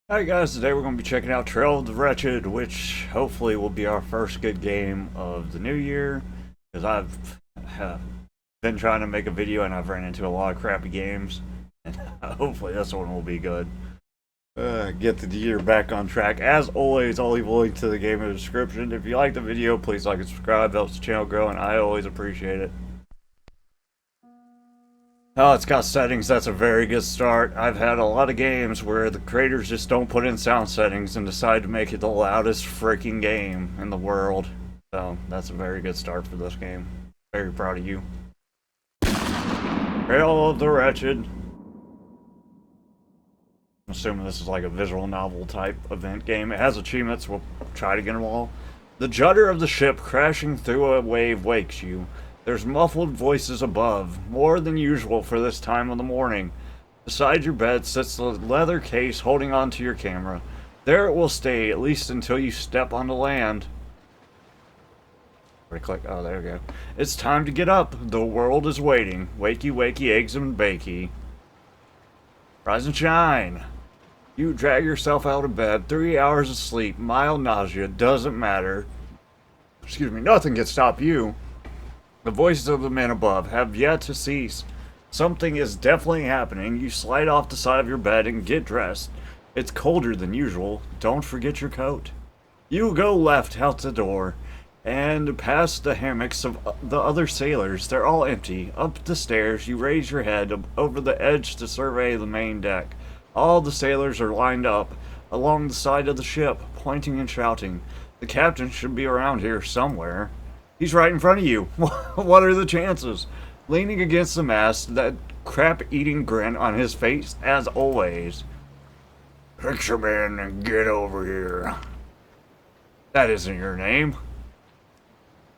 Alright guys, today we're going to be checking out Trail of the Wretched, which hopefully will be our first good game of the new year, because I've been trying to make a video and I've ran into a lot of crappy games, and hopefully this one will be good. Get the year back on track. As always, I'll leave a link to the game in the description. If you like the video, please like and subscribe, helps the channel grow, and I always appreciate it. Oh, it's got settings. That's a very good start. I've had a lot of games where the creators just don't put in sound settings and decide to make it the loudest freaking game in the world. So, that's a very good start for this game. Very proud of you. Trail of the Wretched. I'm assuming this is like a visual novel type event game. It has achievements. We'll try to get them all. The judder of the ship crashing through a wave wakes you. There's muffled voices above, more than usual for this time of the morning. Beside your bed sits the leather case holding onto your camera. There it will stay, at least until you step onto land. Right click. Oh, there we go. It's time to get up. The world is waiting. Wakey, wakey, eggs and bakey. Rise and shine. You drag yourself out of bed. 3 hours of sleep. Mild nausea. Doesn't matter. Excuse me. Nothing can stop you. The voices of the men above have yet to cease. Something is definitely happening. You slide off the side of your bed and get dressed. It's colder than usual. Don't forget your coat. You go left out the door and past the hammocks of the other sailors. They're all empty. Up the stairs, you raise your head over the edge to survey the main deck. All the sailors are lined up along the side of the ship, pointing and shouting. The captain should be around here somewhere. He's right in front of you. What are the chances? Leaning against the mast, that crap-eating grin on his face, as always. Picture man, get over here. That isn't your name.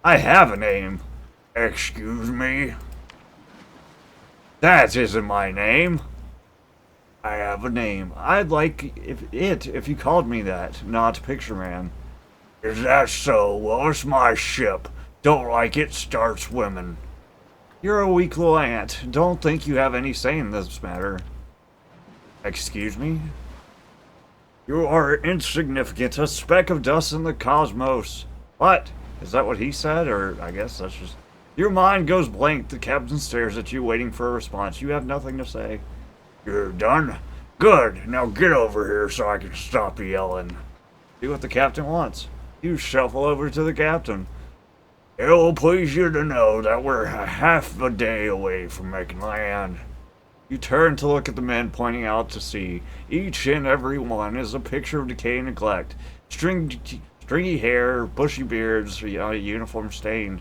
I have a name. Excuse me? That isn't my name. I have a name. I'd like if you called me that, not Picture Man. Is that so? Well, it's my ship. Don't like it, start swimming. You're a weak little ant. Don't think you have any say in this matter. Excuse me? You are insignificant, a speck of dust in the cosmos. What? Is that what he said? Or I guess that's just... Your mind goes blank. The captain stares at you, waiting for a response. You have nothing to say. You're done? Good. Now get over here so I can stop yelling. Do what the captain wants. You shuffle over to the captain. It will please you to know that we're half a day away from making land. You turn to look at the men pointing out to sea. Each and every one is a picture of decay and neglect. Stringy hair, bushy beards, uniform stained.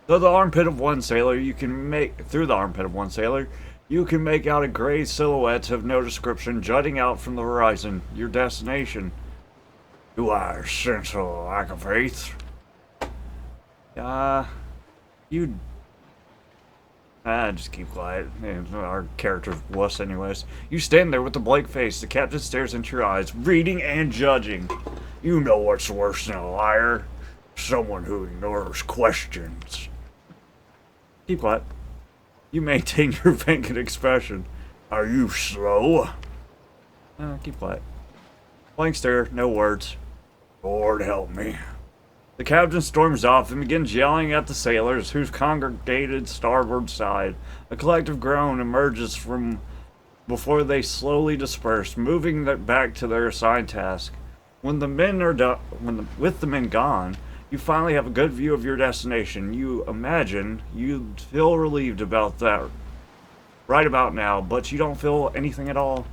Through the armpit of one sailor, you can make out a gray silhouette of no description jutting out from the horizon. Your destination. Do I sense a lack of faith? Just keep quiet. Our character's wuss anyways. You stand there with a blank face. The captain stares into your eyes, reading and judging. You know what's worse than a liar? Someone who ignores questions. Keep quiet. You maintain your vacant expression. Are you slow? Keep quiet. Blank stare, no words. Lord help me. The captain storms off and begins yelling at the sailors who've congregated starboard side. A collective groan emerges from before they slowly disperse, moving back to their assigned task. When the men are done, with the men gone, you finally have a good view of your destination. You imagine you'd feel relieved about that right about now, but you don't feel anything at all.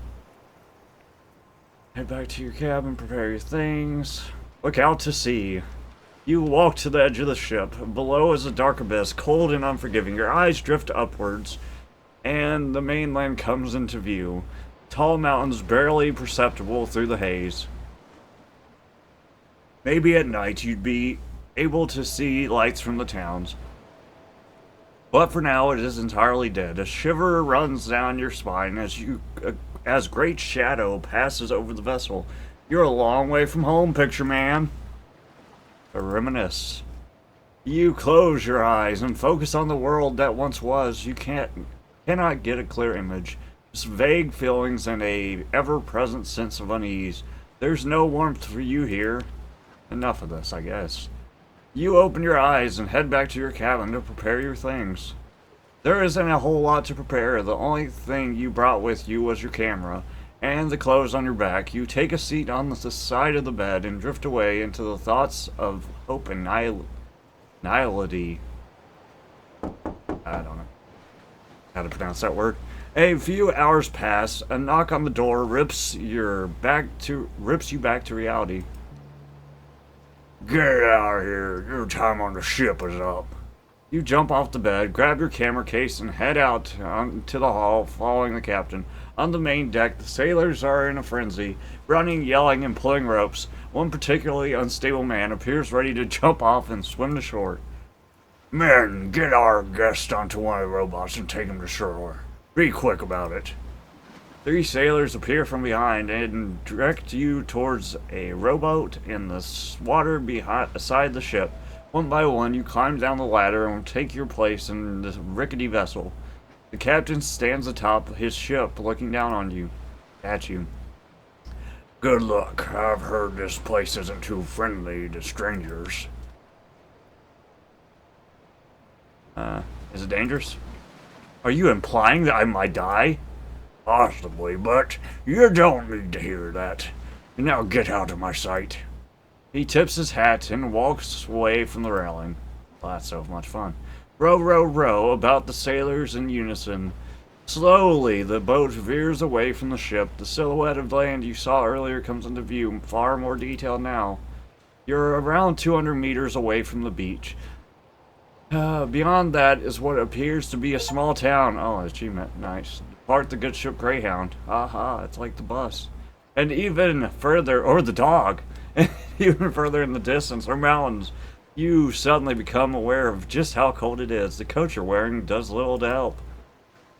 Head back to your cabin, prepare your things. Look out to sea. You walk to the edge of the ship. Below is a dark abyss, cold and unforgiving. Your eyes drift upwards, and the mainland comes into view. Tall mountains barely perceptible through the haze. Maybe at night you'd be able to see lights from the towns. But for now it is entirely dead. A shiver runs down your spine as great shadow passes over the vessel. You're a long way from home, Picture Man. Reminisce. You close your eyes and focus on the world that once was. You cannot get a clear image. Just vague feelings and a ever-present sense of unease. There's no warmth for you here. Enough of this, I guess. You open your eyes and head back to your cabin to prepare your things. There isn't a whole lot to prepare. The only thing you brought with you was your camera and the clothes on your back. You take a seat on the side of the bed and drift away into the thoughts of hope and nihility. I don't know how to pronounce that word. A few hours pass. A knock on the door rips you back to reality. Get out of here. Your time on the ship is up. You jump off the bed, grab your camera case, and head out to the hall, following the captain. On the main deck, the sailors are in a frenzy, running, yelling, and pulling ropes. One particularly unstable man appears ready to jump off and swim to shore. Men, get our guest onto one of the robots and take him to shore. Be quick about it. 3 sailors appear from behind and direct you towards a rowboat in the water beside the ship. One by one, you climb down the ladder and take your place in the rickety vessel. The captain stands atop his ship, looking down on you, at you. Good luck. I've heard this place isn't too friendly to strangers. Is it dangerous? Are you implying that I might die? Possibly, but you don't need to hear that. Now get out of my sight. He tips his hat and walks away from the railing. Well, that's so much fun. Row, row, row about the sailors in unison. Slowly, the boat veers away from the ship. The silhouette of land you saw earlier comes into view, far more detailed now. You're around 200 meters away from the beach. Beyond that is what appears to be a small town. Oh, achievement. Nice. Depart the good ship Greyhound. Aha, it's like the bus. And even further, or the dog, and even further in the distance are mountains. You suddenly become aware of just how cold it is. The coat you're wearing does little to help.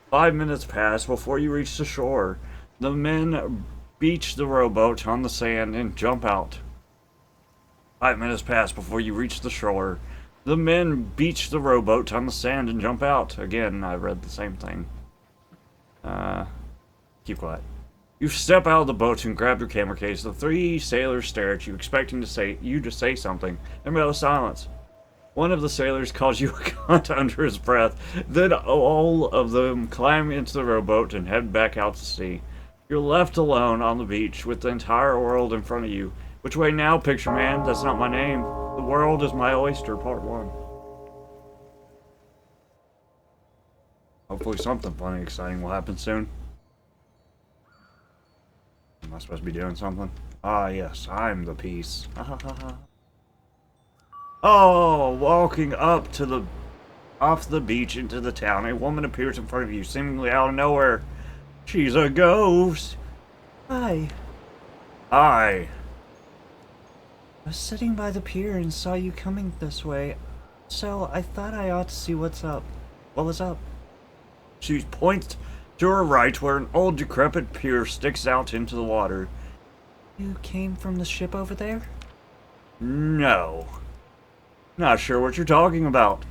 5 minutes pass before you reach the shore. The men beach the rowboat on the sand and jump out. 5 minutes pass before you reach the shore. The men beach the rowboat on the sand and jump out. Again, I read the same thing. Keep quiet. You step out of the boat and grab your camera case. The 3 sailors stare at you, expecting you to say something. Then there's silence. One of the sailors calls you a cunt under his breath. Then all of them climb into the rowboat and head back out to sea. You're left alone on the beach with the entire world in front of you. Which way now, picture man? That's not my name. The world is my oyster, part 1. Hopefully something fun and exciting will happen soon. Am I supposed to be doing something? Ah, yes, I'm the peace. Oh, walking up to off the beach into the town, a woman appears in front of you, seemingly out of nowhere. She's a ghost. Hi. Hi. I was sitting by the pier and saw you coming this way, so I thought I ought to see what's up. What was up? She points to her right where an old decrepit pier sticks out into the water. You came from the ship over there? No. Not sure what you're talking about.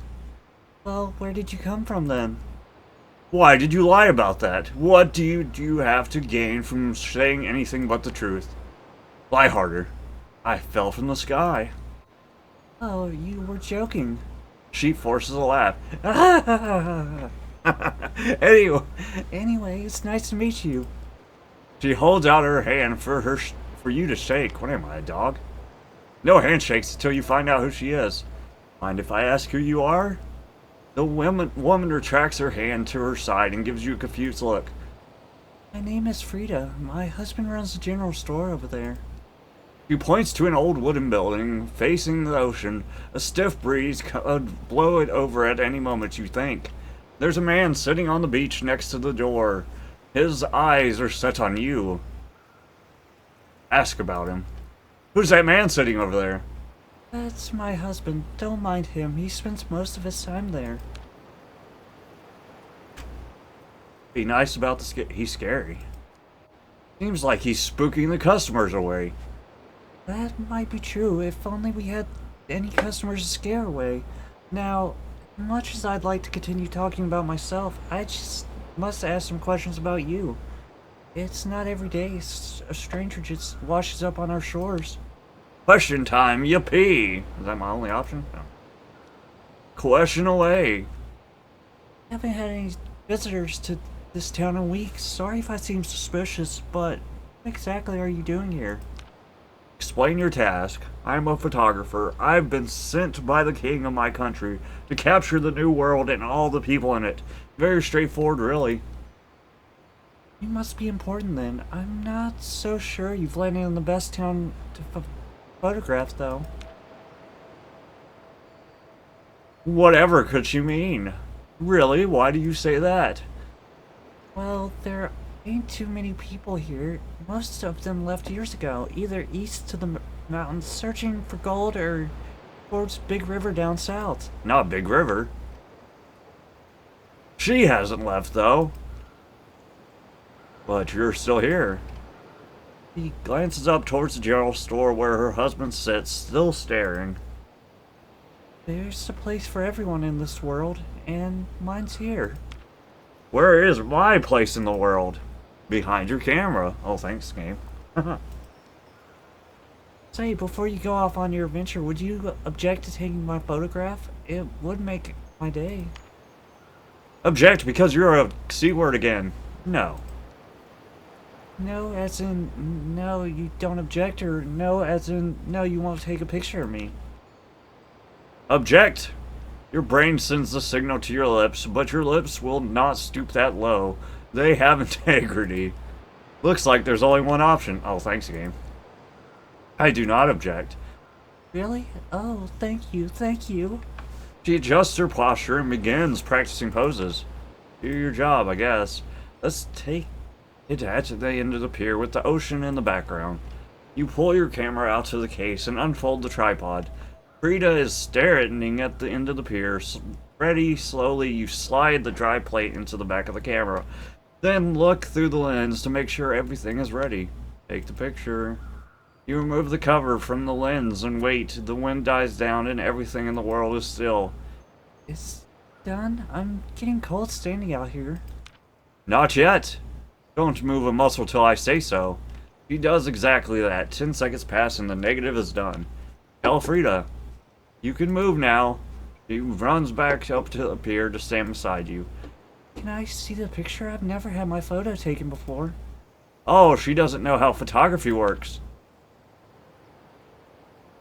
Well, where did you come from then? Why did you lie about that? What do you have to gain from saying anything but the truth? Lie harder. I fell from the sky. Oh, you were joking. She forces a laugh. Anyway, it's nice to meet you. She holds out her hand for you to shake. What am I, a dog? No handshakes until you find out who she is. Mind if I ask who you are? The woman retracts her hand to her side and gives you a confused look. My name is Frida. My husband runs the general store over there. She points to an old wooden building facing the ocean. A stiff breeze could blow it over at any moment, you think. There's a man sitting on the beach next to the door. His eyes are set on you. Ask about him. Who's that man sitting over there? That's my husband. Don't mind him. He spends most of his time there. Be nice about he's scary. Seems like he's spooking the customers away. That might be true, if only we had any customers to scare away. Now, much as I'd like to continue talking about myself, I just Must ask some questions about you. It's not every day a stranger just washes up on our shores. Question time, yippee! Is that my only option? No. Question away. I haven't had any visitors to this town in weeks. Sorry if I seem suspicious, but what exactly are you doing here? Explain your task. I'm a photographer. I've been sent by the king of my country to capture the new world and all the people in it. Very straightforward, really. You must be important then. I'm not so sure you've landed in the best town to photograph, though. Whatever could she mean? Really? Why do you say that? Well, there ain't too many people here. Most of them left years ago, either east to the mountains searching for gold or towards Big River down south. Not Big River. She hasn't left, though. But you're still here. He glances up towards the general store where her husband sits, still staring. There's a place for everyone in this world, and mine's here. Where is my place in the world? Behind your camera. Oh, thanks, game. Say, before you go off on your adventure, would you object to taking my photograph? It would make my day. Object because you're a C word again. No. No, as in, no, you don't object, or no, as in, no, you won't take a picture of me. Object! Your brain sends the signal to your lips, but your lips will not stoop that low. They have integrity. Looks like there's only one option. Oh, thanks, game. I do not object. Really? Oh, thank you, thank you. She adjusts her posture and begins practicing poses. Do your job, I guess. Let's take it at the end of the pier with the ocean in the background. You pull your camera out to the case and unfold the tripod. Frida is staring at the end of the pier. Ready, slowly, you slide the dry plate into the back of the camera. Then look through the lens to make sure everything is ready. Take the picture. You remove the cover from the lens and wait. The wind dies down and everything in the world is still. It's done? I'm getting cold standing out here. Not yet. Don't move a muscle till I say so. He does exactly that. 10 seconds pass and the negative is done. Tell Frida. You can move now. She runs back up to the pier to stand beside you. Can I see the picture? I've never had my photo taken before. Oh, she doesn't know how photography works.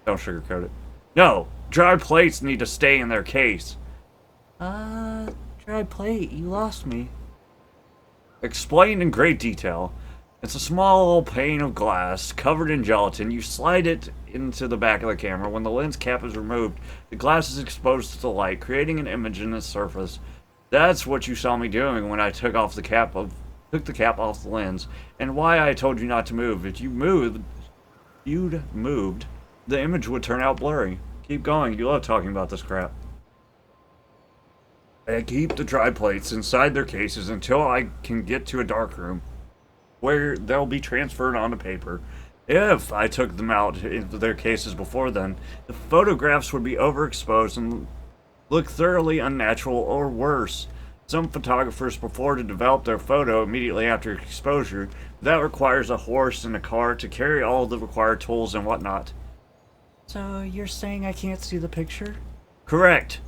Don't sugarcoat it. No, dry plates need to stay in their case. Dry plate, you lost me. Explained in great detail. It's a small pane of glass covered in gelatin. You slide it into the back of the camera. When the lens cap is removed, the glass is exposed to the light, creating an image in its surface. That's what you saw me doing when I took the cap off the lens, and why I told you not to move. If you'd moved, the image would turn out blurry. Keep going. You love talking about this crap. I keep the dry plates inside their cases until I can get to a dark room, where they'll be transferred onto paper. If I took them out into their cases before then, the photographs would be overexposed and look thoroughly unnatural or worse. Some photographers prefer to develop their photo immediately after exposure. That requires a horse and a car to carry all the required tools and whatnot. So you're saying I can't see the picture? Correct.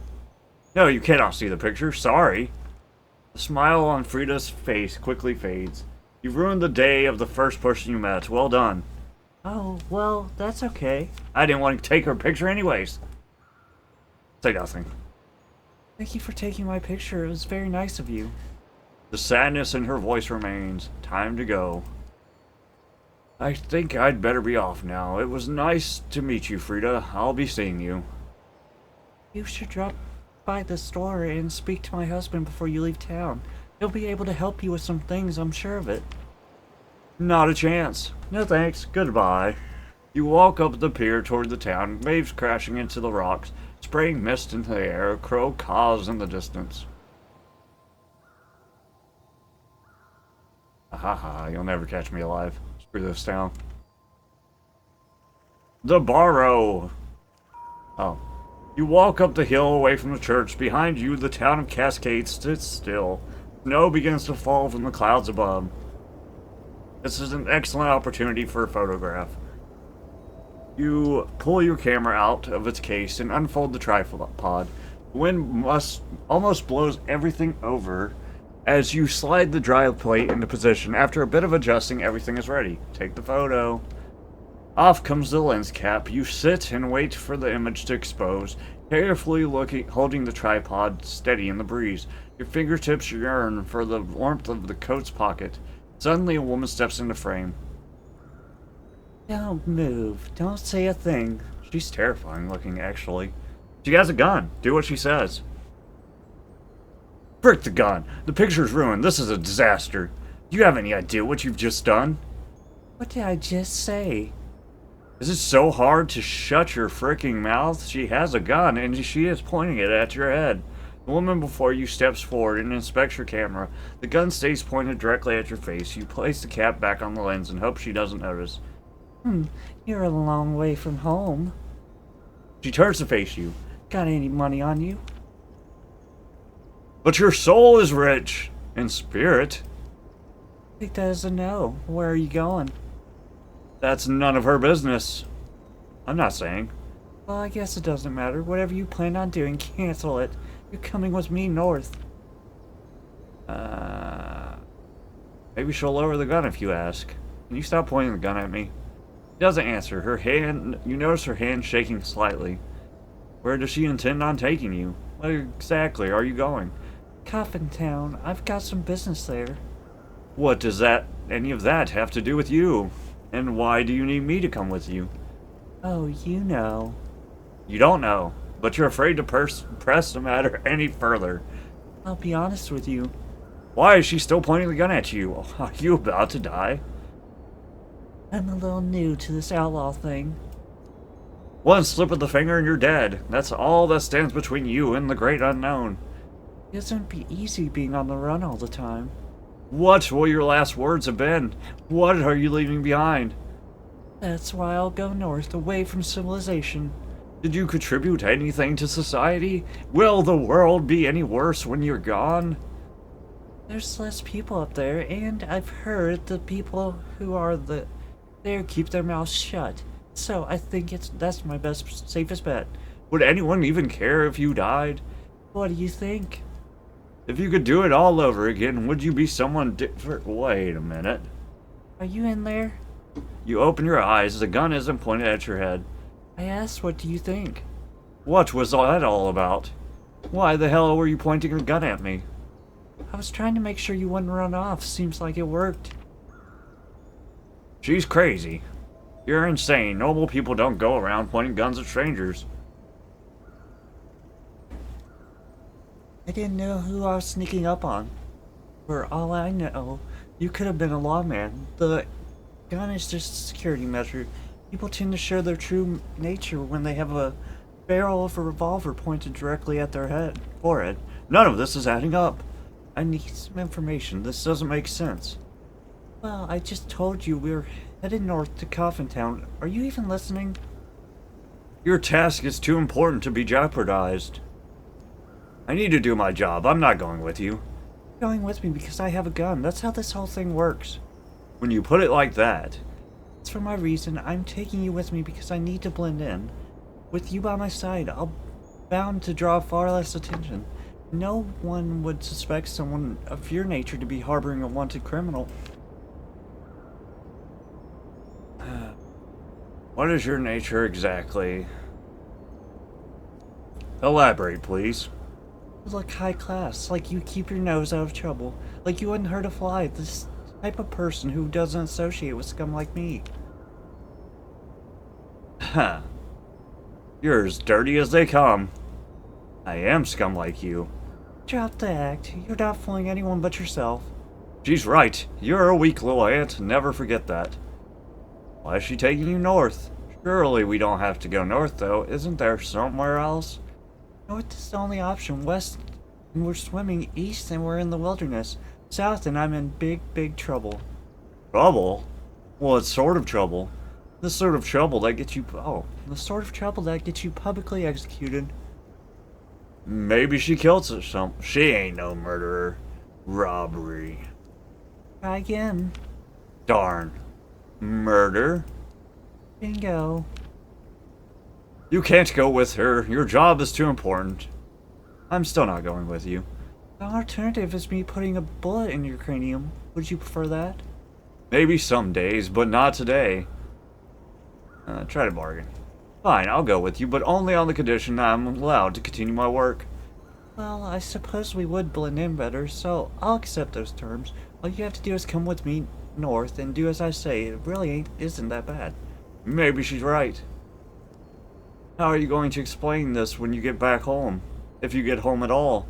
No, you cannot see the picture. Sorry. The smile on Frida's face quickly fades. You've ruined the day of the first person you met. Well done. Oh, well, that's okay. I didn't want to take her picture anyways. Say nothing. Thank you for taking my picture. It was very nice of you. The sadness in her voice remains. Time to go. I think I'd better be off now. It was nice to meet you, Frida. I'll be seeing you. You should drop by the store and speak to my husband before you leave town. He'll be able to help you with some things, I'm sure of it. Not a chance. No thanks. Goodbye. You walk up the pier toward the town, waves crashing into the rocks, spraying mist into the air, a crow caws in the distance. Haha, you'll never catch me alive. Screw this town. The Barrow! Oh. You walk up the hill away from the church. Behind you, the town of Cascade sits still. Snow begins to fall from the clouds above. This is an excellent opportunity for a photograph. You pull your camera out of its case and unfold the tripod. The wind almost blows everything over. As you slide the dry plate into position, after a bit of adjusting, everything is ready. Take the photo. Off comes the lens cap. You sit and wait for the image to expose, carefully holding the tripod steady in the breeze. Your fingertips yearn for the warmth of the coat's pocket. Suddenly, a woman steps into frame. Don't move. Don't say a thing. She's terrifying looking, actually. She has a gun. Do what she says. Frick the gun. The picture's ruined. This is a disaster. Do you have any idea what you've just done? What did I just say? Is it so hard to shut your fricking mouth? She has a gun, and she is pointing it at your head. The woman before you steps forward and inspects your camera. The gun stays pointed directly at your face. You place the cap back on the lens and hope she doesn't notice. You're a long way from home. She turns to face you. Got any money on you? But your soul is rich. In spirit. I think that is a no. Where are you going? That's none of her business. I'm not saying. Well, I guess it doesn't matter. Whatever you plan on doing, cancel it. You're coming with me north. Maybe she'll lower the gun if you ask. Can you stop pointing the gun at me? She doesn't answer. You notice her hand shaking slightly. Where does she intend on taking you? Where exactly are you going? Coffin Town. I've got some business there. What does any of that have to do with you? And why do you need me to come with you? Oh, you know. You don't know, but you're afraid to press the matter any further. I'll be honest with you. Why is she still pointing the gun at you? Are you about to die? I'm a little new to this outlaw thing. One slip of the finger and you're dead. That's all that stands between you and the great unknown. It doesn't be easy being on the run all the time. What will your last words have been? What are you leaving behind? That's why I'll go north, away from civilization. Did you contribute anything to society? Will the world be any worse when you're gone? There's less people up there, and I've heard the people who are there keep their mouths shut. So I think that's my safest bet. Would anyone even care if you died? What do you think? If you could do it all over again, would you be someone different? Wait a minute. Are you in there? You open your eyes. The gun isn't pointed at your head. I asked, what do you think? What was that all about? Why the hell were you pointing a gun at me? I was trying to make sure you wouldn't run off. Seems like it worked. She's crazy. You're insane. Normal people don't go around pointing guns at strangers. I didn't know who I was sneaking up on. For all I know, you could have been a lawman. The gun is just a security measure. People tend to show their true nature when they have a barrel of a revolver pointed directly at their forehead. None of this is adding up. I need some information. This doesn't make sense. Well, I just told you we're headed north to Coffin Town. Are you even listening? Your task is too important to be jeopardized. I need to do my job. I'm not going with you. You're going with me because I have a gun. That's how this whole thing works. When you put it like that. It's for my reason. I'm taking you with me because I need to blend in. With you by my side, I'll bound to draw far less attention. No one would suspect someone of your nature to be harboring a wanted criminal. What is your nature exactly? Elaborate, please. You look high class, like you keep your nose out of trouble, like you wouldn't hurt a fly. This type of person who doesn't associate with scum like me. Huh. You're as dirty as they come. I am scum like you. Drop the act. You're not fooling anyone but yourself. She's right. You're a weak little ant. Never forget that. Why is she taking you north? Surely we don't have to go north, though. Isn't there somewhere else? North is the only option. West, and we're swimming. East, and we're in the wilderness. South, and I'm in big, big trouble. Trouble? Well, it's sort of trouble. The sort of trouble that gets you... Oh. The sort of trouble that gets you publicly executed. Maybe she killed some... She ain't no murderer. Robbery. Try again. Darn. Murder? Bingo. You can't go with her. Your job is too important. I'm still not going with you. The alternative is me putting a bullet in your cranium. Would you prefer that? Maybe some days, but not today. Try to bargain. Fine, I'll go with you, but only on the condition that I'm allowed to continue my work. Well, I suppose we would blend in better, so I'll accept those terms. All you have to do is come with me north and do as I say. It really isn't that bad. Maybe she's right. How are you going to explain this when you get back home? If you get home at all?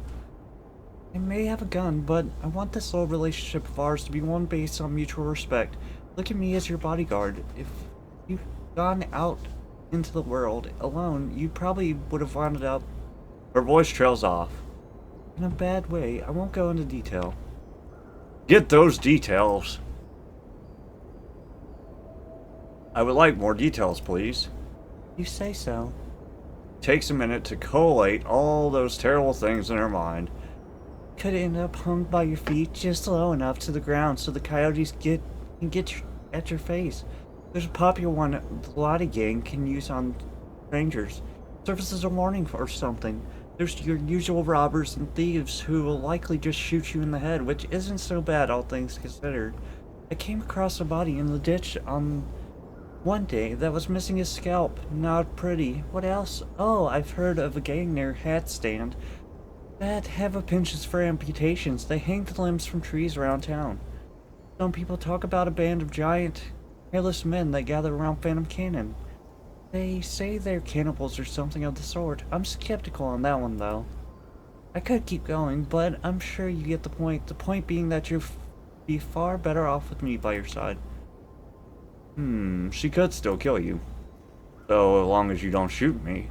I may have a gun, but I want this little relationship of ours to be one based on mutual respect. Look at me as your bodyguard. If you've gone out into the world alone, you probably would have wound up Her voice trails off. in a bad way. I won't go into detail. Get those details. I would like more details, please. You say so. Takes a minute to collate all those terrible things in her mind. Could end up hung by your feet just low enough to the ground so the coyotes can get at your face. There's a popular one the Lottie gang can use on strangers. Serves as a warning or something. There's your usual robbers and thieves who will likely just shoot you in the head, which isn't so bad, all things considered. I came across a body in the ditch on one day that was missing his scalp. Not pretty. What else? Oh, I've heard of a gang near Hat Stand that have a penchant for amputations. They hang the limbs from trees around town. Some people talk about a band of giant, hairless men that gather around Phantom Cannon. They say they're cannibals or something of the sort. I'm skeptical on that one, though. I could keep going, but I'm sure you get the point. The point being that you'd be far better off with me by your side. She could still kill you. So, as long as you don't shoot me.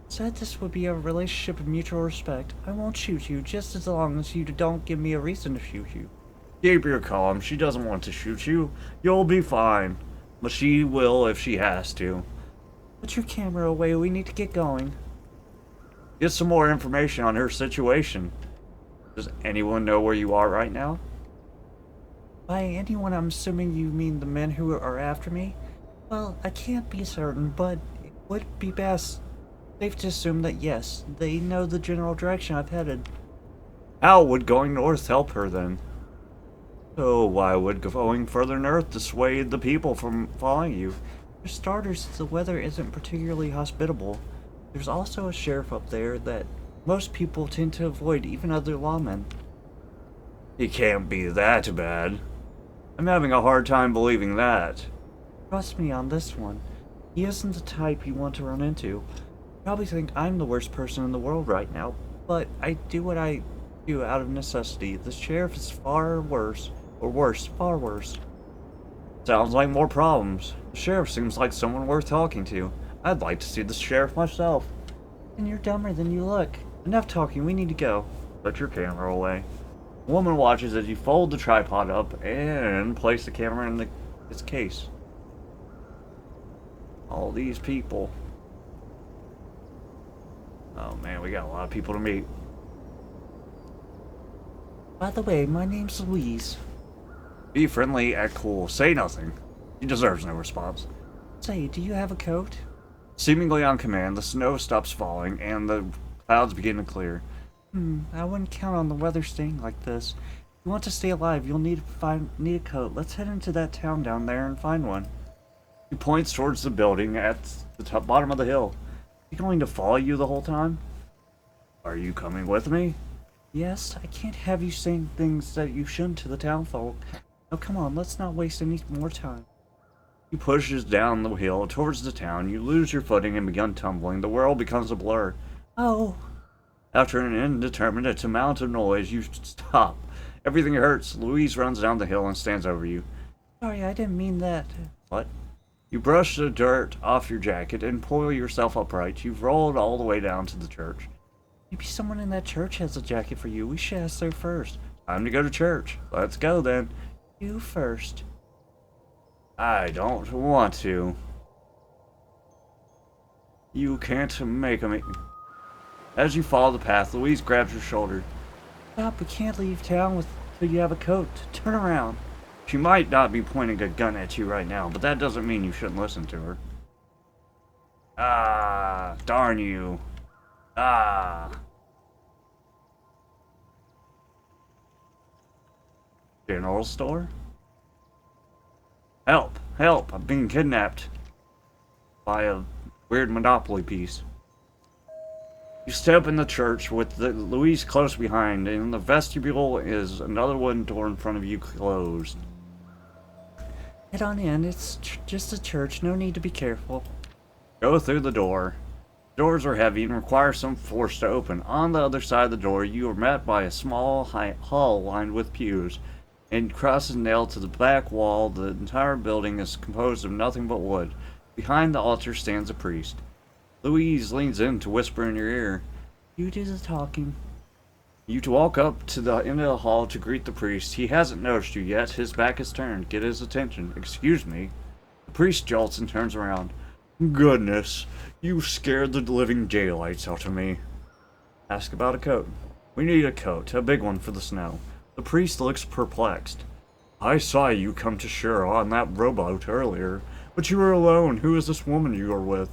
Said this would be a relationship of mutual respect. I won't shoot you, just as long as you don't give me a reason to shoot you. Keep your calm. She doesn't want to shoot you. You'll be fine. But she will if she has to. Put your camera away, we need to get going. Get some more information on her situation. Does anyone know where you are right now? By anyone, I'm assuming you mean the men who are after me? Well, I can't be certain, but it would be best safe to assume that yes, they know the general direction I've headed. How would going north help her then? So why would going further north dissuade the people from following you? For starters, the weather isn't particularly hospitable. There's also a sheriff up there that most people tend to avoid, even other lawmen. He can't be that bad. I'm having a hard time believing that. Trust me on this one. He isn't the type you want to run into. You probably think I'm the worst person in the world right now, but I do what I do out of necessity. The sheriff is far worse. Or worse, far worse. Sounds like more problems. The sheriff seems like someone worth talking to. I'd like to see the sheriff myself. And you're dumber than you look. Enough talking, we need to go. Put your camera away. A woman watches as you fold the tripod up and place the camera in its case. All these people. Oh man, we got a lot of people to meet. By the way, my name's Louise. Be friendly, act cool, say nothing. He deserves no response. Say, do you have a coat? Seemingly on command, the snow stops falling and the clouds begin to clear. I wouldn't count on the weather staying like this. If you want to stay alive, you'll need a coat. Let's head into that town down there and find one. He points towards the building at the bottom of the hill. Is he going to follow you the whole time? Are you coming with me? Yes, I can't have you saying things that you shouldn't to the townfolk. Now come on, let's not waste any more time. He pushes down the hill towards the town. You lose your footing and begin tumbling. The world becomes a blur. Oh. After an indeterminate amount of noise, you stop. Everything hurts. Louise runs down the hill and stands over you. Sorry, I didn't mean that. What? You brush the dirt off your jacket and pull yourself upright. You've rolled all the way down to the church. Maybe someone in that church has a jacket for you. We should ask there first. Time to go to church. Let's go then. You first. I don't want to. You can't make me. As you follow the path, Louise grabs your shoulder. Stop, we can't leave town till you have a coat. Turn around. She might not be pointing a gun at you right now, but that doesn't mean you shouldn't listen to her. Ah, darn you. Ah. General store? Help! Help! I'm being kidnapped by a weird Monopoly piece. You step in the church with Louise close behind, and in the vestibule is another wooden door in front of you closed. Head on in, it's just a church, no need to be careful. Go through the door. Doors are heavy and require some force to open. On the other side of the door, you are met by a small hall lined with pews, and crosses nailed to the back wall. The entire building is composed of nothing but wood. Behind the altar stands a priest. Louise leans in to whisper in your ear. You do the talking. You walk up to the end of the hall to greet the priest. He hasn't noticed you yet. His back is turned. Get his attention. Excuse me. The priest jolts and turns around. Goodness, you scared the living daylights out of me. Ask about a coat. We need a coat, a big one for the snow. The priest looks perplexed. I saw you come to shore on that rowboat earlier, but you were alone. Who is this woman you are with?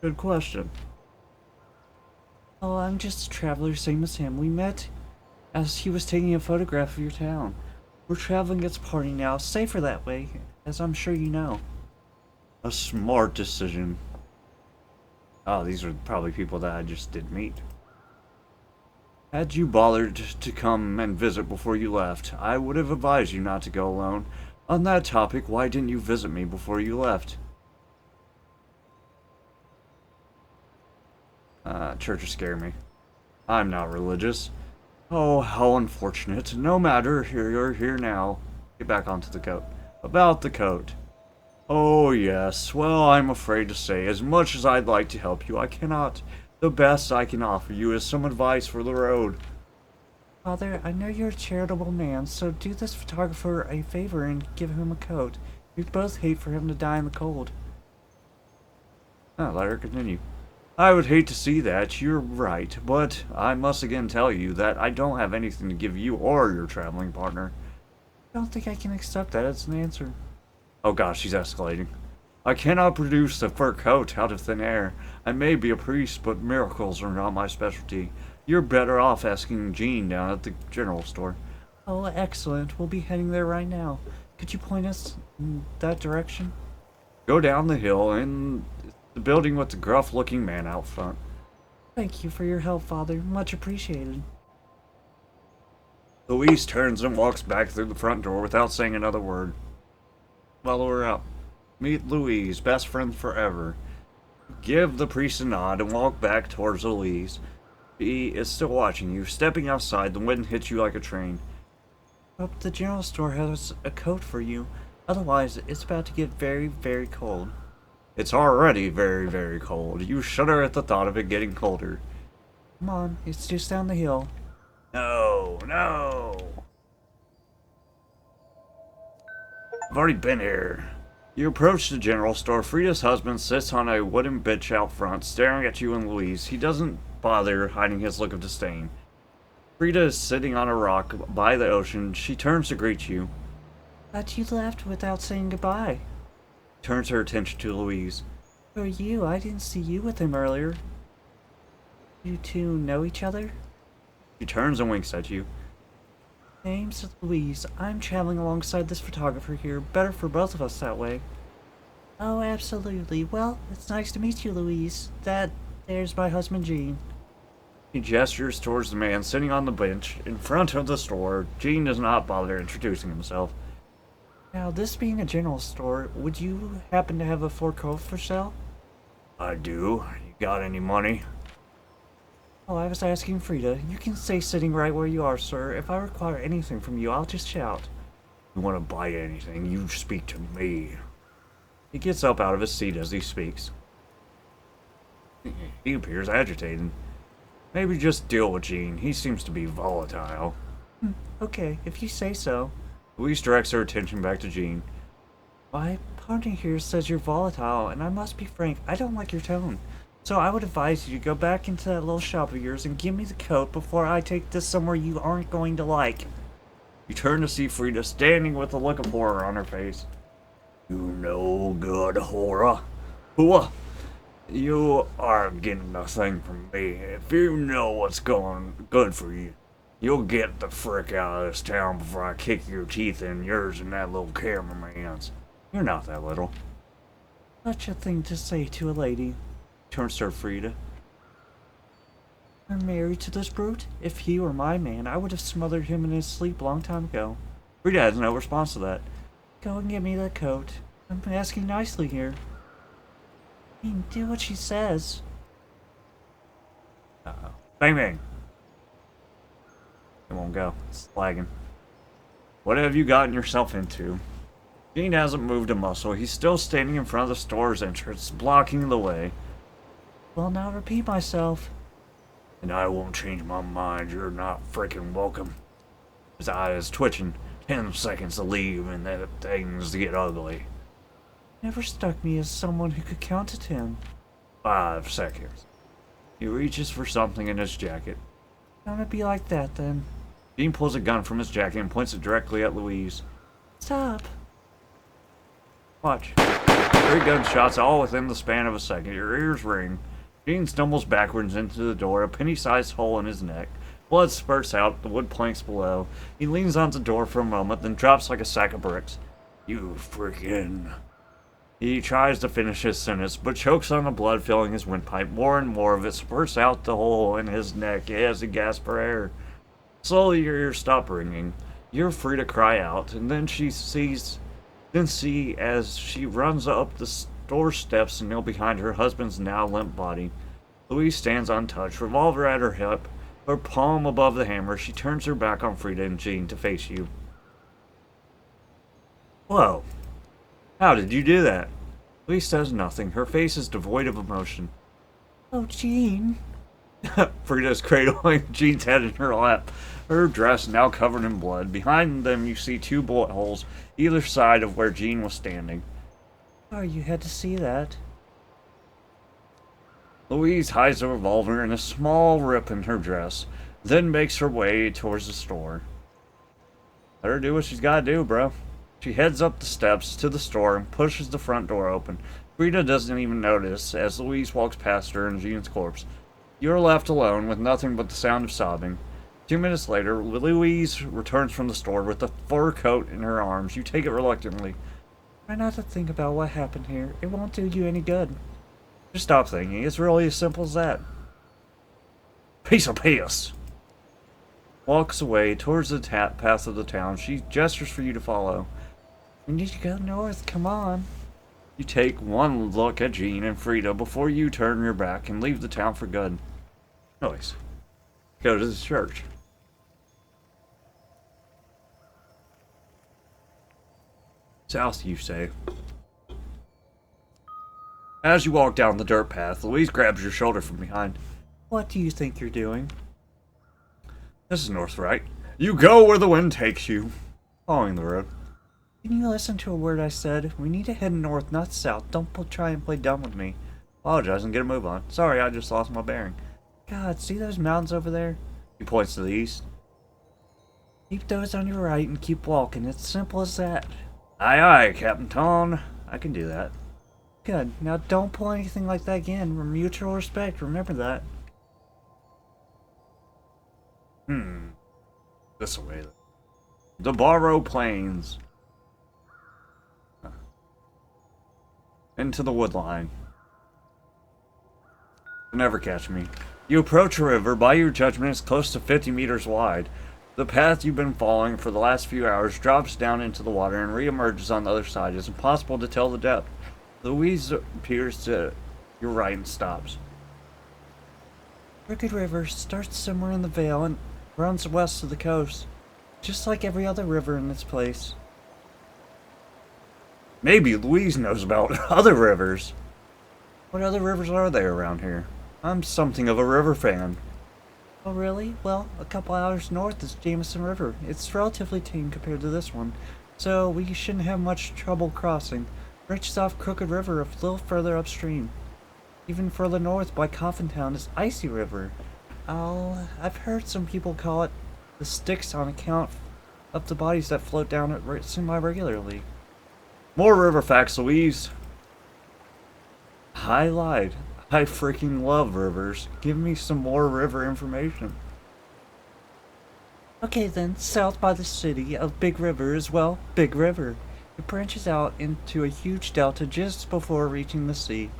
Good question. Oh, I'm just a traveler, same as him. We met as he was taking a photograph of your town. We're traveling its party now, safer that way, as I'm sure you know. A smart decision. Oh, these are probably people that I just did meet. Had you bothered to come and visit before you left, I would have advised you not to go alone. On that topic, why didn't you visit me before you left? Churches scare me. I'm not religious. Oh, how unfortunate. No matter, you're here now. Get back onto the coat. About the coat. Oh, yes. Well, I'm afraid to say, as much as I'd like to help you, I cannot. The best I can offer you is some advice for the road. Father, I know you're a charitable man, so do this photographer a favor and give him a coat. We'd both hate for him to die in the cold. Let her continue. I would hate to see that, you're right, but I must again tell you that I don't have anything to give you or your traveling partner. I don't think I can accept that as an answer. Oh gosh, she's escalating. I cannot produce a fur coat out of thin air. I may be a priest, but miracles are not my specialty. You're better off asking Jean down at the general store. Oh, excellent. We'll be heading there right now. Could you point us in that direction? Go down the hill and the building with the gruff-looking man out front. Thank you for your help, Father. Much appreciated. Louise turns and walks back through the front door without saying another word. Follow her out. Meet Louise, best friend forever. Give the priest a nod and walk back towards Louise. He is still watching you. Stepping outside, the wind hits you like a train. Hope the general store has a coat for you. Otherwise, it's about to get very, very cold. It's already very, very cold. You shudder at the thought of it getting colder. Come on, it's just down the hill. No, no. I've already been here. You approach the general store. Frida's husband sits on a wooden bench out front, staring at you and Louise. He doesn't bother hiding his look of disdain. Frida is sitting on a rock by the ocean. She turns to greet you. But you left without saying goodbye. Turns her attention to Louise. Who are you? I didn't see you with him earlier. You two know each other? She turns and winks at you. Name's Louise. I'm traveling alongside this photographer here. Better for both of us that way. Oh, absolutely. Well, it's nice to meet you, Louise. There's my husband, Jean. He gestures towards the man sitting on the bench in front of the store. Jean does not bother introducing himself. Now, this being a general store, would you happen to have a fur coat for sale? I do. You got any money? Oh, I was asking Frida. You can stay sitting right where you are, sir. If I require anything from you, I'll just shout. You want to buy anything, you speak to me. He gets up out of his seat as he speaks. He appears agitated. Maybe just deal with Jean. He seems to be volatile. Okay, if you say so. Louise directs her attention back to Jean. My partner here says you're volatile, and I must be frank, I don't like your tone. So I would advise you to go back into that little shop of yours and give me the coat before I take this somewhere you aren't going to like. You turn to see Frida standing with a look of horror on her face. You no good, Hora. Hua. You aren't getting nothing from me. If you know what's going good for you, you'll get the frick out of this town before I kick your teeth in yours and that little cameraman's. You're not that little. Such a thing to say to a lady. Turns to Frida. You're married to this brute? If he were my man, I would have smothered him in his sleep a long time ago. Frida has no response to that. Go and get me that coat. I'm asking nicely here. I mean, do what she says. Uh-oh. Bang bang. It won't go. It's lagging. What have you gotten yourself into? Gene hasn't moved a muscle. He's still standing in front of the store's entrance, blocking the way. Will not repeat myself. And I won't change my mind. You're not freaking welcome. His eye is twitching. 10 seconds to leave and then things get ugly. Never struck me as someone who could count to 10. 5 seconds. He reaches for something in his jacket. Don't it be like that then? Gene pulls a gun from his jacket and points it directly at Louise. Stop. Watch. 3 gunshots all within the span of a second. Your ears ring. Gene stumbles backwards into the door, a penny-sized hole in his neck. Blood spurts out the wood planks below. He leans onto the door for a moment, then drops like a sack of bricks. You freaking... He tries to finish his sentence, but chokes on the blood filling his windpipe. More and more of it spurts out the hole in his neck as he gasps for air. Slowly your ears stop ringing. You're free to cry out, and then see as she runs up the store steps and kneel behind her husband's now limp body. Louise stands untouched, revolver at her hip, her palm above the hammer. She turns her back on Frida and Gene to face you. Whoa. How did you do that? Louise says nothing. Her face is devoid of emotion. Oh, Gene. Frida's cradling Gene's head in her lap, her dress now covered in blood. Behind them you see 2 bullet holes, either side of where Gene was standing. Oh, you had to see that. Louise hides the revolver in a small rip in her dress, then makes her way towards the store. Let her do what she's gotta do, bro. She heads up the steps to the store and pushes the front door open. Frida doesn't even notice as Louise walks past her and Gene's corpse. You're left alone with nothing but the sound of sobbing. 2 minutes later, Louise returns from the store with the fur coat in her arms. You take it reluctantly. Try not to think about what happened here. It won't do you any good. Just stop thinking. It's really as simple as that. Piece of piss! Walks away towards the path of the town. She gestures for you to follow. We need to go north. Come on. You take one look at Gene and Frida before you turn your back and leave the town for good. Noise. Go to the church. South, you say. As you walk down the dirt path, Louise grabs your shoulder from behind. What do you think you're doing? This is north, right? You go where the wind takes you. Following the road. Can you listen to a word I said? We need to head north, not south. Don't try and play dumb with me. Apologize and get a move on. Sorry, I just lost my bearing. God, see those mountains over there? He points to the east. Keep those on your right and keep walking. It's simple as that. Aye, aye, Captain Ton. I can do that. Good. Now don't pull anything like that again. We're mutual respect. Remember that. This way. The Barrow Plains. Into the woodline. You'll never catch me. You approach a river. By your judgment, it's close to 50 meters wide. The path you've been following for the last few hours drops down into the water and reemerges on the other side. It's impossible to tell the depth. Louise appears to your right and stops. Crooked River starts somewhere in the vale and runs west of the coast. Just like every other river in this place. Maybe Louise knows about other rivers. What other rivers are there around here? I'm something of a river fan. Oh really? Well, a couple hours north is Jameson River. It's relatively tame compared to this one, so we shouldn't have much trouble crossing. Reaches off Crooked River a little further upstream. Even further north by Coffintown is Icy River. I've heard some people call it the Styx on account of the bodies that float down it semi-regularly. More river facts, Louise. I lied. I freaking love rivers. Give me some more river information. Okay then, south by the city of Big River is, well, Big River. It branches out into a huge delta just before reaching the sea.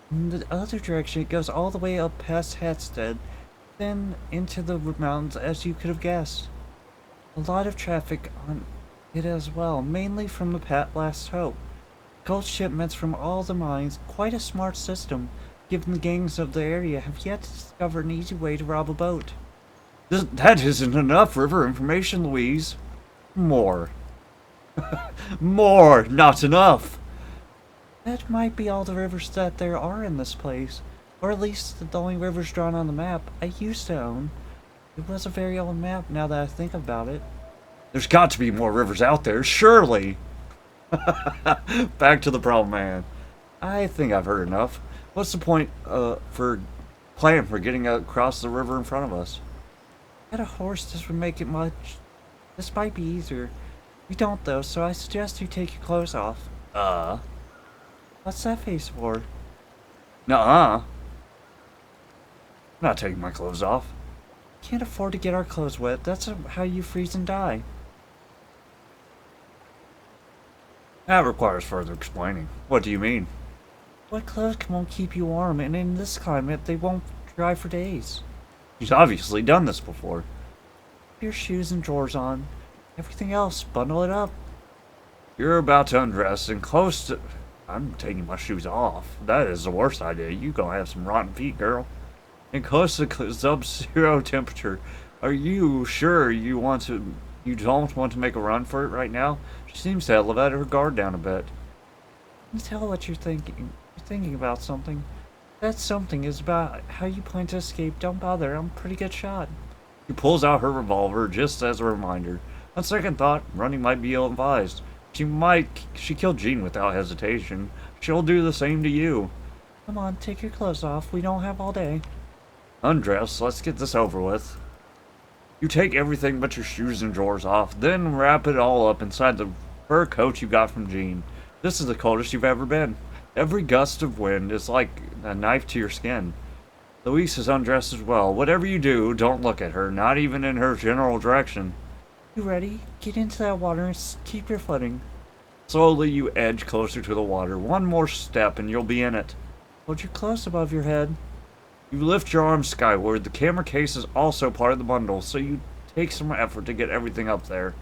In the other direction, it goes all the way up past Hatstead, then into the mountains as you could have guessed. A lot of traffic on it as well, mainly from the Last Hope. Gold shipments from all the mines, quite a smart system, given the gangs of the area have yet to discover an easy way to rob a boat. That isn't enough river information, Louise. More. More, not enough. That might be all the rivers that there are in this place, or at least the only rivers drawn on the map I used to own. It was a very old map now that I think about it. There's got to be more rivers out there, surely. Back to the problem, man. I think I've heard enough. What's the point for getting across the river in front of us? Had a horse, this would make it much. This might be easier. We don't though, so I suggest you take your clothes off. What's that face for? Nuh-uh. I'm not taking my clothes off. Can't afford to get our clothes wet. That's how you freeze and die. That requires further explaining. What do you mean? Wet clothes won't keep you warm, and in this climate, they won't dry for days. He's obviously done this before. Put your shoes and drawers on. Everything else, bundle it up. You're about to undress and close to... I'm taking my shoes off. That is the worst idea. You gonna have some rotten feet, girl. And close to sub-zero temperature. Are you sure you don't want to make a run for it right now? She seems to have let her guard down a bit. You tell what you're thinking. You're thinking about something. That something is about how you plan to escape. Don't bother. I'm a pretty good shot. She pulls out her revolver just as a reminder. On second thought, running might be ill-advised. She killed Jean without hesitation. She'll do the same to you. Come on, take your clothes off. We don't have all day. Undress, let's get this over with. You take everything but your shoes and drawers off, then wrap it all up inside the fur coat you got from Jean. This is the coldest you've ever been. Every gust of wind is like a knife to your skin. Louise is undressed as well. Whatever you do, don't look at her, not even in her general direction. You ready? Get into that water and keep your footing. Slowly you edge closer to the water. One more step and you'll be in it. Hold your clothes above your head. You lift your arms skyward. The camera case is also part of the bundle, so you take some effort to get everything up there.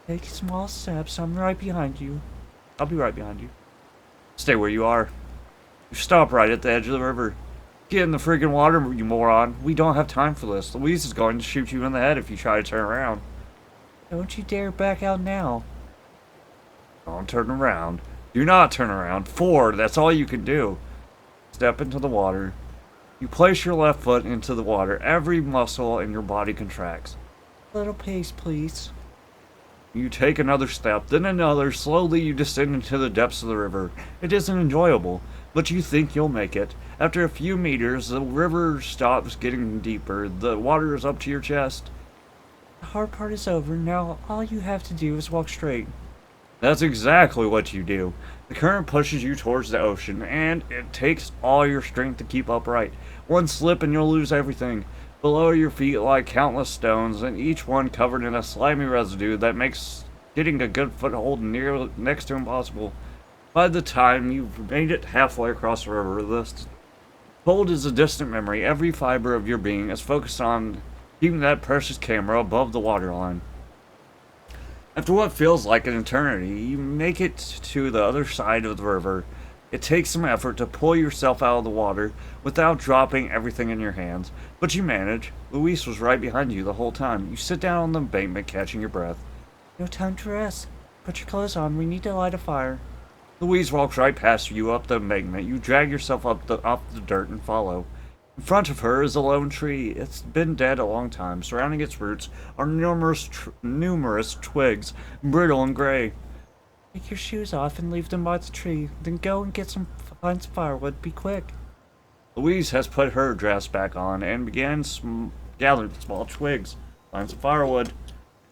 Take small steps. I'm right behind you. I'll be right behind you. Stay where you are. You stop right at the edge of the river. Get in the friggin' water, you moron. We don't have time for this. Louise is going to shoot you in the head if you try to turn around. Don't you dare back out now. Don't turn around. Do not turn around. Forward, that's all you can do. Step into the water. You place your left foot into the water. Every muscle in your body contracts. A little pace, please. You take another step, then another. Slowly you descend into the depths of the river. It isn't enjoyable, but you think you'll make it. After a few meters, the river stops getting deeper. The water is up to your chest. The hard part is over. Now all you have to do is walk straight. That's exactly what you do. The current pushes you towards the ocean, and it takes all your strength to keep upright. One slip and you'll lose everything. Below your feet lie countless stones, and each one covered in a slimy residue that makes getting a good foothold next to impossible. By the time you've made it halfway across the river, the cold is a distant memory. Every fiber of your being is focused on keeping that precious camera above the waterline. After what feels like an eternity, you make it to the other side of the river. It takes some effort to pull yourself out of the water without dropping everything in your hands, but you manage. Louise was right behind you the whole time. You sit down on the embankment, catching your breath. No time to rest. Put your clothes on. We need to light a fire. Louise walks right past you up the embankment. You drag yourself off the dirt and follow. In front of her is a lone tree. It's been dead a long time. Surrounding its roots are numerous twigs, brittle and gray. Take your shoes off and leave them by the tree. Then go and find some firewood. Be quick. Louise has put her dress back on and gathering small twigs, find some firewood.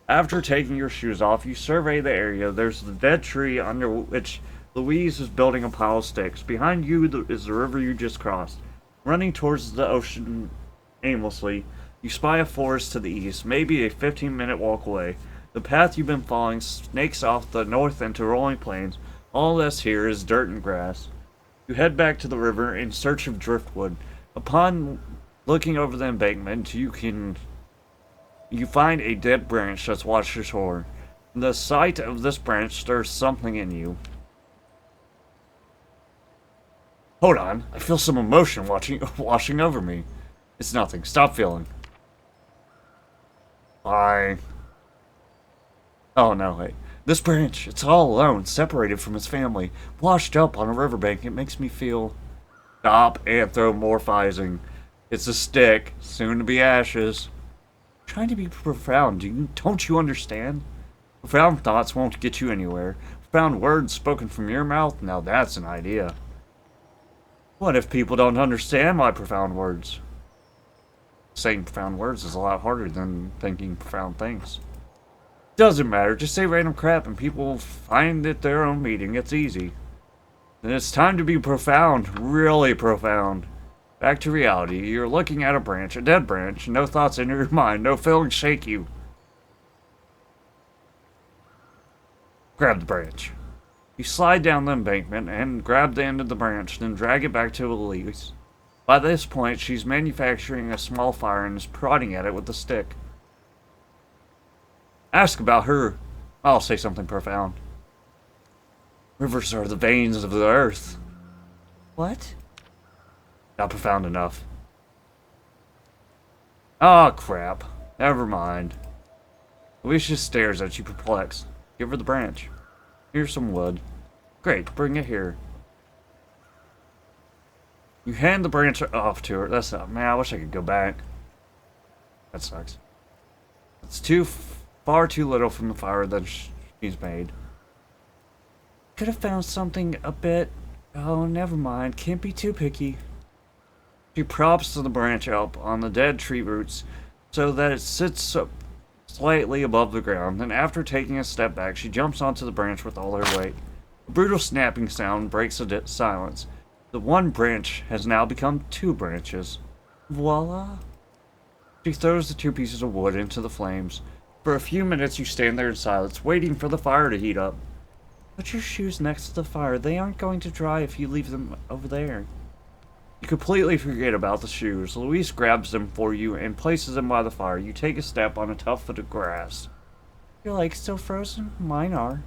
After taking your shoes off, you survey the area. There's the dead tree under which Louise is building a pile of sticks. Behind you is the river you just crossed. Running towards the ocean aimlessly, you spy a forest to the east, maybe a 15-minute walk away. The path you've been following snakes off the north into rolling plains. All that's here is dirt and grass. You head back to the river in search of driftwood. Upon looking over the embankment, you find a dead branch that's washed ashore. The sight of this branch stirs something in you. Hold on, I feel some emotion washing over me. It's nothing. Stop feeling. Bye. Oh no, wait. This branch, it's all alone, separated from its family, washed up on a riverbank. It makes me feel... Stop anthropomorphizing. It's a stick, soon to be ashes. Trying to be profound, don't you understand? Profound thoughts won't get you anywhere. Profound words spoken from your mouth, now that's an idea. What if people don't understand my profound words? Saying profound words is a lot harder than thinking profound things. Doesn't matter, just say random crap and people will find it their own meaning. It's easy. Then it's time to be profound, really profound. Back to reality. You're looking at a dead branch. No thoughts enter your mind, no feelings shake you. Grab the branch. You slide down the embankment and grab the end of the branch, then drag it back to Elise. By this point, she's manufacturing a small fire and is prodding at it with a stick. Ask about her. I'll say something profound. Rivers are the veins of the earth. What? Not profound enough. Ah, crap. Never mind. Alicia stares at you perplexed. Give her the branch. Here's some wood. Great, bring it here. You hand the branch off to her. That's not... Man, I wish I could go back. That sucks. It's far too little from the fire that she's made. Could have found something a bit... Oh, never mind. Can't be too picky. She props the branch up on the dead tree roots so that it sits up slightly above the ground. Then after taking a step back, she jumps onto the branch with all her weight. A brutal snapping sound breaks the silence. The one branch has now become two branches. Voila. She throws the two pieces of wood into the flames. For a few minutes you stand there in silence, waiting for the fire to heat up. Put your shoes next to the fire. They aren't going to dry if you leave them over there. You completely forget about the shoes. Louise grabs them for you and places them by the fire. You take a step on a tuft of grass. Your legs still frozen? Mine are.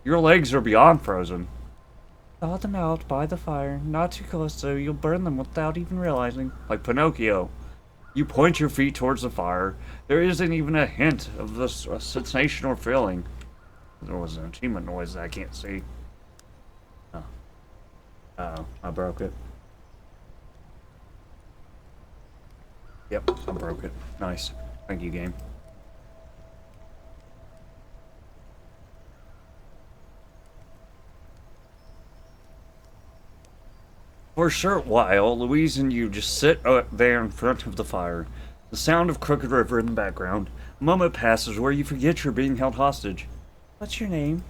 Your legs are beyond frozen. Thaw them out by the fire. Not too close though, you'll burn them without even realizing. Like Pinocchio. You point your feet towards the fire. There isn't even a hint of the sensation or feeling. There was an achievement noise that I can't see. Oh. Uh-oh, I broke it. Yep, I broke it. Nice. Thank you, game. For a short while, Louise and you just sit there in front of the fire. The sound of Crooked River in the background. A moment passes where you forget you're being held hostage. What's your name?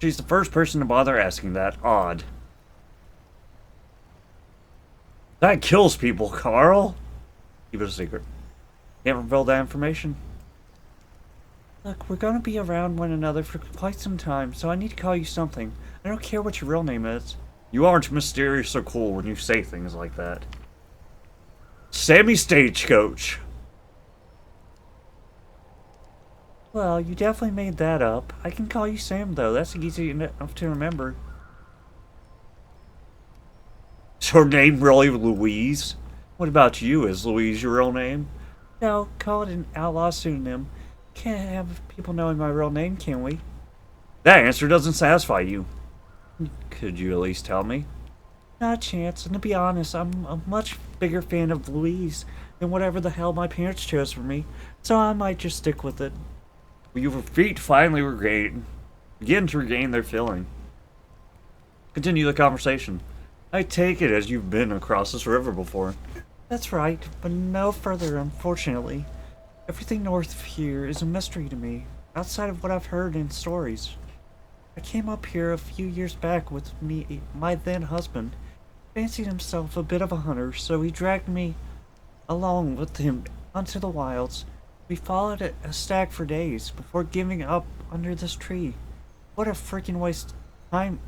She's the first person to bother asking that. Odd. That kills people, Carl! Keep it a secret. Can't reveal that information. Look, we're gonna be around one another for quite some time, so I need to call you something. I don't care what your real name is. You aren't mysterious or cool when you say things like that. Sammy Stagecoach! Well, you definitely made that up. I can call you Sam, though. That's easy enough to remember. Is her name really Louise? What about you? Is Louise your real name? No, call it an outlaw pseudonym. Can't have people knowing my real name, can we? That answer doesn't satisfy you. Could you at least tell me? Not a chance, and to be honest, I'm a much bigger fan of Louise than whatever the hell my parents chose for me, so I might just stick with it. Your feet finally begin to regain their feeling. Continue the conversation. I take it as you've been across this river before. That's right, but no further, unfortunately. Everything north of here is a mystery to me, outside of what I've heard in stories. I came up here a few years back with my then husband. Fancied himself a bit of a hunter, so he dragged me along with him onto the wilds. We followed a stag for days before giving up under this tree. What a freaking waste of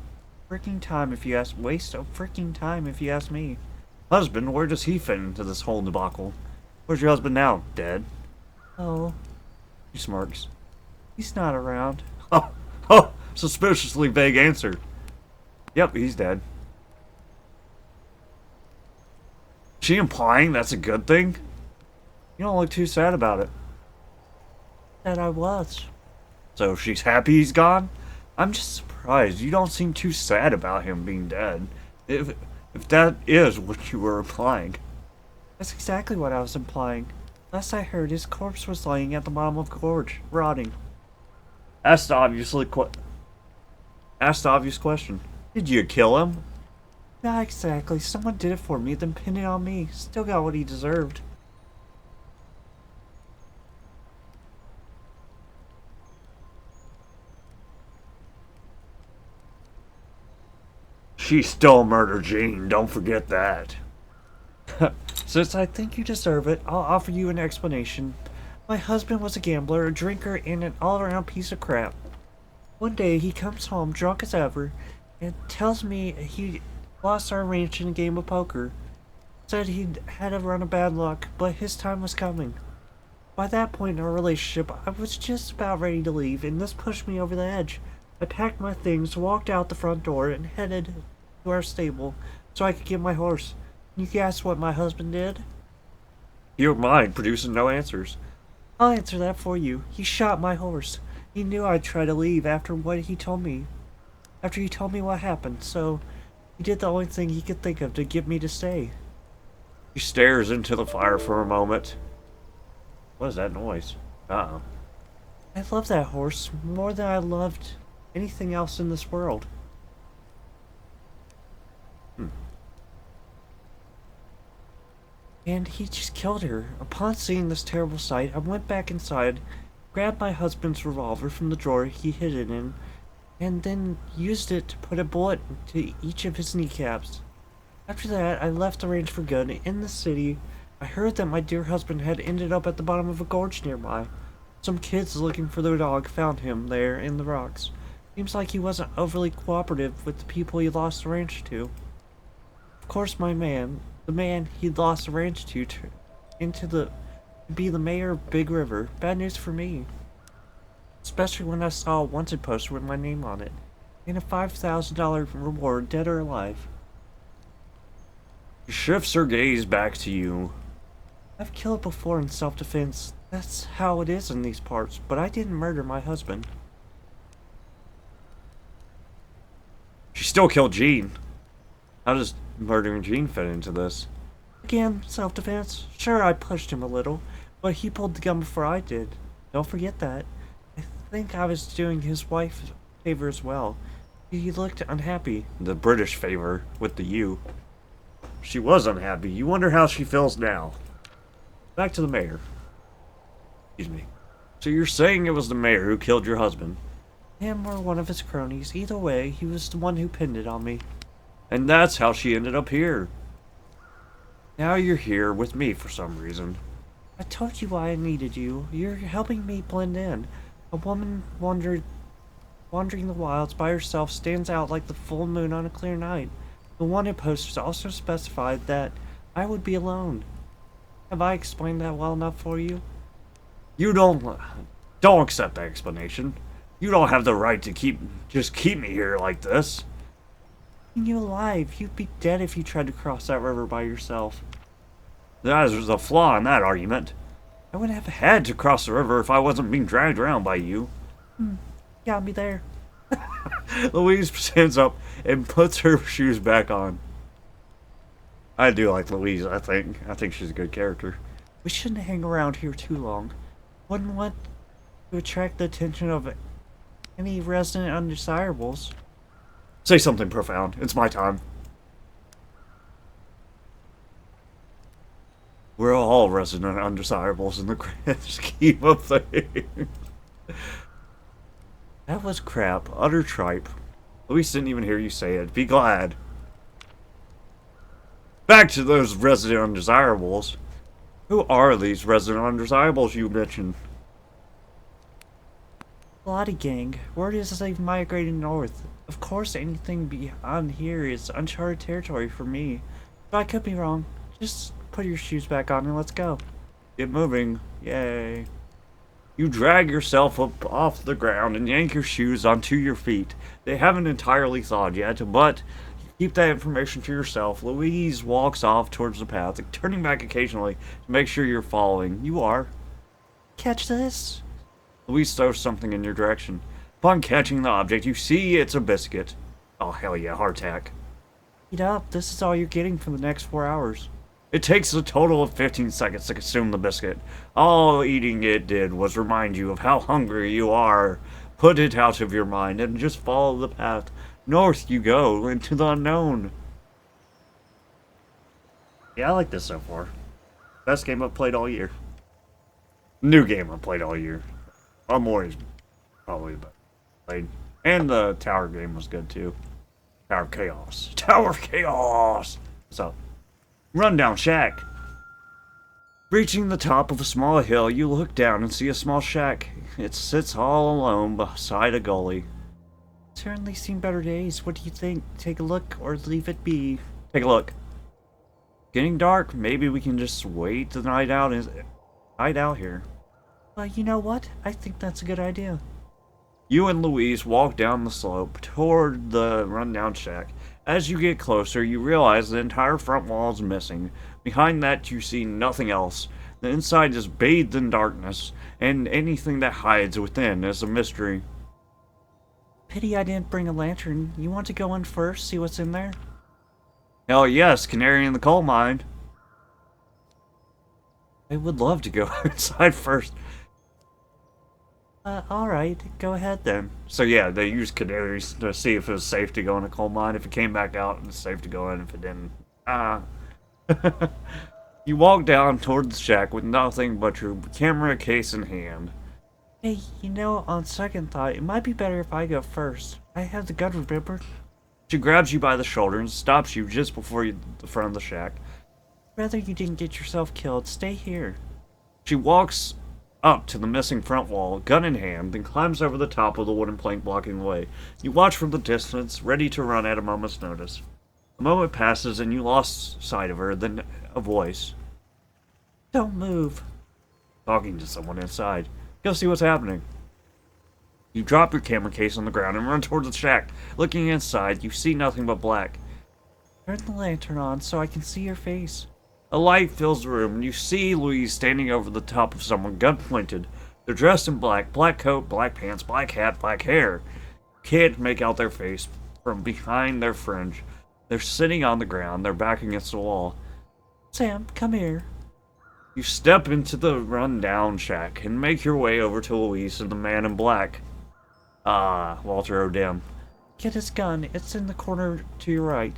freaking time if you ask me. Husband, where does he fit into this whole debacle? Where's your husband now? Dead? Oh, He smirks. he's not around. Oh, oh, suspiciously vague answer. Yep, he's dead. She implying that's a good thing? You don't look too sad about it. That I was. So she's happy he's gone? I'm just surprised. You don't seem too sad about him being dead. If that is what you were implying. That's exactly what I was implying. Last I heard, his corpse was laying at the bottom of the gorge, rotting. Asked the obvious question. Did you kill him? Not exactly. Someone did it for me, then pinned it on me. Still got what he deserved. She still murdered Jean, don't forget that. Since I think you deserve it, I'll offer you an explanation. My husband was a gambler, a drinker, and an all-around piece of crap. One day, he comes home drunk as ever and tells me he lost our ranch in a game of poker. Said he'd had a run of bad luck, but his time was coming. By that point in our relationship, I was just about ready to leave, and this pushed me over the edge. I packed my things, walked out the front door, and headed to our stable so I could get my horse. You guess what my husband did? Your mind producing no answers. I'll answer that for you. He shot my horse. He knew I'd try to leave after what he told me. After he told me what happened, so he did the only thing he could think of to get me to stay. He stares into the fire for a moment. What is that noise? Uh-oh. I love that horse more than I loved anything else in this world. And he just killed her. Upon seeing this terrible sight, I went back inside, grabbed my husband's revolver from the drawer he hid it in, and then used it to put a bullet into each of his kneecaps. After that, I left the ranch for good. In the city, I heard that my dear husband had ended up at the bottom of a gorge nearby. Some kids looking for their dog found him there in the rocks. Seems like he wasn't overly cooperative with the people he lost the ranch to. Of course, the man he'd lost the ranch to be the mayor of Big River. Bad news for me. Especially when I saw a wanted poster with my name on it. And a $5,000 reward, dead or alive. She shifts her gaze back to you. I've killed before in self-defense. That's how it is in these parts, but I didn't murder my husband. She still killed Jean. How does murdering Jean fit into this? Again, self-defense. Sure, I pushed him a little, but he pulled the gun before I did. Don't forget that. I think I was doing his wife a favor as well. He looked unhappy. The British favor with the U. She was unhappy. You wonder how she feels now. Back to the mayor. Excuse me. So you're saying it was the mayor who killed your husband? Him or one of his cronies. Either way, he was the one who pinned it on me. And that's how she ended up here. Now you're here with me for some reason. I told you why I needed you. You're helping me blend in. A woman wandering the wilds by herself stands out like the full moon on a clear night. The wanted posters also specified that I would be alone. Have I explained that well enough for you? You don't accept that explanation. You don't have the right to keep me here like this. You alive. You'd be dead if you tried to cross that river by yourself. There's a flaw in that argument. I wouldn't have had to cross the river if I wasn't being dragged around by you. Got me there. Louise stands up and puts her shoes back on. I do like Louise, I think. I think she's a good character. We shouldn't hang around here too long. Wouldn't want to attract the attention of any resident undesirables. Say something profound. It's my time. We're all resident undesirables in the grand scheme of things. That was crap. Utter tripe. Luis didn't even hear you say it. Be glad. Back to those resident undesirables. Who are these resident undesirables you mentioned? Lottie gang. Word is they've migrated north. Of course, anything beyond here is uncharted territory for me. But I could be wrong. Just put your shoes back on and let's go. Get moving. Yay. You drag yourself up off the ground and yank your shoes onto your feet. They haven't entirely thawed yet, but keep that information to yourself. Louise walks off towards the path, turning back occasionally to make sure you're following. You are. Catch this? Louise throws something in your direction. Upon catching the object, you see it's a biscuit. Oh, hell yeah, hardtack. Eat up. This is all you're getting for the next 4 hours. It takes a total of 15 seconds to consume the biscuit. All eating it did was remind you of how hungry you are. Put it out of your mind and just follow the path. North you go, into the unknown. Yeah, I like this so far. Best game I've played all year. New game I've played all year. Amory's probably the best played. And the tower game was good too. Tower of Chaos. Tower of Chaos! What's up? Rundown shack. Reaching the top of a small hill, you look down and see a small shack. It sits all alone beside a gully. Certainly seen better days. What do you think? Take a look or leave it be? Take a look. Getting dark. Maybe we can just wait the night out and hide out here. Well, you know what? I think that's a good idea. You and Louise walk down the slope toward the rundown shack. As you get closer, you realize the entire front wall is missing. Behind that, you see nothing else. The inside is bathed in darkness, and anything that hides within is a mystery. Pity I didn't bring a lantern. You want to go in first, see what's in there? Hell yes, canary in the coal mine. I would love to go inside first. Alright, go ahead then. So yeah, they used canaries to see if it was safe to go in a coal mine. If it came back out, it was safe to go in. If it didn't, You walk down toward the shack with nothing but your camera case in hand. Hey, you know, on second thought, it might be better if I go first. I have the gun, remember? She grabs you by the shoulder and stops you just before the front of the shack. Rather you didn't get yourself killed, stay here. She walks up to the missing front wall, gun in hand, then climbs over the top of the wooden plank blocking the way. You watch from the distance, ready to run at a moment's notice. A moment passes and you lost sight of her, then a voice. Don't move. Talking to someone inside. Go see what's happening. You drop your camera case on the ground and run towards the shack. Looking inside, you see nothing but black. Turn the lantern on so I can see your face. A light fills the room, and you see Louise standing over the top of someone, gun pointed. They're dressed in black, black coat, black pants, black hat, black hair. You can't make out their face from behind their fringe. They're sitting on the ground, their back against the wall. Sam, come here. You step into the rundown shack and make your way over to Louise and the man in black. Walter O'Dim. Get his gun, it's in the corner to your right.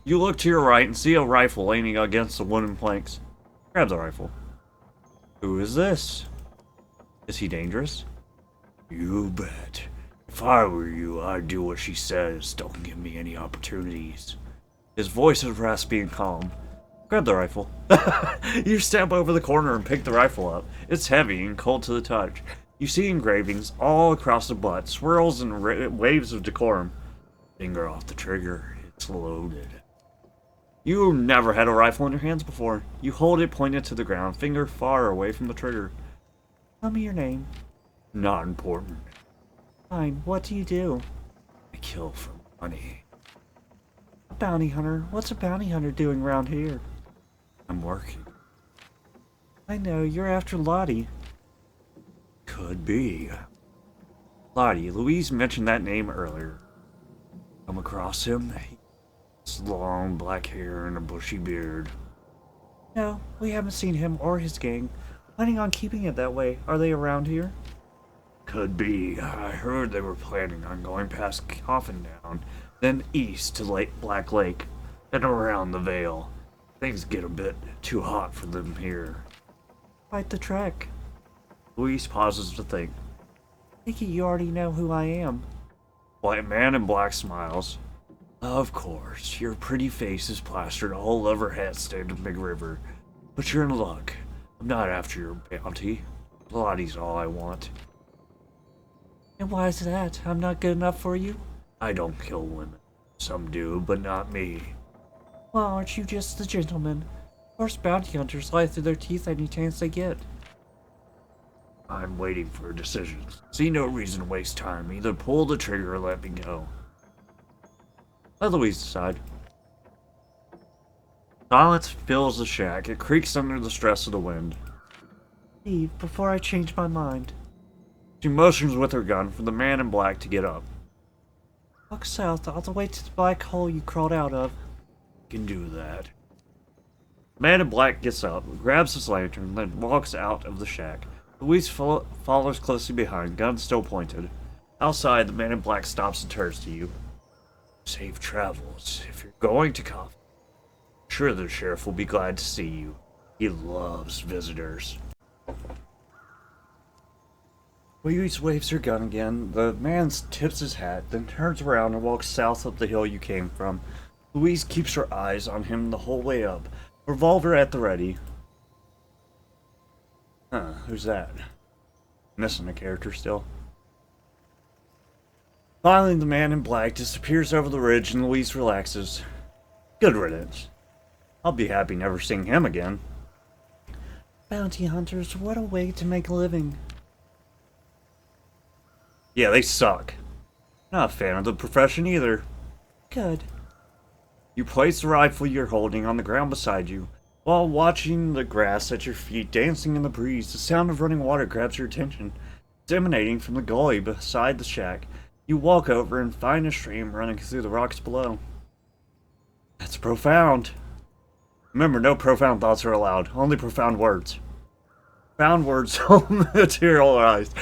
You look to your right and see a rifle leaning against the wooden planks. Grab the rifle. Who is this? Is he dangerous? You bet. If I were you, I'd do what she says. Don't give me any opportunities. His voice is raspy and calm. Grab the rifle. You step over the corner and pick the rifle up. It's heavy and cold to the touch. You see engravings all across the butt, swirls and waves of decorum. Finger off the trigger. It's loaded. You never had a rifle in your hands before. You hold it pointed to the ground, finger far away from the trigger. Tell me your name. Not important. Fine, what do you do? I kill for money. A bounty hunter? What's a bounty hunter doing around here? I'm working. I know, you're after Lottie. Could be. Lottie, Louise mentioned that name earlier. Come across him? He's long black hair and a bushy beard. No, we haven't seen him or his gang. Planning on keeping it that way. Are they around here? Could be. I heard they were planning on going past Coffin Down, then east to Black Lake, then around the Vale. Things get a bit too hot for them here. Quite the trek. Louise pauses to think. I think you already know who I am. White man in black smiles. Of course, your pretty face is plastered all over Hatstead and Big River. But you're in luck. I'm not after your bounty. Lottie's all I want. And why is that? I'm not good enough for you? I don't kill women. Some do, but not me. Well, aren't you just the gentleman? Of course, bounty hunters lie through their teeth any chance they get. I'm waiting for a decision. See no reason to waste time. Either pull the trigger or let me go. Let Louise decide. Silence fills the shack. It creaks under the stress of the wind. Leave before I change my mind. She motions with her gun for the man in black to get up. Walk south all the way to the black hole you crawled out of. Can do that. The man in black gets up, grabs his lantern, then walks out of the shack. Louise follows closely behind, gun still pointed. Outside, the man in black stops and turns to you. Safe travels. If you're going to coffee, sure the sheriff will be glad to see you. He loves visitors. Louise waves her gun again. The man tips his hat, then turns around and walks south up the hill you came from. Louise keeps her eyes on him the whole way up, revolver at the ready. Huh, who's that? Missing a character still. Finally, the man in black disappears over the ridge and Louise relaxes. Good riddance. I'll be happy never seeing him again. Bounty hunters, what a way to make a living. Yeah, they suck. Not a fan of the profession either. Good. You place the rifle you're holding on the ground beside you. While watching the grass at your feet dancing in the breeze, the sound of running water grabs your attention. It's emanating from the gully beside the shack. You walk over and find a stream running through the rocks below. That's profound. Remember, no profound thoughts are allowed, only profound words. Profound words materialized.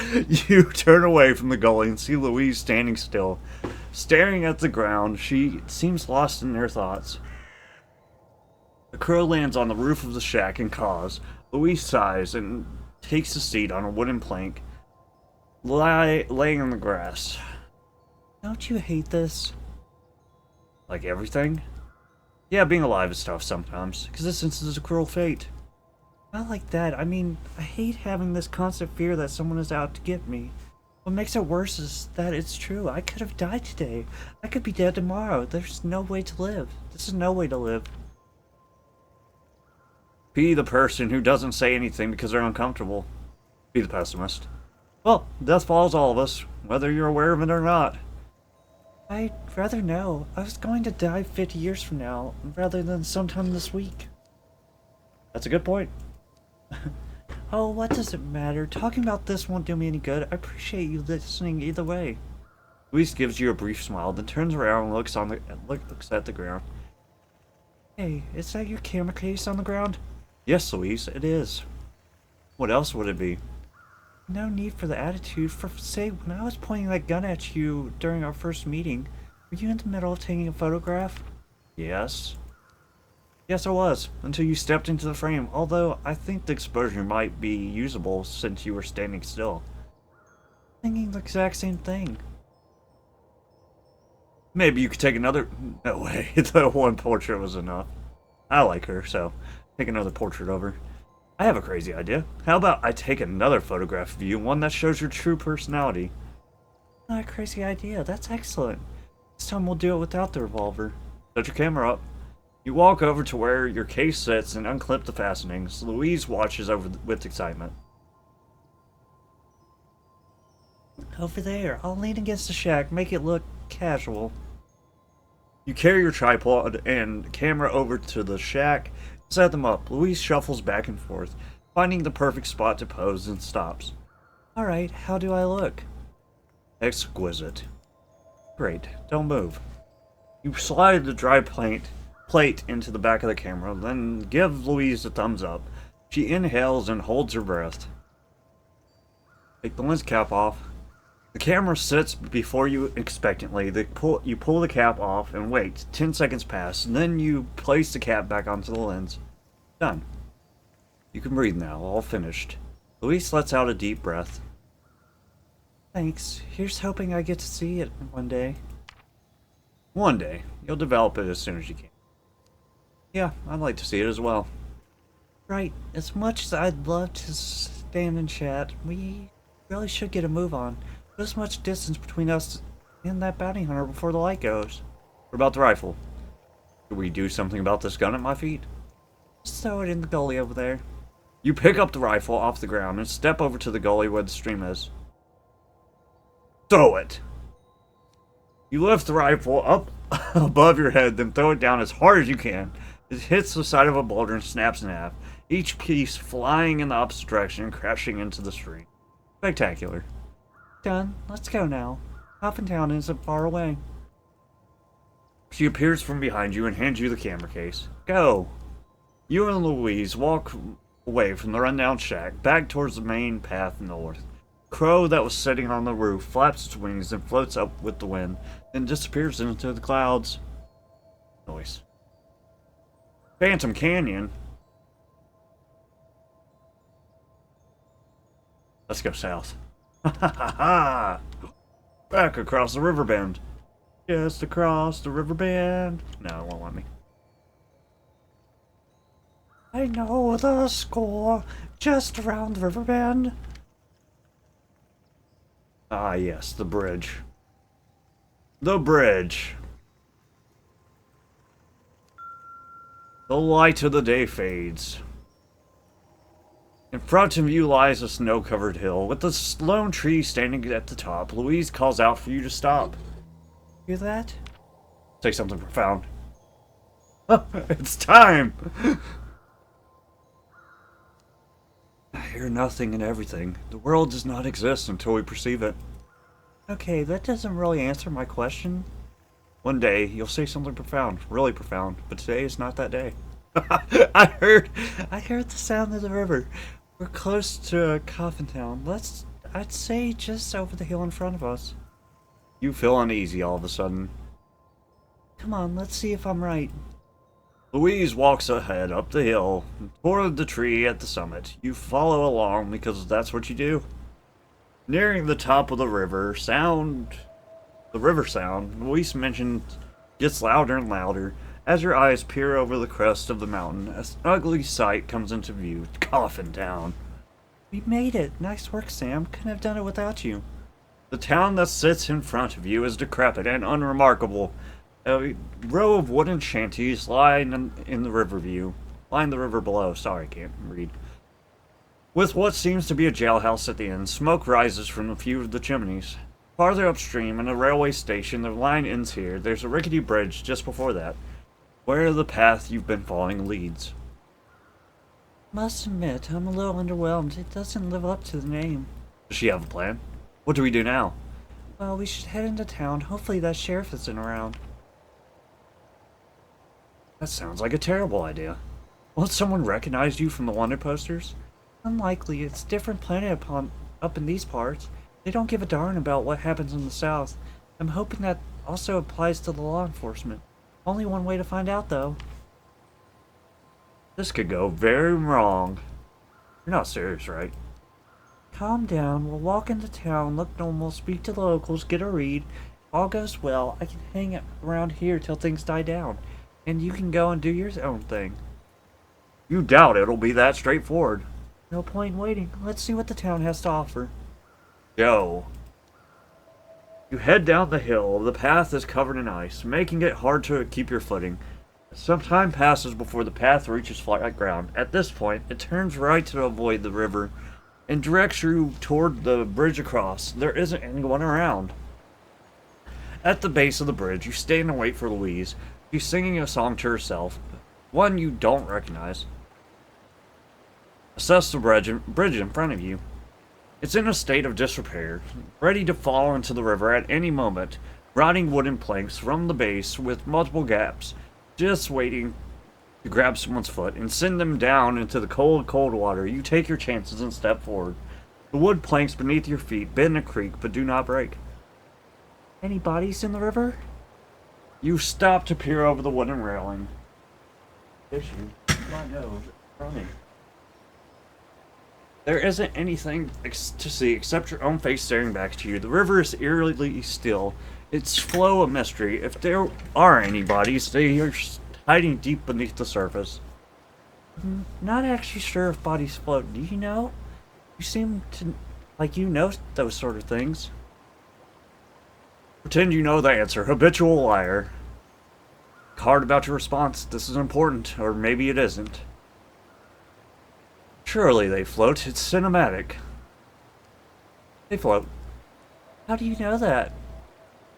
You turn away from the gully and see Louise standing still. Staring at the ground, she seems lost in her thoughts. A crow lands on the roof of the shack and caws. Louise sighs and takes a seat on a wooden plank, laying in the grass. Don't you hate this? Like everything? Yeah, being alive is tough sometimes. Existence is a cruel fate. Not like that. I mean, I hate having this constant fear that someone is out to get me. What makes it worse is that it's true. I could have died today. I could be dead tomorrow. There's no way to live. This is no way to live. Be the person who doesn't say anything because they're uncomfortable. Be the pessimist. Well, death follows all of us, whether you're aware of it or not. I'd rather know. I was going to die 50 years from now, rather than sometime this week. That's a good point. Oh, what does it matter? Talking about this won't do me any good. I appreciate you listening either way. Louise gives you a brief smile, then turns around and looks at the ground. Hey, is that your camera case on the ground? Yes, Louise, it is. What else would it be? No need for the attitude. For say, when I was pointing that gun at you during our first meeting, were you in the middle of taking a photograph? Yes. Yes, I was, until you stepped into the frame, although I think the exposure might be usable since you were standing still. Thinking the exact same thing. Maybe you could take another... No way, the one portrait was enough. I like her, so take another portrait of her. I have a crazy idea. How about I take another photograph of you, one that shows your true personality? Not a crazy idea. That's excellent. This time we'll do it without the revolver. Set your camera up. You walk over to where your case sits and unclip the fastenings. Louise watches over with excitement. Over there. I'll lean against the shack, make it look casual. You carry your tripod and camera over to the shack, set them up. Louise shuffles back and forth, finding the perfect spot to pose and stops. Alright, how do I look? Exquisite. Great, don't move. You slide the dry plate into the back of the camera, then give Louise a thumbs up. She inhales and holds her breath. Take the lens cap off. The camera sits before you expectantly. You pull the cap off and wait. 10 seconds pass, and then you place the cap back onto the lens. Done. You can breathe now, all finished. Luis lets out a deep breath. Thanks. Here's hoping I get to see it one day. One day. You'll develop it as soon as you can. Yeah, I'd like to see it as well. Right. As much as I'd love to stand and chat, we really should get a move on. There's much distance between us and that bounty hunter before the light goes. What about the rifle? Should we do something about this gun at my feet? Just throw it in the gully over there. You pick up the rifle off the ground and step over to the gully where the stream is. Throw it! You lift the rifle up above your head, then throw it down as hard as you can. It hits the side of a boulder and snaps in half, each piece flying in the opposite direction and crashing into the stream. Spectacular. Done. Let's go now. Town isn't far away. She appears from behind you and hands you the camera case. Go! You and Louise walk away from the rundown shack, back towards the main path north. Crow that was sitting on the roof flaps its wings and floats up with the wind, then disappears into the clouds. Noise. Phantom Canyon. Let's go south. Ha ha ha ha! Back across the river bend. Just across the river bend. No, it won't let me. I know the score. Just around the river bend. Ah, yes, the bridge. The bridge. The light of the day fades. In front of you lies a snow-covered hill, with a lone tree standing at the top. Louise calls out for you to stop. Hear that? Say something profound. It's time! I hear nothing and everything. The world does not exist until we perceive it. Okay, that doesn't really answer my question. One day, you'll say something profound, really profound, but today is not that day. I heard the sound of the river. We're close to Town. I'd say just over the hill in front of us. You feel uneasy all of a sudden. Come on, let's see if I'm right. Louise walks ahead up the hill, toward the tree at the summit. You follow along because that's what you do. Nearing the top of the river sound, Louise mentioned, gets louder and louder. As your eyes peer over the crest of the mountain, an ugly sight comes into view. Coffin Town. We made it. Nice work, Sam. Couldn't have done it without you. The town that sits in front of you is decrepit and unremarkable. A row of wooden shanties line in the river view. Line the river below. Sorry, I can't read. With what seems to be a jailhouse at the end, smoke rises from a few of the chimneys. Farther upstream, in a railway station, the line ends here. There's a rickety bridge just before that, where the path you've been following leads. Must admit, I'm a little underwhelmed. It doesn't live up to the name. Does she have a plan? What do we do now? Well, we should head into town. Hopefully that sheriff isn't around. That sounds like a terrible idea. Won't someone recognize you from the wanted posters? Unlikely. It's a different planet up in these parts. They don't give a darn about what happens in the south. I'm hoping that also applies to the law enforcement. Only one way to find out, though. This could go very wrong. You're not serious, right? Calm down. We'll walk into town, look normal, speak to the locals, get a read. If all goes well, I can hang around here till things die down. And you can go and do your own thing. You doubt it'll be that straightforward. No point in waiting. Let's see what the town has to offer. Go. You head down the hill. The path is covered in ice, making it hard to keep your footing. Some time passes before the path reaches flat ground. At this point, it turns right to avoid the river and directs you toward the bridge across. There isn't anyone around. At the base of the bridge, you stand and wait for Louise. She's singing a song to herself, one you don't recognize. Assess the bridge in front of you. It's in a state of disrepair, ready to fall into the river at any moment. Rotting wooden planks from the base with multiple gaps, just waiting to grab someone's foot and send them down into the cold, cold water. You take your chances and step forward. The wood planks beneath your feet bend and creak, but do not break. Any bodies in the river? You stop to peer over the wooden railing. Issue. My nose. Running. There isn't anything to see except your own face staring back to you. The river is eerily still, its flow a mystery. If there are any bodies, they are hiding deep beneath the surface. Not actually sure if bodies float. Do you know? You seem to like you know those sort of things. Pretend you know the answer. Habitual liar. Hard about your response. This is important, or maybe it isn't. Surely they float. It's cinematic. They float. How do you know that?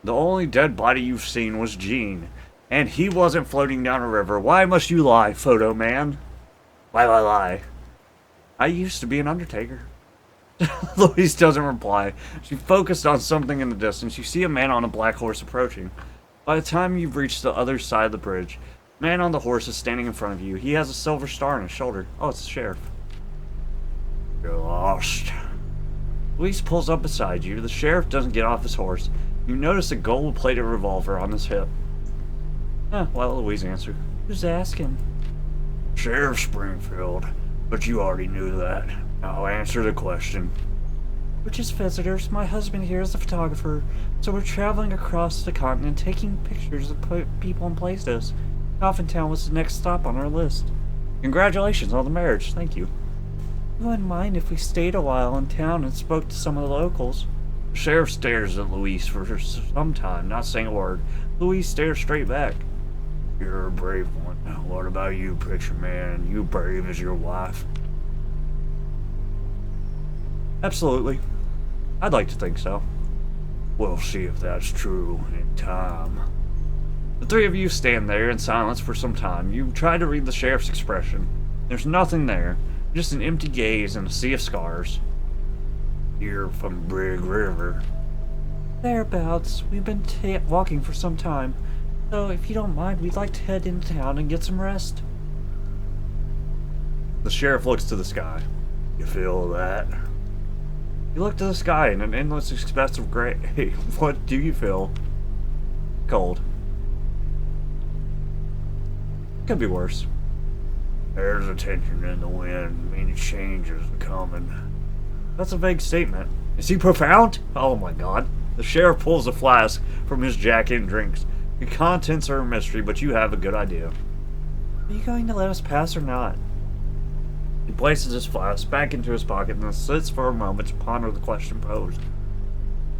The only dead body you've seen was Gene, and he wasn't floating down a river. Why must you lie, photo man? Lie. I used to be an undertaker. Louise doesn't reply. She focused on something in the distance. You see a man on a black horse approaching. By the time you've reached the other side of the bridge, the man on the horse is standing in front of you. He has a silver star on his shoulder. Oh, it's the sheriff. You're lost. Louise pulls up beside you. The sheriff doesn't get off his horse. You notice a gold-plated revolver on his hip. Well, Louise answered. Who's asking? Sheriff Springfield, but you already knew that. Now answer the question. We're just visitors. My husband here is a photographer, so we're traveling across the continent taking pictures of people and places. Coffintown was the next stop on our list. Congratulations on the marriage. Thank you. You wouldn't mind if we stayed a while in town and spoke to some of the locals. The sheriff stares at Louise for some time, not saying a word. Louise stares straight back. You're a brave one. What about you, picture man? You brave as your wife? Absolutely. I'd like to think so. We'll see if that's true in time. The three of you stand there in silence for some time. You try to read the sheriff's expression. There's nothing there, just an empty gaze and a sea of scars. You're from Big River. Thereabouts. We've been walking for some time, so if you don't mind, we'd like to head into town and get some rest. The sheriff looks to the sky. You feel that? You look to the sky in an endless expanse of gray. What do you feel? Cold. Could be worse. There's a tension in the wind, meaning changes are coming. That's a vague statement. Is he profound? Oh my god. The sheriff pulls a flask from his jacket and drinks. The contents are a mystery, but you have a good idea. Are you going to let us pass or not? He places his flask back into his pocket and then sits for a moment to ponder the question posed.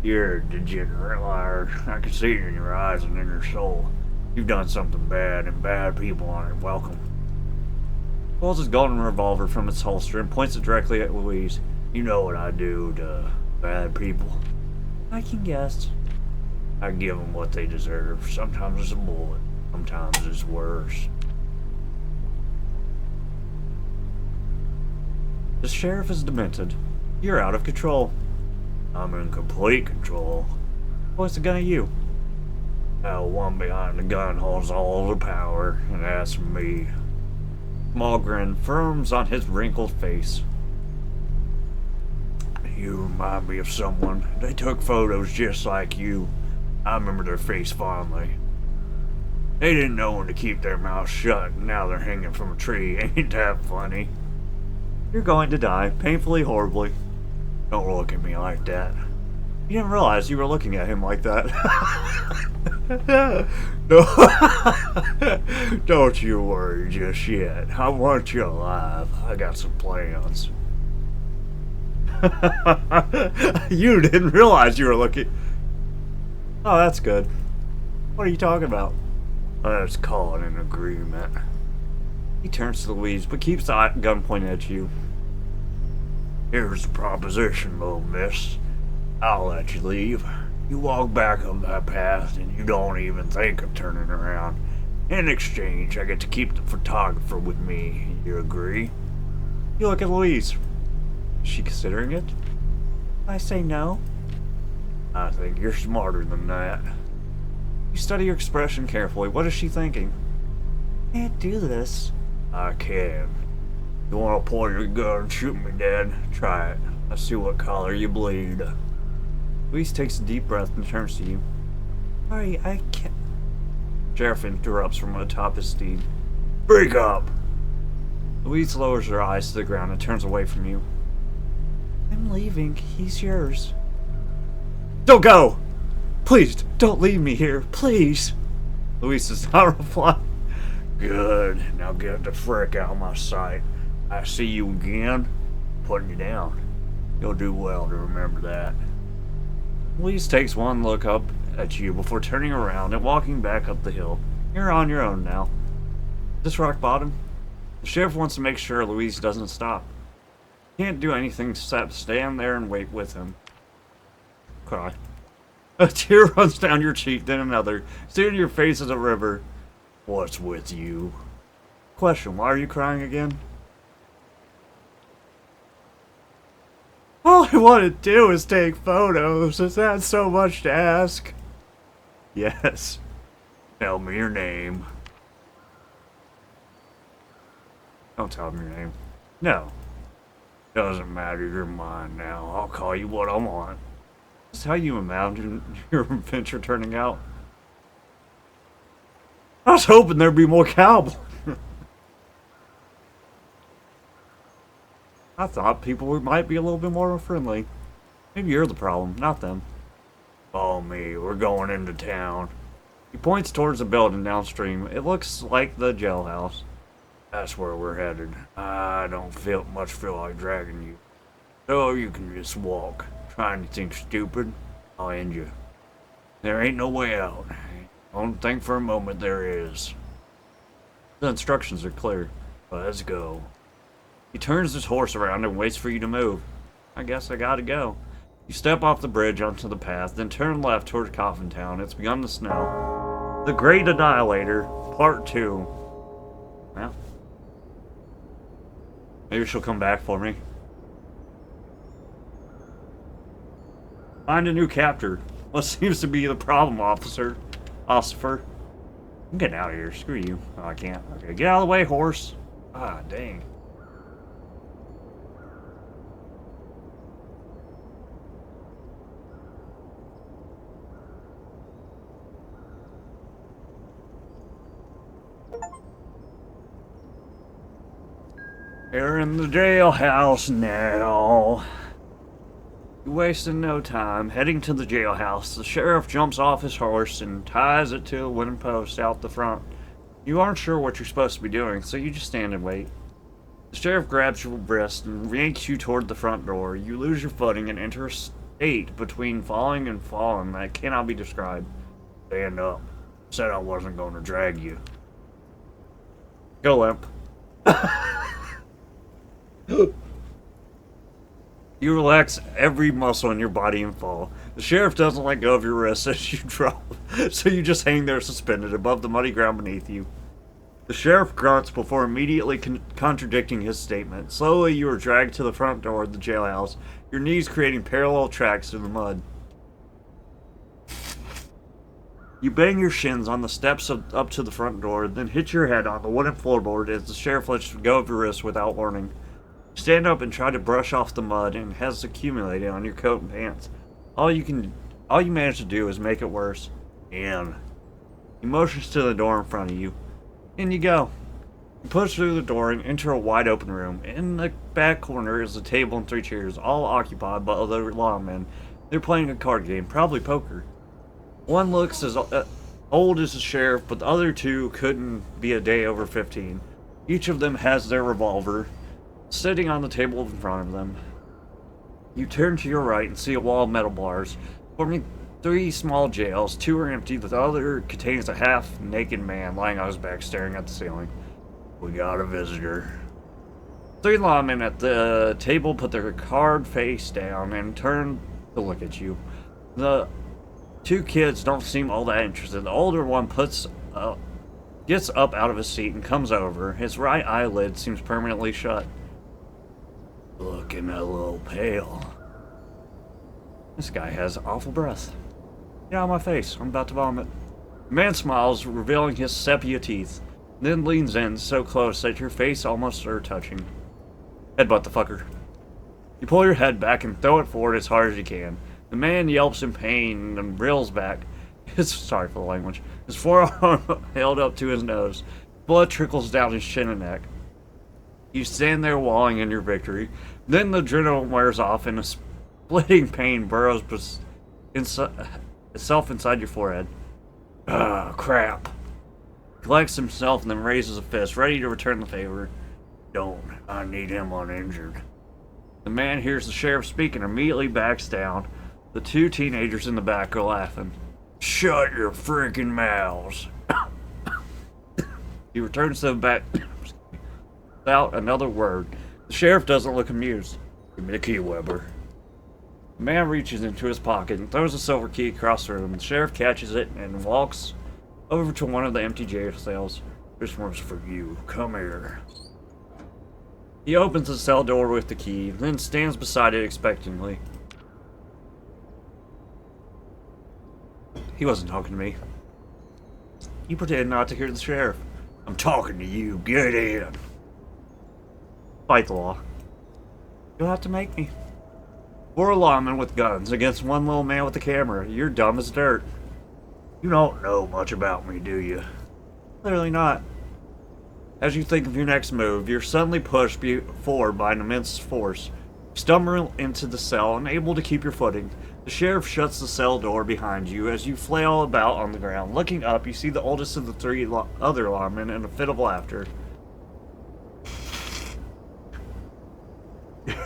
You're a degenerate liar. I can see it in your eyes and in your soul. You've done something bad, and bad people aren't welcome. He pulls his golden revolver from its holster and points it directly at Louise. You know what I do to bad people. I can guess. I give them what they deserve. Sometimes it's a bullet. Sometimes it's worse. The sheriff is demented. You're out of control. I'm in complete control. What's the gun at you? That one behind the gun holds all the power, and that's me. Small grin firms on his wrinkled face. You remind me of someone. They took photos just like you. I remember their face fondly. They didn't know when to keep their mouths shut, and now they're hanging from a tree. Ain't that funny? You're going to die, painfully, horribly. Don't look at me like that. You didn't realize you were looking at him like that. No. Don't you worry just yet. I want you alive. I got some plans. You didn't realize you were looking. Oh, that's good. What are you talking about? Let's call it an agreement. He turns to Louise, but keeps the gun pointed at you. Here's the proposition, little miss. I'll let you leave. You walk back up that path, and you don't even think of turning around. In exchange, I get to keep the photographer with me. You agree? You look at Louise. Is she considering it? I say no. I think you're smarter than that. You study her expression carefully. What is she thinking? Can't do this. I can. You want to pull your gun and shoot me dead? Try it. I see what color you bleed. Luis takes a deep breath and turns to you. Sorry, I can't. Sheriff interrupts from atop his steed. Break up! Luis lowers her eyes to the ground and turns away from you. I'm leaving. He's yours. Don't go! Please, don't leave me here, please! Luis does not reply. Good, now get the frick out of my sight. I see you again, putting you down. You'll do well to remember that. Luis takes one look up at you before turning around and walking back up the hill. You're on your own now. This rock bottom? The sheriff wants to make sure Luis doesn't stop. Can't do anything except stand there and wait with him. Cry. A tear runs down your cheek, then another. Staring your face as a river. What's with you? Question, why are you crying again? All I want to do is take photos. Is that so much to ask? Yes. Tell me your name. Don't tell me your name. No. Doesn't matter, you're mine now. I'll call you what I want. Is how you imagine your adventure turning out? I was hoping there'd be more cowboys. I thought people might be a little bit more friendly. Maybe you're the problem, not them. Follow me, we're going into town. He points towards a building downstream. It looks like the jailhouse. That's where we're headed. I don't feel like dragging you. So you can just walk. Try anything stupid, I'll end you. There ain't no way out. Don't think for a moment there is. The instructions are clear. Let's go. He turns his horse around and waits for you to move. I guess I gotta go. You step off the bridge onto the path, then turn left toward Coffin Town. It's begun to snow. The Great Annihilator, Part 2. Well, maybe she'll come back for me. Find a new captor. What seems to be the problem, officer? Ossifer. I'm getting out of here. Screw you. Oh, I can't. Okay, get out of the way, horse. Ah, dang. You're in the jailhouse now. You're wasting no time. Heading to the jailhouse, the sheriff jumps off his horse and ties it to a wooden post out the front. You aren't sure what you're supposed to be doing, so you just stand and wait. The sheriff grabs your wrist and yanks you toward the front door. You lose your footing and enter a state between falling and falling that cannot be described. Stand up. Said I wasn't going to drag you. Go limp. You relax every muscle in your body and fall. The sheriff doesn't let go of your wrist as you drop, so you just hang there suspended above the muddy ground beneath you. The sheriff grunts before immediately contradicting his statement. Slowly, you are dragged to the front door of the jailhouse, your knees creating parallel tracks in the mud. You bang your shins on the steps up to the front door, then hit your head on the wooden floorboard as the sheriff lets go of your wrist without warning. Stand up and try to brush off the mud and has accumulated on your coat and pants. All you manage to do is make it worse. In. He motions to the door in front of you. In you go. You push through the door and enter a wide open room. In the back corner is a table and 3 chairs, all occupied by other lawmen. They're playing a card game, probably poker. One looks as old as the sheriff, but the other 2 couldn't be a day over 15. Each of them has their revolver sitting on the table in front of them. You turn to your right and see a wall of metal bars, forming 3 small jails. 2 are empty, the other contains a half-naked man lying on his back staring at the ceiling. We got a visitor. 3 lawmen at the table put their card face down and turn to look at you. The 2 kids don't seem all that interested. The older one gets up out of his seat and comes over. His right eyelid seems permanently shut. Looking a little pale. This guy has awful breath. Get out of my face. I'm about to vomit. The man smiles, revealing his sepia teeth, then leans in so close that your face almost are touching. Headbutt the fucker. You pull your head back and throw it forward as hard as you can. The man yelps in pain and reels back. Sorry for the language. His forearm held up to his nose. Blood trickles down his chin and neck. You stand there wallowing in your victory. Then the adrenaline wears off and a splitting pain burrows itself inside your forehead. Ah, crap. He collects himself and then raises a fist, ready to return the favor. Don't. I need him uninjured. The man hears the sheriff speak and immediately backs down. The two teenagers in the back are laughing. Shut your freaking mouths. He returns to the back without another word. The sheriff doesn't look amused. Give me the key, Weber. The man reaches into his pocket and throws a silver key across the room. The sheriff catches it and walks over to one of the empty jail cells. This one's for you. Come here. He opens the cell door with the key, then stands beside it expectantly. He wasn't talking to me. He pretended not to hear the sheriff. I'm talking to you. Get in. Fight the law. You'll have to make me. 4 lawmen with guns against one little man with a camera. You're dumb as dirt. You don't know much about me, do you? Clearly not. As you think of your next move, you're suddenly pushed forward by an immense force. You stumble into the cell, unable to keep your footing. The sheriff shuts the cell door behind you as you flail about on the ground. Looking up, you see the oldest of the 3 other lawmen in a fit of laughter.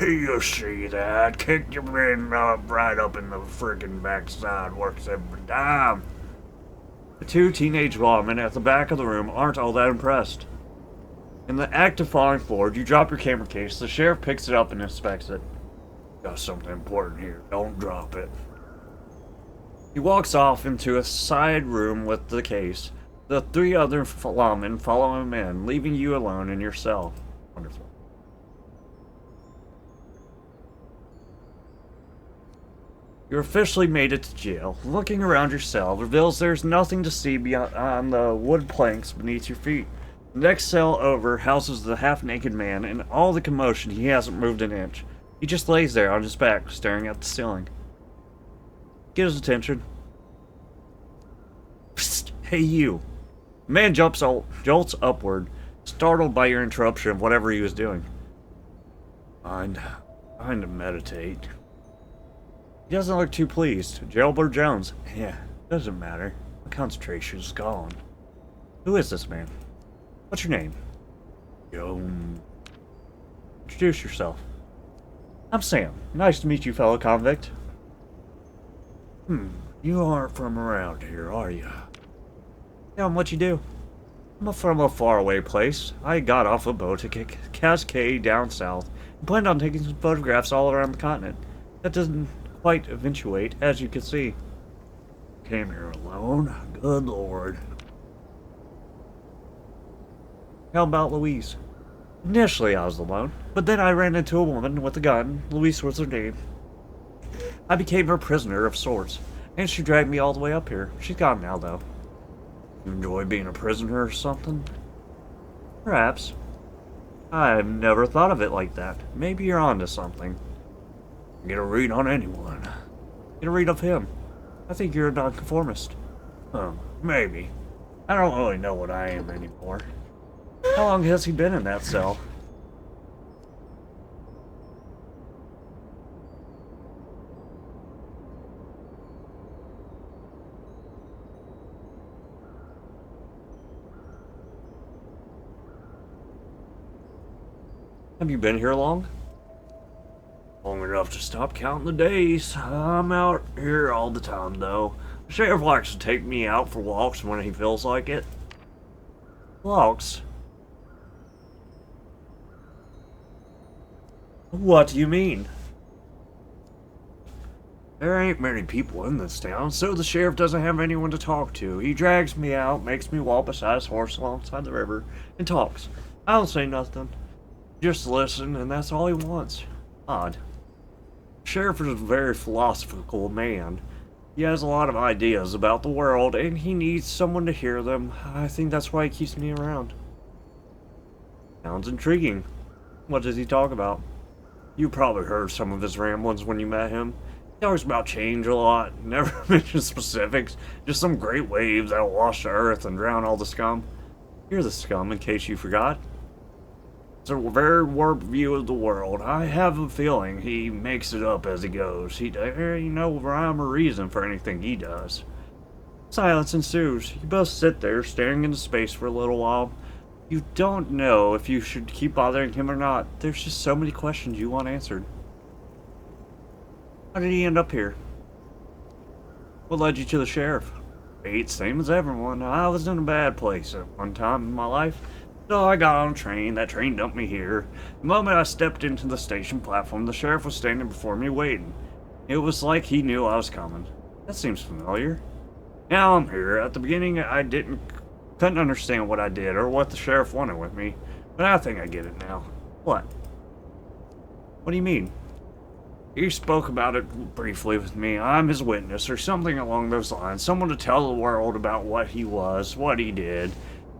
You see that? Kicked your man right up in the friggin' backside. Works every time. The 2 teenage lawmen at the back of the room aren't all that impressed. In the act of falling forward, you drop your camera case. The sheriff picks it up and inspects it. Got something important here. Don't drop it. He walks off into a side room with the case. The 3 other lawmen follow him in, leaving you alone in your cell. Wonderful. You're officially made it to jail. Looking around your cell reveals there's nothing to see beyond the wood planks beneath your feet. The next cell over houses the half-naked man. In all the commotion, he hasn't moved an inch. He just lays there on his back, staring at the ceiling. Get his attention. Psst, hey you. The man jolts upward, startled by your interruption of whatever he was doing. Trying to meditate. He doesn't look too pleased. Jailbird Jones. Yeah, doesn't matter. My concentration's gone. Who is this man? What's your name? Jones. Introduce yourself. I'm Sam. Nice to meet you, fellow convict. You aren't from around here, are you? Tell him what you do. I'm from a faraway place. I got off a boat to Cascade down south and planned on taking some photographs all around the continent. That doesn't quite eventuate, as you can see. Came here alone? Good lord. How about Louise? Initially I was alone, but then I ran into a woman with a gun. Louise was her name. I became her prisoner of sorts, and she dragged me all the way up here. She's gone now, though. You enjoy being a prisoner or something? Perhaps. I've never thought of it like that. Maybe you're onto something. Get a read on anyone. Get a read of him. I think you're a nonconformist. Maybe. I don't really know what I am anymore. How long has he been in that cell? Have you been here long? Long enough to stop counting the days. I'm out here all the time, though. The sheriff likes to take me out for walks when he feels like it. Walks? What do you mean? There ain't many people in this town, so the sheriff doesn't have anyone to talk to. He drags me out, makes me walk beside his horse alongside the river, and talks. I don't say nothing. Just listen, and that's all he wants. Odd. The sheriff is a very philosophical man. He has a lot of ideas about the world, and he needs someone to hear them. I think that's why he keeps me around. Sounds intriguing. What does he talk about? You probably heard some of his ramblings when you met him. He talks about change a lot, never mentions specifics, just some great waves that'll wash the earth and drown all the scum. You're the scum, in case you forgot. It's a very warped view of the world. I have a feeling he makes it up as he goes. There ain't no rhyme or reason for anything he does. Silence ensues. You both sit there, staring into space for a little while. You don't know if you should keep bothering him or not. There's just so many questions you want answered. How did he end up here? What led you to the sheriff? Fate, same as everyone. I was in a bad place at one time in my life. So I got on a train. That train dumped me here. The moment I stepped into the station platform, the sheriff was standing before me waiting. It was like he knew I was coming. That seems familiar. Now I'm here. At the beginning, I couldn't understand what I did or what the sheriff wanted with me, but I think I get it now. What? What do you mean? He spoke about it briefly with me. I'm his witness, or something along those lines. Someone to tell the world about what he was, what he did.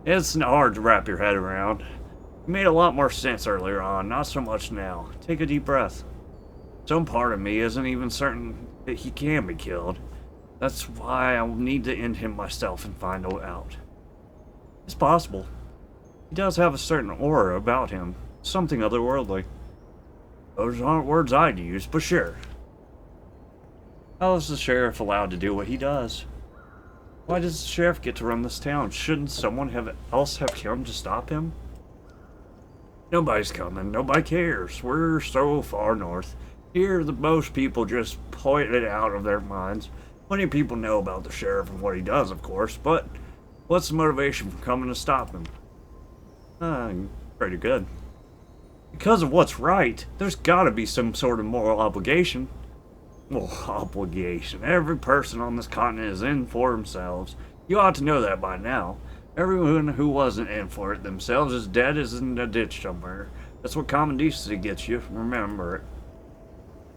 It's hard to wrap your head around. It made a lot more sense earlier on, not so much now. Take a deep breath. Some part of me isn't even certain that he can be killed. That's why I'll need to end him myself and find out. It's possible. He does have a certain aura about him, something otherworldly. Those aren't words I'd use, but sure. How is the sheriff allowed to do what he does? Why does the sheriff get to run this town? Shouldn't someone else have come to stop him? Nobody's coming. Nobody cares. We're so far north. Here, most people just point it out of their minds. Plenty of people know about the sheriff and what he does, of course, but what's the motivation for coming to stop him? Pretty good. Because of what's right, there's gotta be some sort of moral obligation. Well, obligation. Every person on this continent is in for themselves. You ought to know that by now. Everyone who wasn't in for it themselves is dead as in a ditch somewhere. That's what common decency gets you. Remember it.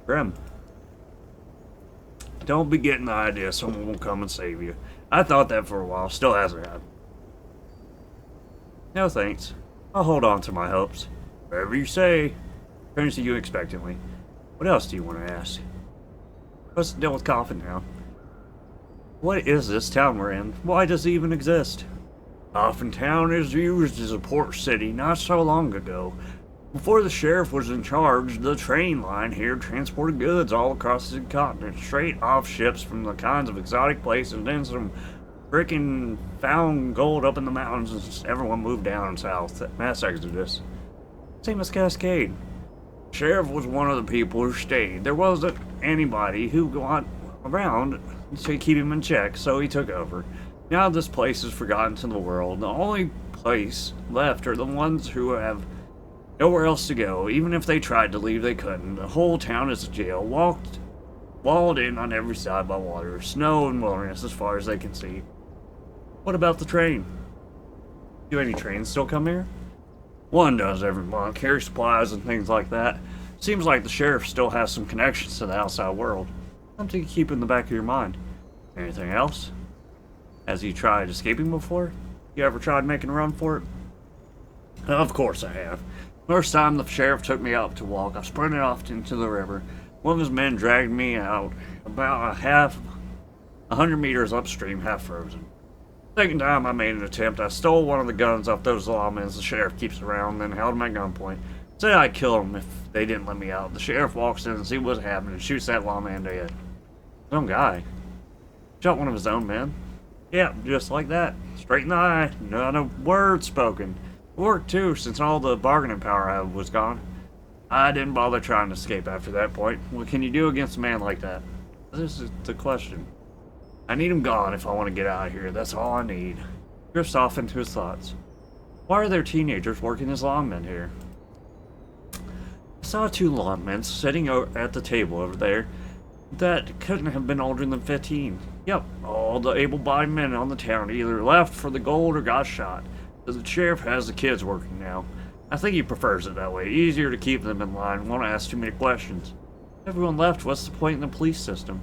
Grim. Don't be getting the idea someone will come and save you. I thought that for a while. Still hasn't happened. No thanks. I'll hold on to my hopes. Whatever you say. Turns to you expectantly. What else do you want to ask? What's the deal with Coffin Town? What is this town we're in? Why does it even exist? Coffin Town is used as a port city not so long ago. Before the sheriff was in charge, the train line here transported goods all across the continent, straight off ships from the kinds of exotic places, and then some frickin' found gold up in the mountains, and everyone moved down south. Mass exodus. Same as Cascade. Sheriff was one of the people who stayed. There wasn't anybody who got around to keep him in check, so he took over. Now this place is forgotten to the world. The only place left are the ones who have nowhere else to go. Even if they tried to leave, they couldn't. The whole town is a jail, walled in on every side by water, snow and wilderness as far as they can see. What about the train? Do any trains still come here? One does every month, carry supplies and things like that. Seems like the sheriff still has some connections to the outside world. Something to keep in the back of your mind. Anything else? Has he tried escaping before? You ever tried making a run for it? Of course I have. First time the sheriff took me out to walk, I sprinted off into the river. One of his men dragged me out about 100 meters upstream, half frozen. Second time I made an attempt, I stole one of the guns off those lawmen the sheriff keeps around, then held him at gunpoint. Said I'd kill them if they didn't let me out. The sheriff walks in and sees what's happening and shoots that lawman dead. Some guy. Shot one of his own men. Yeah, just like that. Straight in the eye. Not a word spoken. It worked too, since all the bargaining power I had was gone. I didn't bother trying to escape after that point. What can you do against a man like that? This is the question. I need him gone if I want to get out of here. That's all I need. Drifts off into his thoughts. Why are there teenagers working as lawmen here? I saw two lawmen sitting at the table over there that couldn't have been older than 15. Yep, all the able-bodied men on the town either left for the gold or got shot. The sheriff has the kids working now. I think he prefers it that way. Easier to keep them in line. Won't ask too many questions. If everyone left, what's the point in the police system?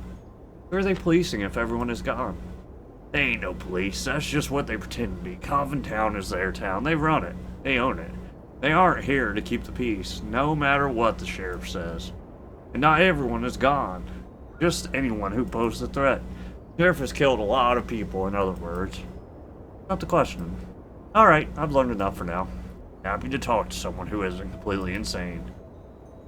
Who are they policing if everyone is gone? They ain't no police. That's just what they pretend to be. Coffin Town is their town. They run it. They own it. They aren't here to keep the peace, no matter what the sheriff says. And not everyone is gone. Just anyone who poses a threat. The sheriff has killed a lot of people, in other words. Not the question. Alright, I've learned enough for now. Happy to talk to someone who isn't completely insane.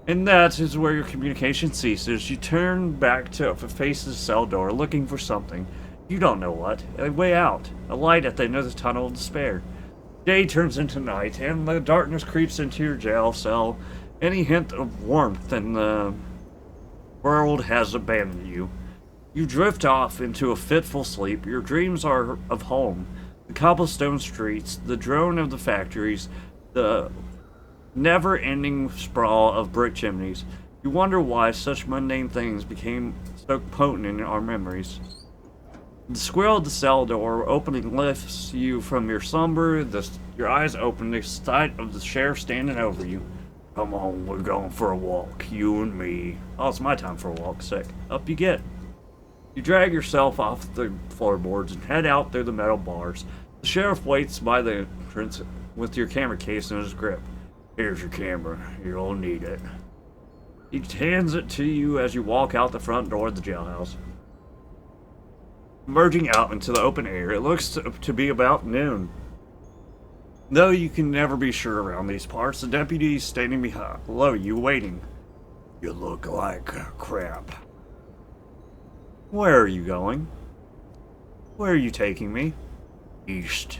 And that is where your communication ceases. You turn back to face the cell door, looking for something. You don't know what. A way out. A light at the end of the tunnel of despair. Day turns into night, and the darkness creeps into your jail cell. Any hint of warmth in the world has abandoned you. You drift off into a fitful sleep. Your dreams are of home. The cobblestone streets, the drone of the factories, the never-ending sprawl of brick chimneys. You wonder why such mundane things became so potent in our memories. The squeal of the cell door opening lifts you from your slumber. Your eyes open to the sight of the sheriff standing over you. Come on, we're going for a walk, you and me. Oh, it's my time for a walk, sick. Up you get. You drag yourself off the floorboards and head out through the metal bars. The sheriff waits by the entrance with your camera case in his grip. Here's your camera. You'll need it. He hands it to you as you walk out the front door of the jailhouse. Emerging out into the open air, it looks to be about noon. Though you can never be sure around these parts, the deputy is standing below you, waiting. You look like crap. Where are you going? Where are you taking me? East.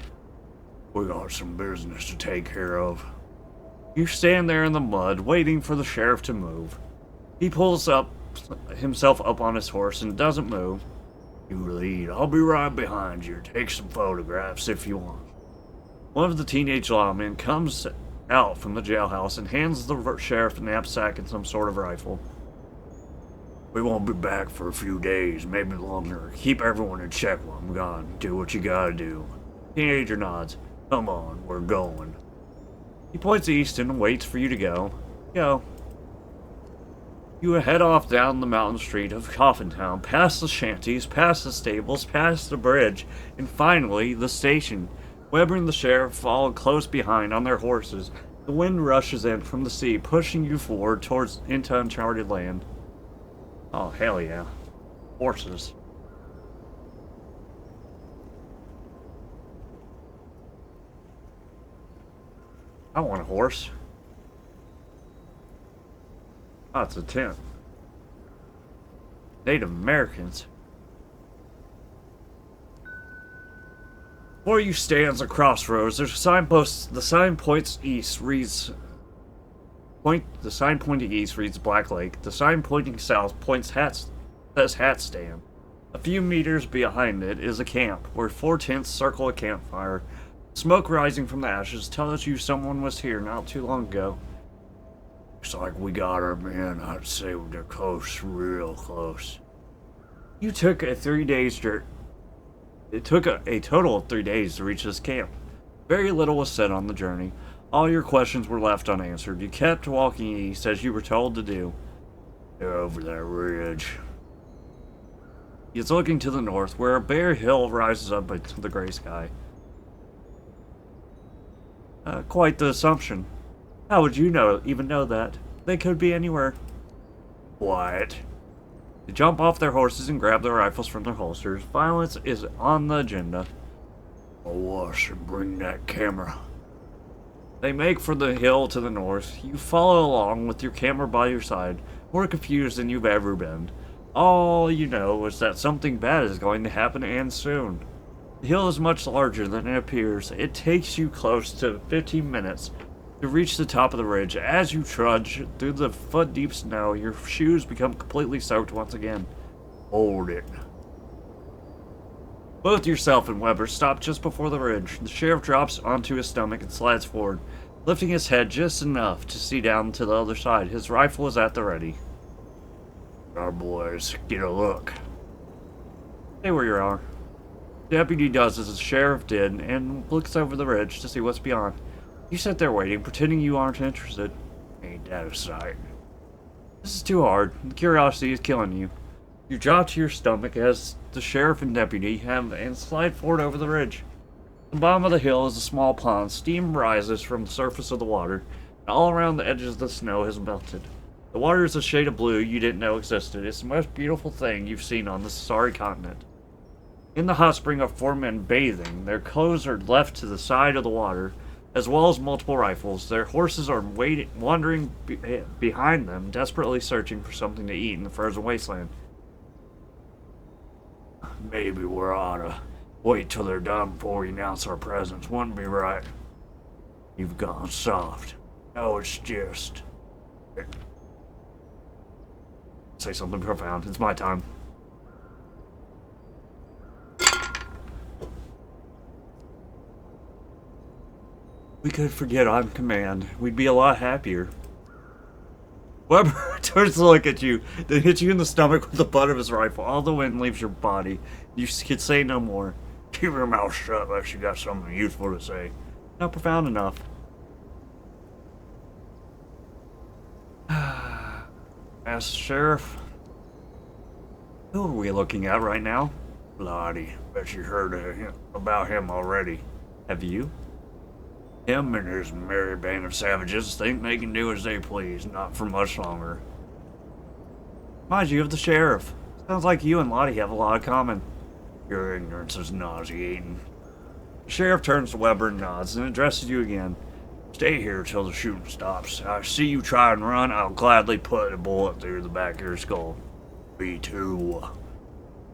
We got some business to take care of. You stand there in the mud, waiting for the sheriff to move. He pulls himself up on his horse and doesn't move. You lead. I'll be right behind you. Take some photographs if you want. One of the teenage lawmen comes out from the jailhouse and hands the sheriff a knapsack and some sort of rifle. We won't be back for a few days, maybe longer. Keep everyone in check while I'm gone. Do what you gotta do. Teenager nods. Come on, we're going. He points east and waits for you to go. Go. You head off down the mountain street of Coffin Town, past the shanties, past the stables, past the bridge, and finally, the station. Weber and the sheriff follow close behind on their horses. The wind rushes in from the sea, pushing you forward into uncharted land. Oh, hell yeah. Horses. I want a horse. Oh, it's a tent. Native Americans. Before you stands a crossroads. There's a signpost. The sign points east reads The sign pointing east reads Black Lake. The sign pointing south says Hat Stand. A few meters behind it is a camp, where 4 tents circle a campfire. Smoke rising from the ashes tells you someone was here not too long ago. Looks like we got our men. I'd say they're close, real close. You took a 3 days journey. It took a total of 3 days to reach this camp. Very little was said on the journey. All your questions were left unanswered. You kept walking east as you were told to do. They're over that ridge. He's looking to the north, where a bare hill rises up into the gray sky. Quite the assumption. How would you even know that? They could be anywhere. Quiet. They jump off their horses and grab their rifles from their holsters. Violence is on the agenda. I'll wash and bring that camera. They make for the hill to the north. You follow along with your camera by your side, more confused than you've ever been. All you know is that something bad is going to happen, and soon. The hill is much larger than it appears. It takes you close to 15 minutes to reach the top of the ridge. As you trudge through the foot-deep snow, your shoes become completely soaked once again. Hold it. Both yourself and Weber stop just before the ridge. The sheriff drops onto his stomach and slides forward, lifting his head just enough to see down to the other side. His rifle is at the ready. Our boys, get a look. Stay where you are. The deputy does as the sheriff did and looks over the ridge to see what's beyond. You sit there waiting, pretending you aren't interested. Ain't that a sight? This is too hard. The curiosity is killing you. You drop to your stomach as the sheriff and deputy have and slide forward over the ridge. The bottom of the hill is a small pond. Steam rises from the surface of the water, and all around the edges of the snow has melted. The water is a shade of blue you didn't know existed. It's the most beautiful thing you've seen on this sorry continent. In the hot spring are 4 men bathing. Their clothes are left to the side of the water, as well as multiple rifles. Their horses are wandering behind them, desperately searching for something to eat in the frozen wasteland. Maybe we're oughta wait till they're done before we announce our presence. Wouldn't be right. You've gone soft. No, it's just... Say something profound. It's my time. We could forget I'm command. We'd be a lot happier. Weber turns to look at you, then hits you in the stomach with the butt of his rifle. All the wind leaves your body. You could say no more. Keep your mouth shut unless you got something useful to say. Not profound enough. Master Sheriff. Who are we looking at right now? Lottie. Bet you heard about him already. Have you? Him and his merry band of savages think they can do as they please, not for much longer. Mind you, of the sheriff. Sounds like you and Lottie have a lot in common. Your ignorance is nauseating. The sheriff turns to Weber and nods, and addresses you again. Stay here till the shooting stops. I see you try and run, I'll gladly put a bullet through the back of your skull. Me too.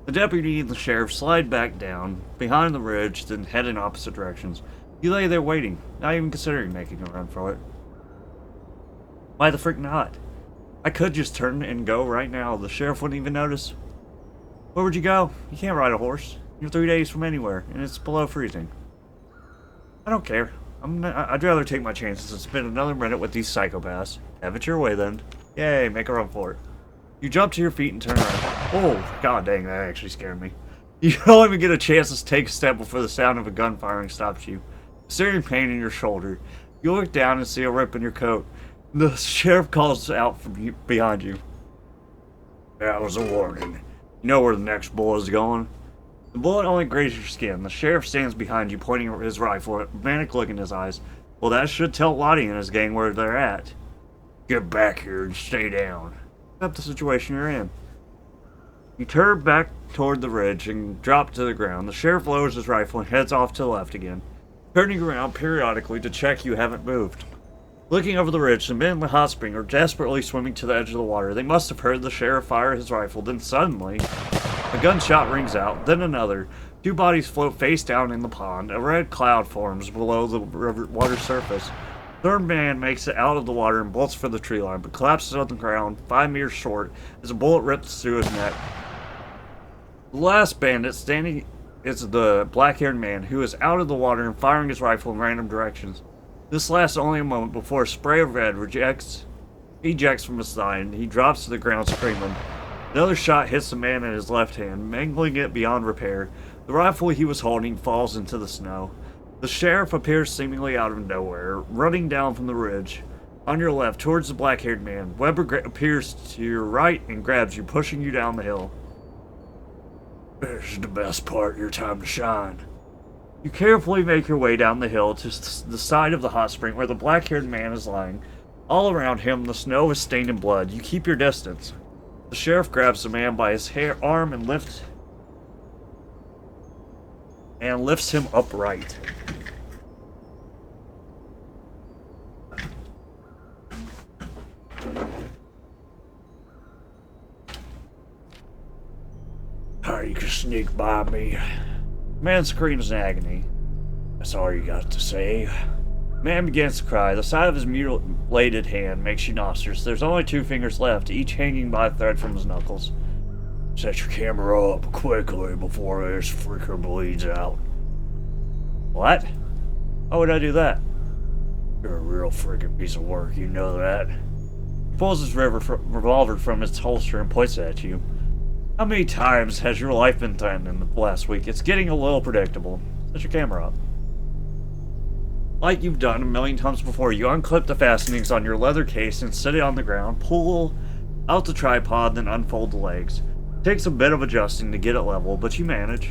The deputy and the sheriff slide back down, behind the ridge, then head in opposite directions. You lay there waiting, not even considering making a run for it. Why the frick not? I could just turn and go right now. The sheriff wouldn't even notice. Where would you go? You can't ride a horse. You're 3 days from anywhere, and it's below freezing. I don't care. I'd rather take my chances and spend another minute with these psychopaths. Have it your way then. Yay, make a run for it. You jump to your feet and turn around. Oh, god dang, that actually scared me. You don't even get a chance to take a step before the sound of a gun firing stops you. Searing pain in your shoulder. You look down and see a rip in your coat. The sheriff calls out from behind you. That was a warning. You know where the next bullet is going? The bullet only grazes your skin. The sheriff stands behind you, pointing his rifle, a manic look in his eyes. Well, that should tell Lottie and his gang where they're at. Get back here and stay down. Accept the situation you're in. You turn back toward the ridge and drop to the ground. The sheriff lowers his rifle and heads off to the left again, turning around periodically to check you haven't moved. Looking over the ridge, the men in the hot spring are desperately swimming to the edge of the water. They must have heard the sheriff fire his rifle, then suddenly, a gunshot rings out, then another. 2 bodies float face down in the pond. A red cloud forms below the water surface. Third man makes it out of the water and bolts for the tree line, but collapses on the ground 5 meters short as a bullet rips through his neck. The last bandit standing is the black-haired man, who is out of the water and firing his rifle in random directions. This lasts only a moment before a spray of red ejects from his side, and he drops to the ground screaming. Another shot hits the man in his left hand, mangling it beyond repair. The rifle he was holding falls into the snow. The sheriff appears seemingly out of nowhere, running down from the ridge. On your left, towards the black-haired man, Weber appears to your right and grabs you, pushing you down the hill. This is the best part, your time to shine. You carefully make your way down the hill to the side of the hot spring where the black-haired man is lying. All around him, the snow is stained in blood. You keep your distance. The sheriff grabs the man by his arm and lifts him upright. How you can sneak by me? Man screams in agony. That's all you got to say. Man begins to cry. The sight of his mutilated hand makes you nauseous. There's only 2 fingers left, each hanging by a thread from his knuckles. Set your camera up quickly before this freaker bleeds out. What? Why would I do that? You're a real freaking piece of work, you know that. He pulls his revolver from its holster and points it at you. How many times has your life been threatened in the last week? It's getting a little predictable. Set your camera up. Like you've done a million times before, you unclip the fastenings on your leather case and set it on the ground, pull out the tripod, then unfold the legs. It takes a bit of adjusting to get it level, but you manage.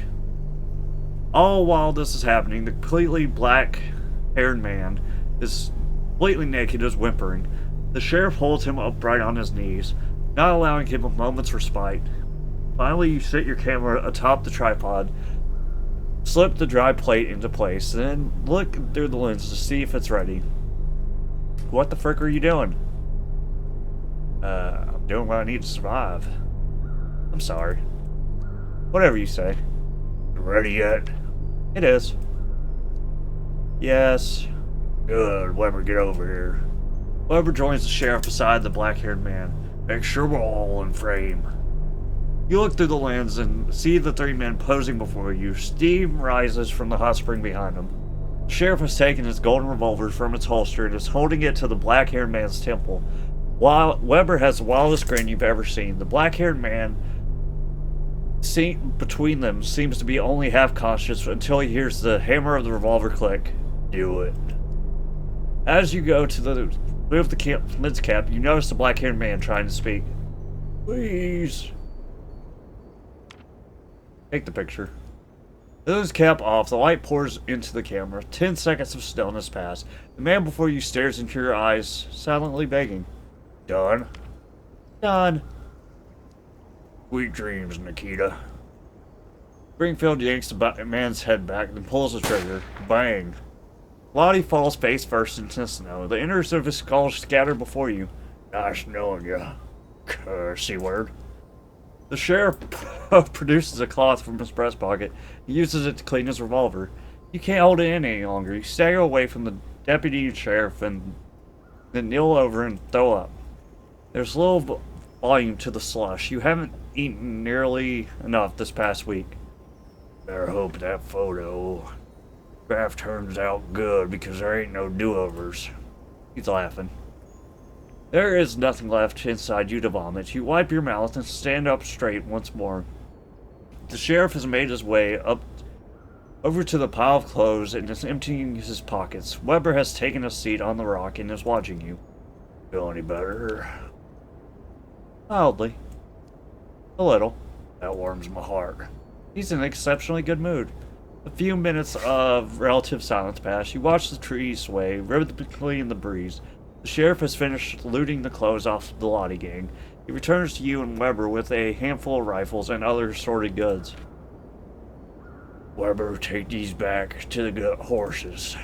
All while this is happening, the completely black-haired man is completely naked, is whimpering. The sheriff holds him upright on his knees, not allowing him a moment's respite. Finally, you sit your camera atop the tripod, slip the dry plate into place, then look through the lens to see if it's ready. What the frick are you doing? I'm doing what I need to survive. I'm sorry. Whatever you say. Ready yet? It is. Yes. Good. Weber, get over here. Weber joins the sheriff beside the black-haired man. Make sure we're all in frame. You look through the lens and see the three men posing before you. Steam rises from the hot spring behind them. The sheriff has taken his golden revolver from its holster and is holding it to the black-haired man's temple. While Weber has the wildest grin you've ever seen. The black-haired man between them seems to be only half conscious until he hears the hammer of the revolver click. Do it. As you go to move the lid's cap, you notice the black-haired man trying to speak. Please. Take the picture. With his cap off, the light pours into the camera. 10 seconds of stillness pass. The man before you stares into your eyes, silently begging. Done? Done. Sweet dreams, Nikita. Springfield yanks the man's head back and pulls the trigger. Bang. Lottie falls face first into the snow. The innards of his skull scatter before you. Nice knowing you. Cursey word. The sheriff produces a cloth from his breast pocket. He uses it to clean his revolver. You can't hold it in any longer. You stagger away from the deputy and sheriff and then kneel over and throw up. There's little volume to the slush. You haven't eaten nearly enough this past week. Better hope that photograph turns out good because there ain't no do-overs. He's laughing. There is nothing left inside you to vomit. You wipe your mouth and stand up straight once more. The sheriff has made his way up over to the pile of clothes and is emptying his pockets. Weber has taken a seat on the rock and is watching you. Feel any better? Mildly. A little. That warms my heart. He's in an exceptionally good mood. A few minutes of relative silence pass. You watch the trees sway, rhythmically in the breeze. The sheriff has finished looting the clothes off the Lottie gang. He returns to you and Weber with a handful of rifles and other assorted goods. Weber, take these back to the good horses.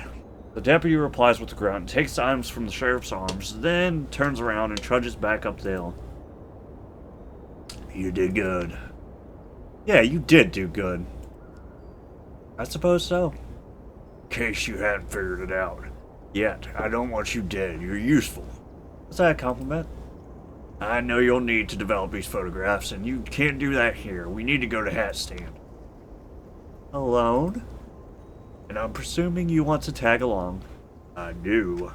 The deputy replies with a grunt, takes the items from the sheriff's arms, then turns around and trudges back up the hill. You did good. Yeah, you did do good. I suppose so. In case you hadn't figured it out. Yet, I don't want you dead. You're useful. Is that a compliment? I know you'll need to develop these photographs, and you can't do that here. We need to go to Hat Stand. Alone? And I'm presuming you want to tag along. I do.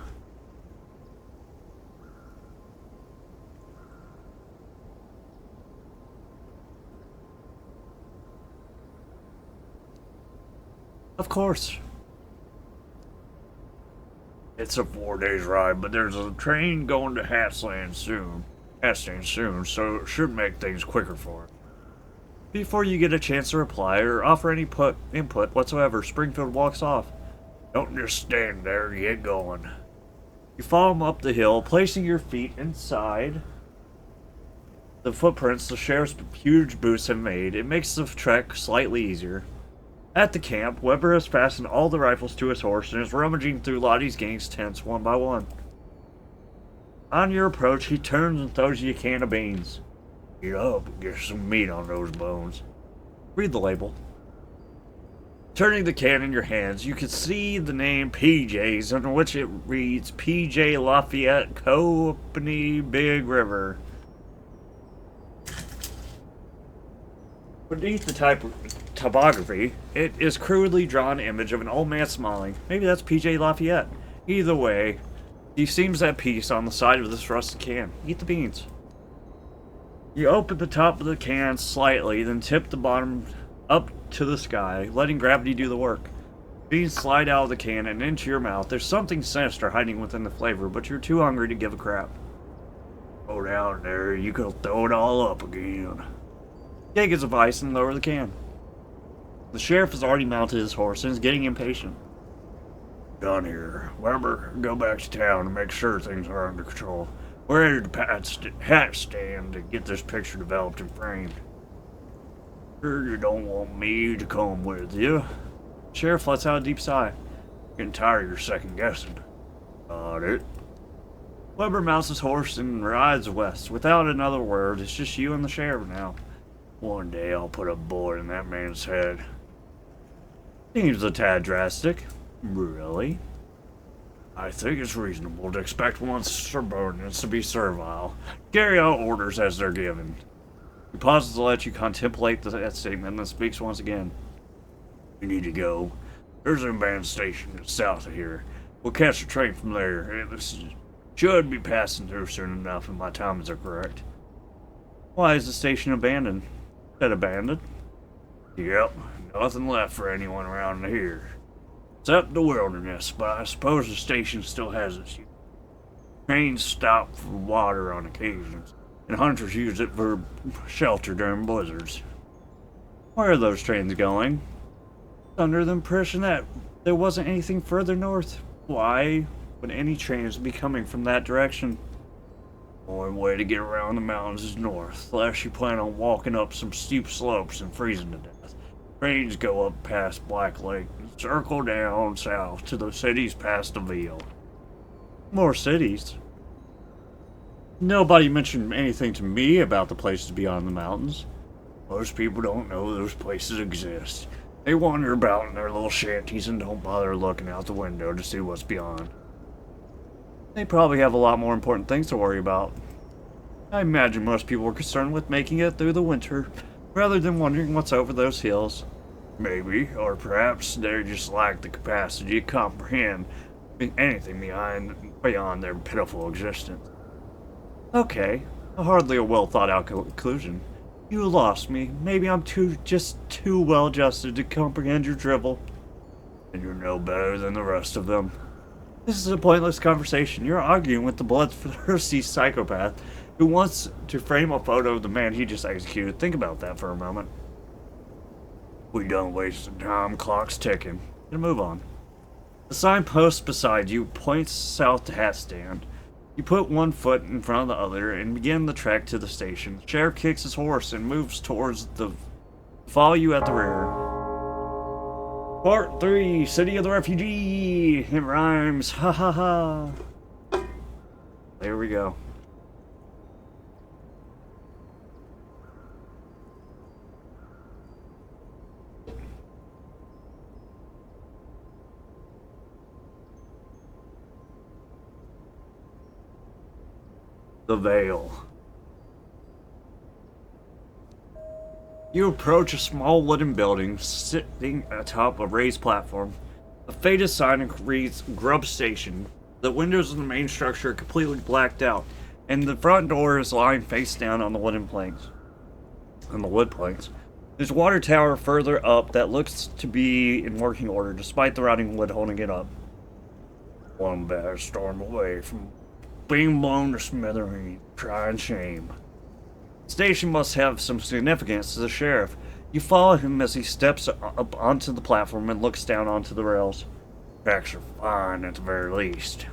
Of course. It's a 4 days ride, but there's a train going to Hat Stand soon, so it should make things quicker for it. Before you get a chance to reply or offer any input whatsoever, Springfield walks off. Don't just stand there, get going. You follow him up the hill, placing your feet inside the footprints the sheriff's huge boots have made. It makes the trek slightly easier. At the camp, Weber has fastened all the rifles to his horse and is rummaging through Lottie's gang's tents one by one. On your approach, he turns and throws you a can of beans. Get up and get some meat on those bones. Read the label. Turning the can in your hands, you can see the name PJ's, under which it reads PJ Lafayette Company Big River. Beneath the typography, it is crudely drawn image of an old man smiling. Maybe that's PJ Lafayette. Either way, he seems at peace on the side of this rusted can. Eat the beans. You open the top of the can slightly, then tip the bottom up to the sky, letting gravity do the work. Beans slide out of the can and into your mouth. There's something sinister hiding within the flavor, but you're too hungry to give a crap. Go down there, you can throw it all up again. Take his advice and lower the can. The sheriff has already mounted his horse and is getting impatient. Done here. Weber, go back to town and make sure things are under control. We're headed to hat stand to get this picture developed and framed. Sure you don't want me to come with you? Sheriff lets out a deep sigh. Getting tired of your second guessing. Got it. Weber mounts his horse and rides west. Without another word, it's just you and the sheriff now. One day I'll put a bullet in that man's head. Seems a tad drastic. Really? I think it's reasonable to expect one's subordinates to be servile. Carry out orders as they're given. He pauses to let you contemplate that statement and then speaks once again. You need to go. There's an abandoned station south of here. We'll catch a train from there. This should be passing through soon enough if my times are correct. Why is the station abandoned? Is that abandoned? Yep. Nothing left for anyone around here. Except the wilderness, but I suppose the station still has its use. Trains stop for water on occasions, and hunters use it for shelter during blizzards. Where are those trains going? Under the impression that there wasn't anything further north. Why would any trains be coming from that direction? The only way to get around the mountains is north, unless you plan on walking up some steep slopes and freezing to death. Trains go up past Black Lake and circle down south to the cities past Deville. More cities? Nobody mentioned anything to me about the places beyond the mountains. Most people don't know those places exist. They wander about in their little shanties and don't bother looking out the window to see what's beyond. They probably have a lot more important things to worry about. I imagine most people are concerned with making it through the winter, rather than wondering what's over those hills. Maybe, or perhaps they just lack the capacity to comprehend anything beyond their pitiful existence. Okay, hardly a well-thought-out conclusion. You lost me. Maybe I'm just too well-adjusted to comprehend your drivel. And you're no better than the rest of them. This is a pointless conversation. You're arguing with the bloodthirsty psychopath who wants to frame a photo of the man he just executed. Think about that for a moment. We done wasting time. Clock's ticking. Gonna move on. The signpost beside you points south to Hat Stand. You put one foot in front of the other and begin the trek to the station. The sheriff kicks his horse and moves towards the... follow you at the rear. Part 3, City of the Refugee! It rhymes. Ha ha ha. There we go. The Veil. You approach a small wooden building sitting atop a raised platform. A faded sign reads Grub Station. The windows of the main structure are completely blacked out, and the front door is lying face down on the wooden planks. On the wood planks. There's a water tower further up that looks to be in working order, despite the rotting wood holding it up. One bad storm away from being blown to smithereens. Crying shame. The station must have some significance to the sheriff. You follow him as he steps up onto the platform and looks down onto the rails. Tracks are fine at the very least.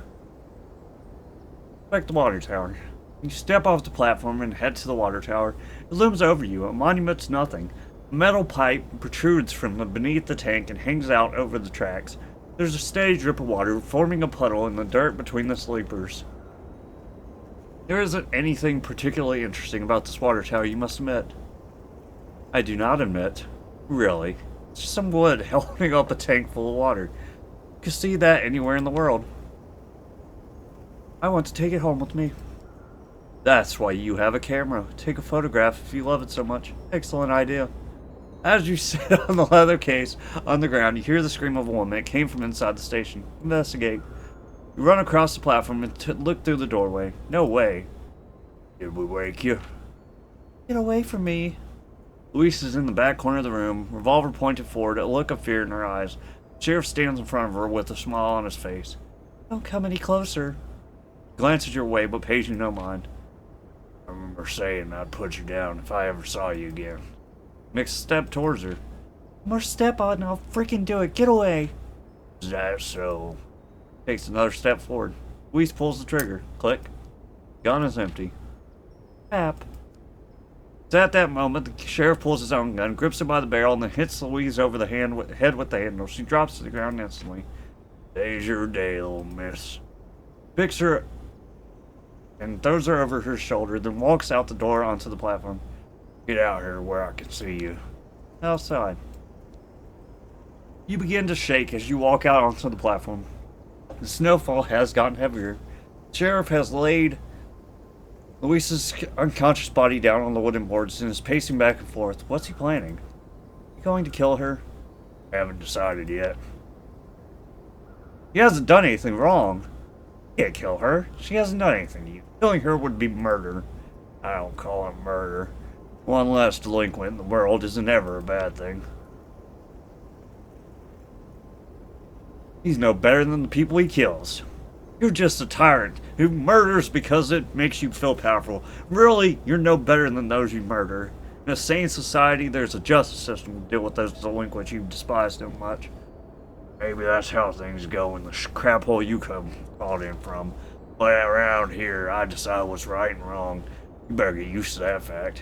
Back to the water tower. You step off the platform and head to the water tower. It looms over you, a monument to nothing. A metal pipe protrudes from beneath the tank and hangs out over the tracks. There's a steady drip of water forming a puddle in the dirt between the sleepers. There isn't anything particularly interesting about this water tower, you must admit. I do not admit. Really. It's just some wood holding up a tank full of water. You can see that anywhere in the world. I want to take it home with me. That's why you have a camera. Take a photograph if you love it so much. Excellent idea. As you sit on the leather case on the ground, you hear the scream of a woman. It came from inside the station. Investigate. You run across the platform and look through the doorway. No way. Did we wake you? Get away from me. Louise is in the back corner of the room, revolver pointed forward, a look of fear in her eyes. The sheriff stands in front of her with a smile on his face. Don't come any closer. He glances your way, but pays you no mind. I remember saying I'd put you down if I ever saw you again. Makes a step towards her. More step on and I'll freaking do it. Get away. Is that so? Takes another step forward. Luis pulls the trigger. Click. Gun is empty. Crap. It's at that moment the sheriff pulls his own gun, grips it by the barrel, and then hits Louise over the head with the handle. She drops to the ground instantly. Today's your day, little miss. Picks her and throws her over her shoulder, then walks out the door onto the platform. Get out here where I can see you. Outside. You begin to shake as you walk out onto the platform. The snowfall has gotten heavier. The sheriff has laid Luis's unconscious body down on the wooden boards and is pacing back and forth. What's he planning? You going to kill her? I haven't decided yet. He hasn't done anything wrong. You can't kill her. She hasn't done anything to you. Killing her would be murder. I don't call it murder. One less delinquent in the world isn't ever a bad thing. He's no better than the people he kills. You're just a tyrant who murders because it makes you feel powerful. Really, you're no better than those you murder. In a sane society, there's a justice system to deal with those delinquents you despise so much. Maybe that's how things go in the crap hole you come crawled in from. But around here, I decide what's right and wrong. You better get used to that fact.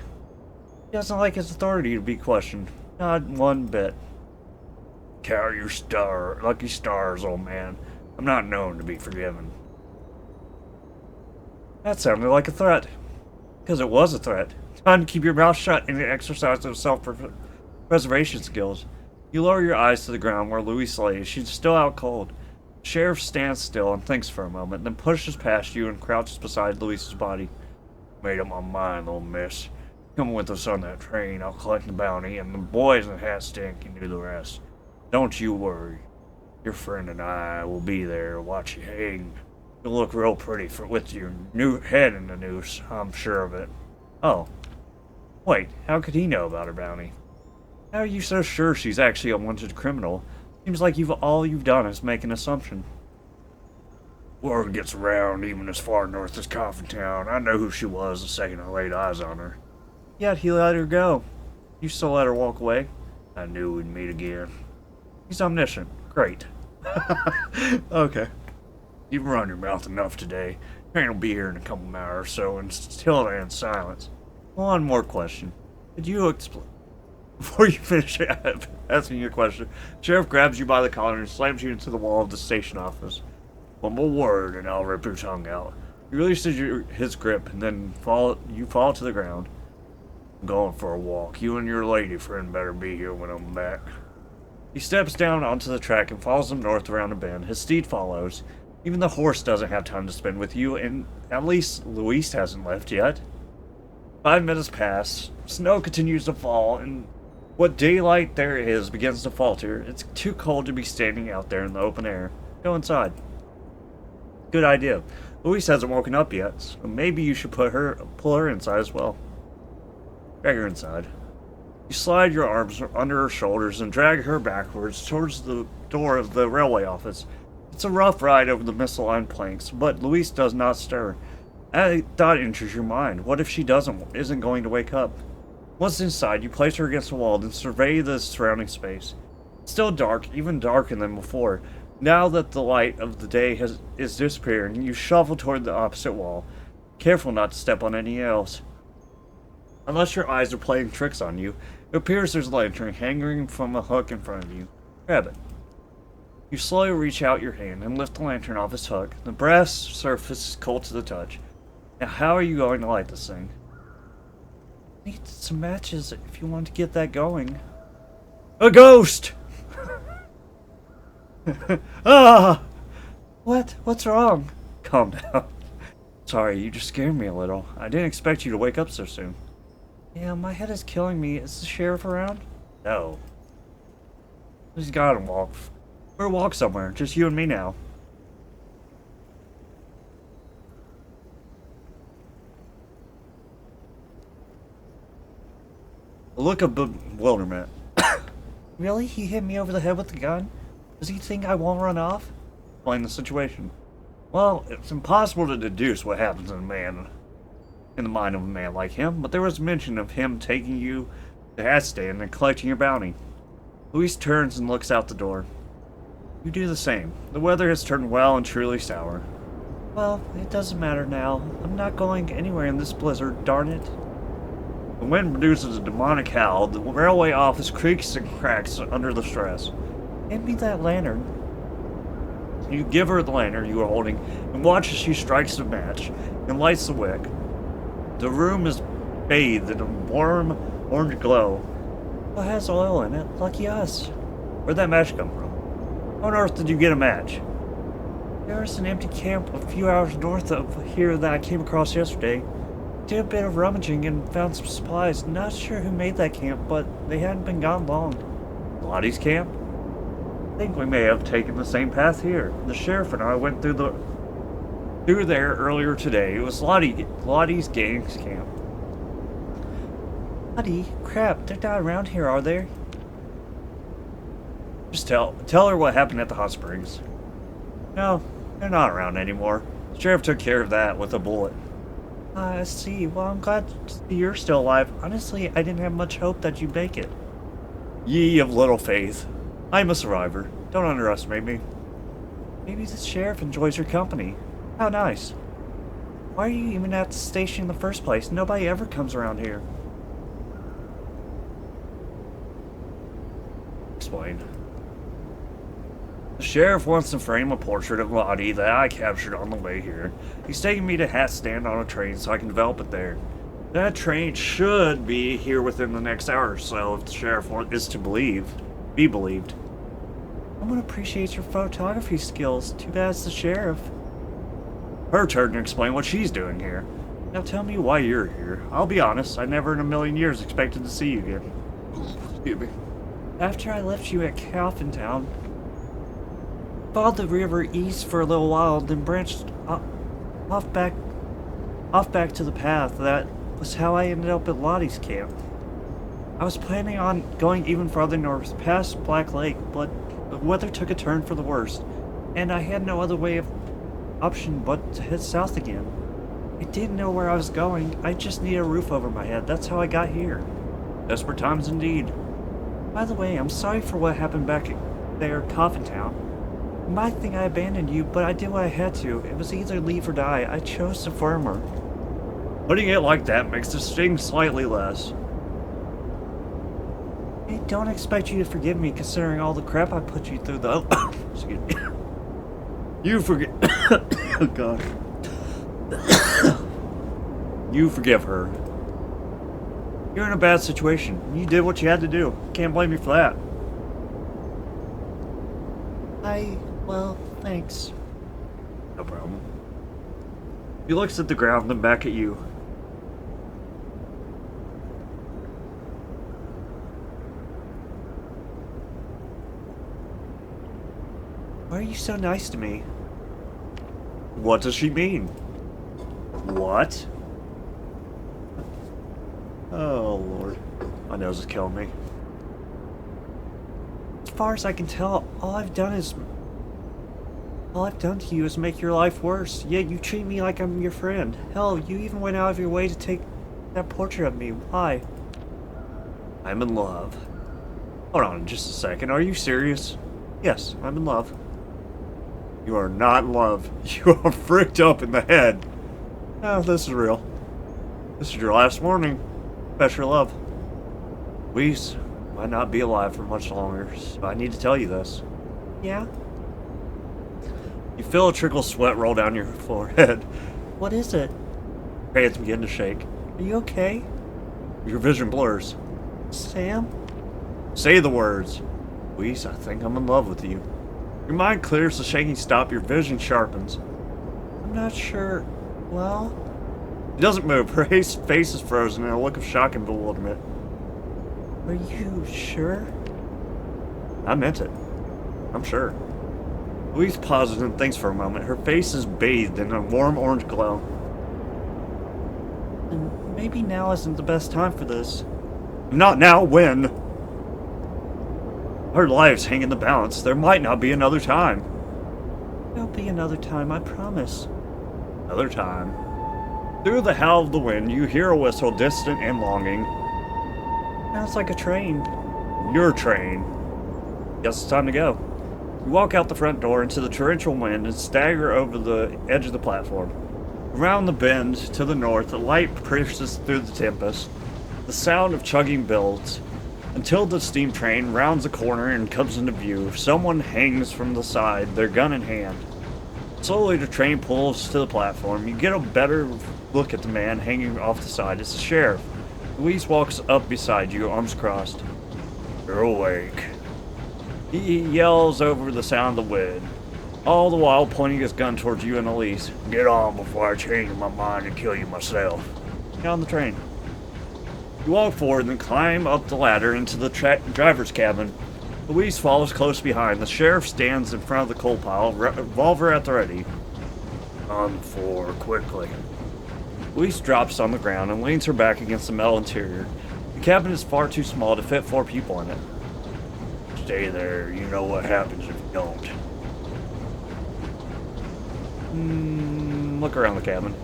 He doesn't like his authority to be questioned. Not one bit. Count your lucky stars, old man. I'm not known to be forgiven. That sounded like a threat. Because it was a threat. Time to keep your mouth shut and exercise those self-preservation skills. You lower your eyes to the ground where Louise lays. She's still out cold. The sheriff stands still and thinks for a moment, then pushes past you and crouches beside Louise's body. Made up my mind, little miss. Come with us on that train. I'll collect the bounty, and the boys in the hat stand can do the rest. Don't you worry. Your friend and I will be there to watch you hang. You'll look real pretty with your new head in the noose. I'm sure of it. Oh. Wait, how could he know about her bounty? How are you so sure she's actually a wanted criminal? Seems like all you've done is make an assumption. Word gets around even as far north as Coffin Town. I know who she was the second I laid eyes on her. Yet he let her go. You still let her walk away? I knew we'd meet again. He's omniscient. Great. Okay. You've run your mouth enough today. Train will be here in a couple of hours or so, and still in silence. One more question. Could you explain? Before you finish asking your question, Sheriff grabs you by the collar and slams you into the wall of the station office. One more word, and I'll rip your tongue out. He releases his grip, and then you fall to the ground. I'm going for a walk. You and your lady friend better be here when I'm back. He steps down onto the track and follows them north around a bend. His steed follows. Even the horse doesn't have time to spend with you, and at least Luis hasn't left yet. 5 minutes pass. Snow continues to fall, and what daylight there is begins to falter. It's too cold to be standing out there in the open air. Go inside. Good idea. Luis hasn't woken up yet, so maybe you should pull her inside as well. Drag her inside. You slide your arms under her shoulders and drag her backwards towards the door of the railway office. It's a rough ride over the misaligned planks, but Luis does not stir. A thought enters your mind. What if she isn't going to wake up? Once inside, you place her against the wall, then survey the surrounding space. It's still dark, even darker than before. Now that the light of the day is disappearing, you shuffle toward the opposite wall, careful not to step on any nails. Unless your eyes are playing tricks on you, it appears there's a lantern hanging from a hook in front of you. Grab it. You slowly reach out your hand and lift the lantern off its hook. The brass surface is cold to the touch. Now how are you going to light this thing? Need some matches if you want to get that going. A ghost! Ah! What's wrong? Calm down. Sorry, you just scared me a little. I didn't expect you to wake up so soon. Yeah, my head is killing me. Is the sheriff around? No. He's gotta walk. We're walk somewhere. Just you and me now. A look of bewilderment. Really? He hit me over the head with the gun? Does he think I won't run off? Explain the situation. Well, it's impossible to deduce what happens in the mind of a man like him, but there was mention of him taking you to hat stand and collecting your bounty. Luis turns and looks out the door. You do the same. The weather has turned well and truly sour. Well, it doesn't matter now. I'm not going anywhere in this blizzard, darn it. The wind produces a demonic howl. The railway office creaks and cracks under the stress. Hand me that lantern. You give her the lantern you are holding and watch as she strikes the match and lights the wick. The room is bathed in a warm orange glow. Well, it has oil in it. Lucky us. Where'd that match come from? How on earth did you get a match? There was an empty camp a few hours north of here that I came across yesterday. Did a bit of rummaging and found some supplies. Not sure who made that camp, but they hadn't been gone long. Lottie's camp? I think we may have taken the same path here. The sheriff and I went through there earlier today. It was Lottie's gang's camp. Lottie? Crap, they're not around here, are they? Just tell her what happened at the hot springs. No, they're not around anymore. The sheriff took care of that with a bullet. I see. Well, I'm glad you're still alive. Honestly, I didn't have much hope that you'd make it. Ye of little faith. I'm a survivor. Don't underestimate me. Maybe the sheriff enjoys your company. How nice. Why are you even at the station in the first place? Nobody ever comes around here. Explain. The sheriff wants to frame a portrait of Lottie that I captured on the way here. He's taking me to Hat Stand on a train so I can develop it there. That train should be here within the next hour or so if the sheriff is to be believed. Someone appreciates your photography skills. Too bad it's the sheriff. Her turn to explain what she's doing here. Now tell me why you're here. I'll be honest, I never in a million years expected to see you again. Excuse me. After I left you at Coffin Town, followed the river east for a little while, then branched off back to the path. That was how I ended up at Lottie's camp. I was planning on going even farther north, past Black Lake, but the weather took a turn for the worst, and I had no other option but to head south again. I didn't know where I was going. I just needed a roof over my head. That's how I got here. Desperate times indeed. By the way, I'm sorry for what happened back there, Coffin Town. You might think I abandoned you, but I did what I had to. It was either leave or die. I chose the former. Putting it like that makes the sting slightly less. I don't expect you to forgive me, considering all the crap I put you through, though. Excuse me. You forget. Oh, God. You forgive her. You're in a bad situation. You did what you had to do. Can't blame you for that. Well, thanks. No problem. He looks at the ground, then back at you. Why are you so nice to me? What does she mean? What? Oh, Lord. My nose is killing me. As far as I can tell, all I've done to you is make your life worse. Yet you treat me like I'm your friend. Hell, you even went out of your way to take that portrait of me. Why? I'm in love. Hold on just a second. Are you serious? Yes, I'm in love. You are not in love. You are freaked up in the head. No, this is real. This is your last warning. Best your love. Louise might not be alive for much longer, so I need to tell you this. Yeah? You feel a trickle of sweat roll down your forehead. What is it? Your hands begin to shake. Are you okay? Your vision blurs. Sam? Say the words. Louise, I think I'm in love with you. Your mind clears, the shaking stop, your vision sharpens. I'm not sure. Well? She doesn't move. Her face is frozen in a look of shock and bewilderment. Are you sure? I meant it. I'm sure. Louise pauses and thinks for a moment. Her face is bathed in a warm orange glow. And maybe now isn't the best time for this. Not now, when? Our lives hang in the balance. There might not be another time. There'll be another time, I promise. Another time. Through the howl of the wind, you hear a whistle, distant and longing. Sounds like a train. Your train. Guess it's time to go. You walk out the front door into the torrential wind and stagger over the edge of the platform. Around the bend to the north, the light pierces through the tempest. The sound of chugging builds until the steam train rounds the corner and comes into view. Someone hangs from the side, their gun in hand. Slowly, the train pulls to the platform. You get a better look at the man hanging off the side. It's the sheriff. Luis walks up beside you, arms crossed. You're awake. He yells over the sound of the wind, all the while pointing his gun towards you and Elise. Get on before I change my mind and kill you myself. Get on the train. You walk forward and climb up the ladder into the driver's cabin. Louise follows close behind. The sheriff stands in front of the coal pile, revolver at the ready. On the floor, quickly. Louise drops on the ground and leans her back against the metal interior. The cabin is far too small to fit 4 people in it. Stay there. You know what happens if you don't. Look around the cabin.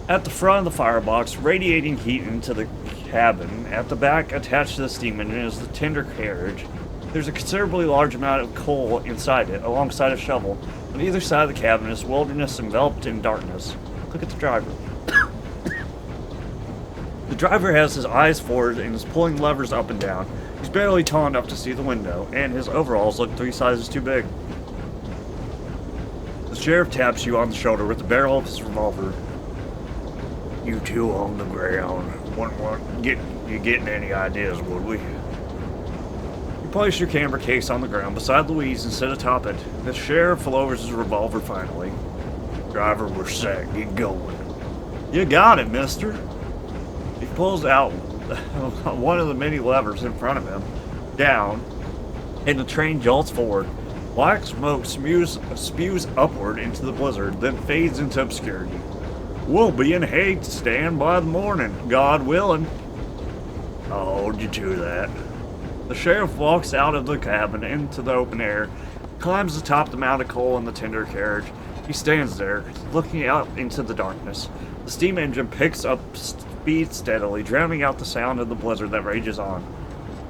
At the front of the firebox, radiating heat into the cabin, at the back, attached to the steam engine, is the tender carriage. There's a considerably large amount of coal inside it, alongside a shovel. On either side of the cabin is wilderness enveloped in darkness. Look at the driver. The driver has his eyes forward and is pulling levers up and down. He's barely tall enough to see the window, and his overalls look 3 sizes too big. The sheriff taps you on the shoulder with the barrel of his revolver. You two on the ground. Wouldn't get you getting any ideas, would we? You place your camera case on the ground beside Louise and sit atop it. The sheriff lowers his revolver finally. Driver, we're set. Get going. You got it, mister. He pulls out one of the many levers in front of him, down, and the train jolts forward. Black smoke spews upward into the blizzard, then fades into obscurity. We'll be in Hague to stand by the morning, God willing. I'll hold you to that. The sheriff walks out of the cabin into the open air, climbs atop the mound of coal in the tender carriage. He stands there, looking out into the darkness. The steam engine picks up speed steadily, drowning out the sound of the blizzard that rages on.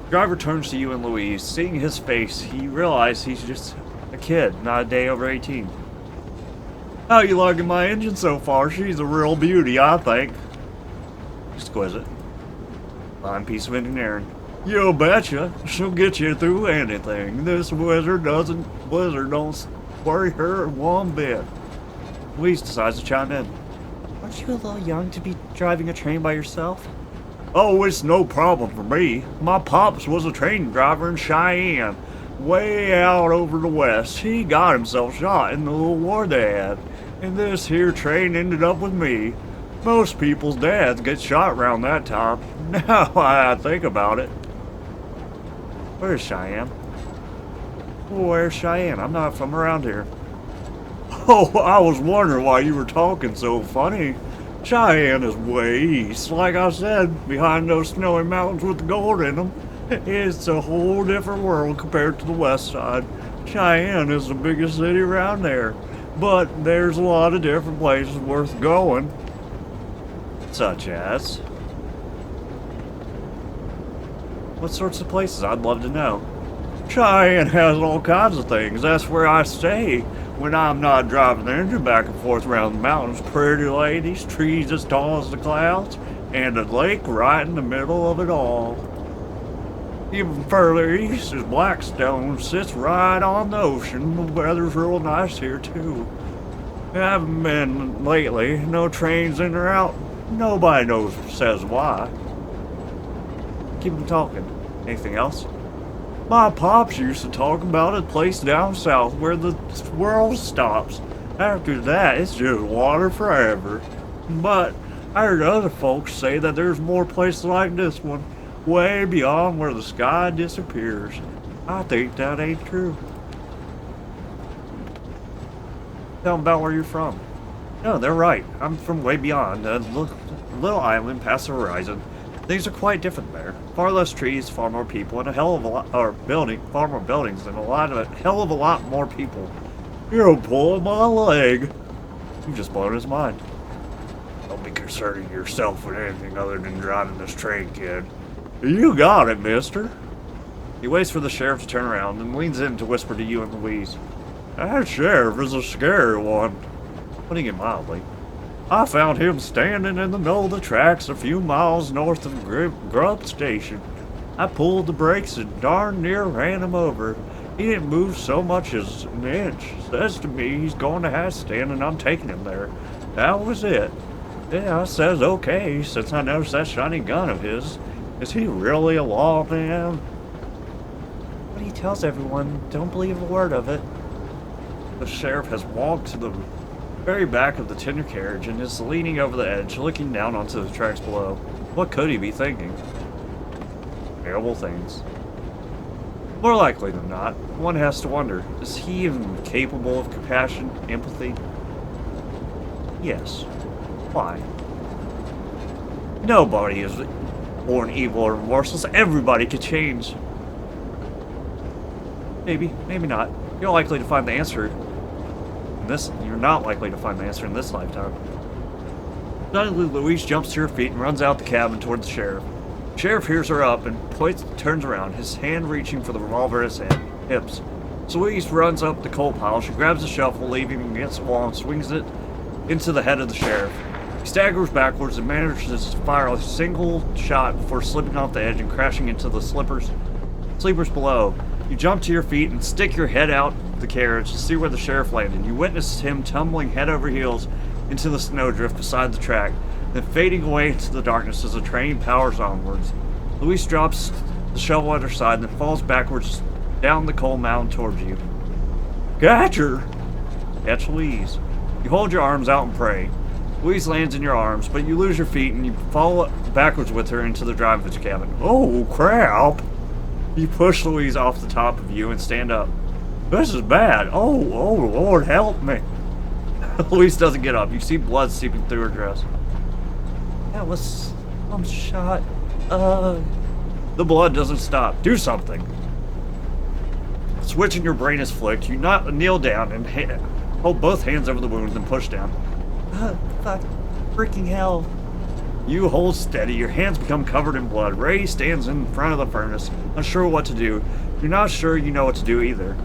The driver turns to you and Louise. Seeing his face, he realizes he's just a kid, not a day over 18. How you liking my engine so far? She's a real beauty, I think. Exquisite. Fine piece of engineering. You betcha. She'll get you through anything. This blizzard don't worry her one bit. Louise decides to chime in. Aren't you a little young to be driving a train by yourself? Oh, it's no problem for me. My pops was a train driver in Cheyenne, way out over the west. He got himself shot in the little war they had, and this here train ended up with me. Most people's dads get shot around that time. Now I think about it. Where's Cheyenne? Where's Cheyenne? I'm not from around here. Oh, I was wondering why you were talking so funny. Cheyenne is way east, like I said, behind those snowy mountains with the gold in them. It's a whole different world compared to the west side. Cheyenne is the biggest city around there, but there's a lot of different places worth going. Such as? What sorts of places? I'd love to know. Cheyenne has all kinds of things. That's where I stay when I'm not driving the engine back and forth around the mountains. Pretty ladies, trees as tall as the clouds, and a lake right in the middle of it all. Even further east is Blackstone, sits right on the ocean. The weather's real nice here too. I haven't been lately. No trains in or out. Nobody says why. Keep them talking. Anything else? My pops used to talk about a place down south where the world stops. After that, it's just water forever. But I heard other folks say that there's more places like this one, way beyond where the sky disappears. I think that ain't true. Tell them about where you're from. No, they're right. I'm from way beyond, a little island past the horizon. Things are quite different there. Far less trees, far more people, and far more buildings, and a hell of a lot more people. You're pulling my leg. You just blown his mind. Don't be concerning yourself with anything other than driving this train, kid. You got it, mister. He waits for the sheriff to turn around and leans in to whisper to you and Louise. That sheriff is a scary one, putting it mildly. I found him standing in the middle of the tracks a few miles north of Grub Station. I pulled the brakes and darn near ran him over. He didn't move so much as an inch. Says to me he's going to Hatstand and I'm taking him there. That was it. Yeah, I says okay, since I noticed that shiny gun of his. Is he really a lawman? But he tells everyone, don't believe a word of it. The sheriff has walked to the very back of the tender carriage and is leaning over the edge, looking down onto the tracks below. What could he be thinking? Terrible things. More likely than not, one has to wonder, is he even capable of compassion, empathy? Yes. Why? Nobody is born evil or remorseless. Everybody could change. Maybe, maybe not. You're likely to find the answer in this. You're not likely to find the answer in this lifetime. Suddenly, Louise jumps to her feet and runs out the cabin toward the sheriff. The sheriff hears her up and turns around, his hand reaching for the revolver at his hips. So Louise runs up the coal pile. She grabs the shovel, leaving it against the wall, and swings it into the head of the sheriff. He staggers backwards and manages to fire a single shot before slipping off the edge and crashing into the sleepers below. You jump to your feet and stick your head out the carriage to see where the sheriff landed. You witnessed him tumbling head over heels into the snowdrift beside the track, then fading away into the darkness as the train powers onwards. Louise drops the shovel at her side and then falls backwards down the coal mound towards you. Catch her! Catch Louise. You hold your arms out and pray. Louise lands in your arms, but you lose your feet and you fall backwards with her into the driver's cabin. Oh, crap! You push Louise off the top of you and stand up. This is bad. Oh, Lord, help me. Louise doesn't get up. You see blood seeping through her dress. That was some shot. The blood doesn't stop. Do something. Switch in your brain is flicked. You kneel down and hold both hands over the wound and push down. Fuck. Freaking hell. You hold steady. Your hands become covered in blood. Ray stands in front of the furnace, unsure what to do. You're not sure you know what to do either.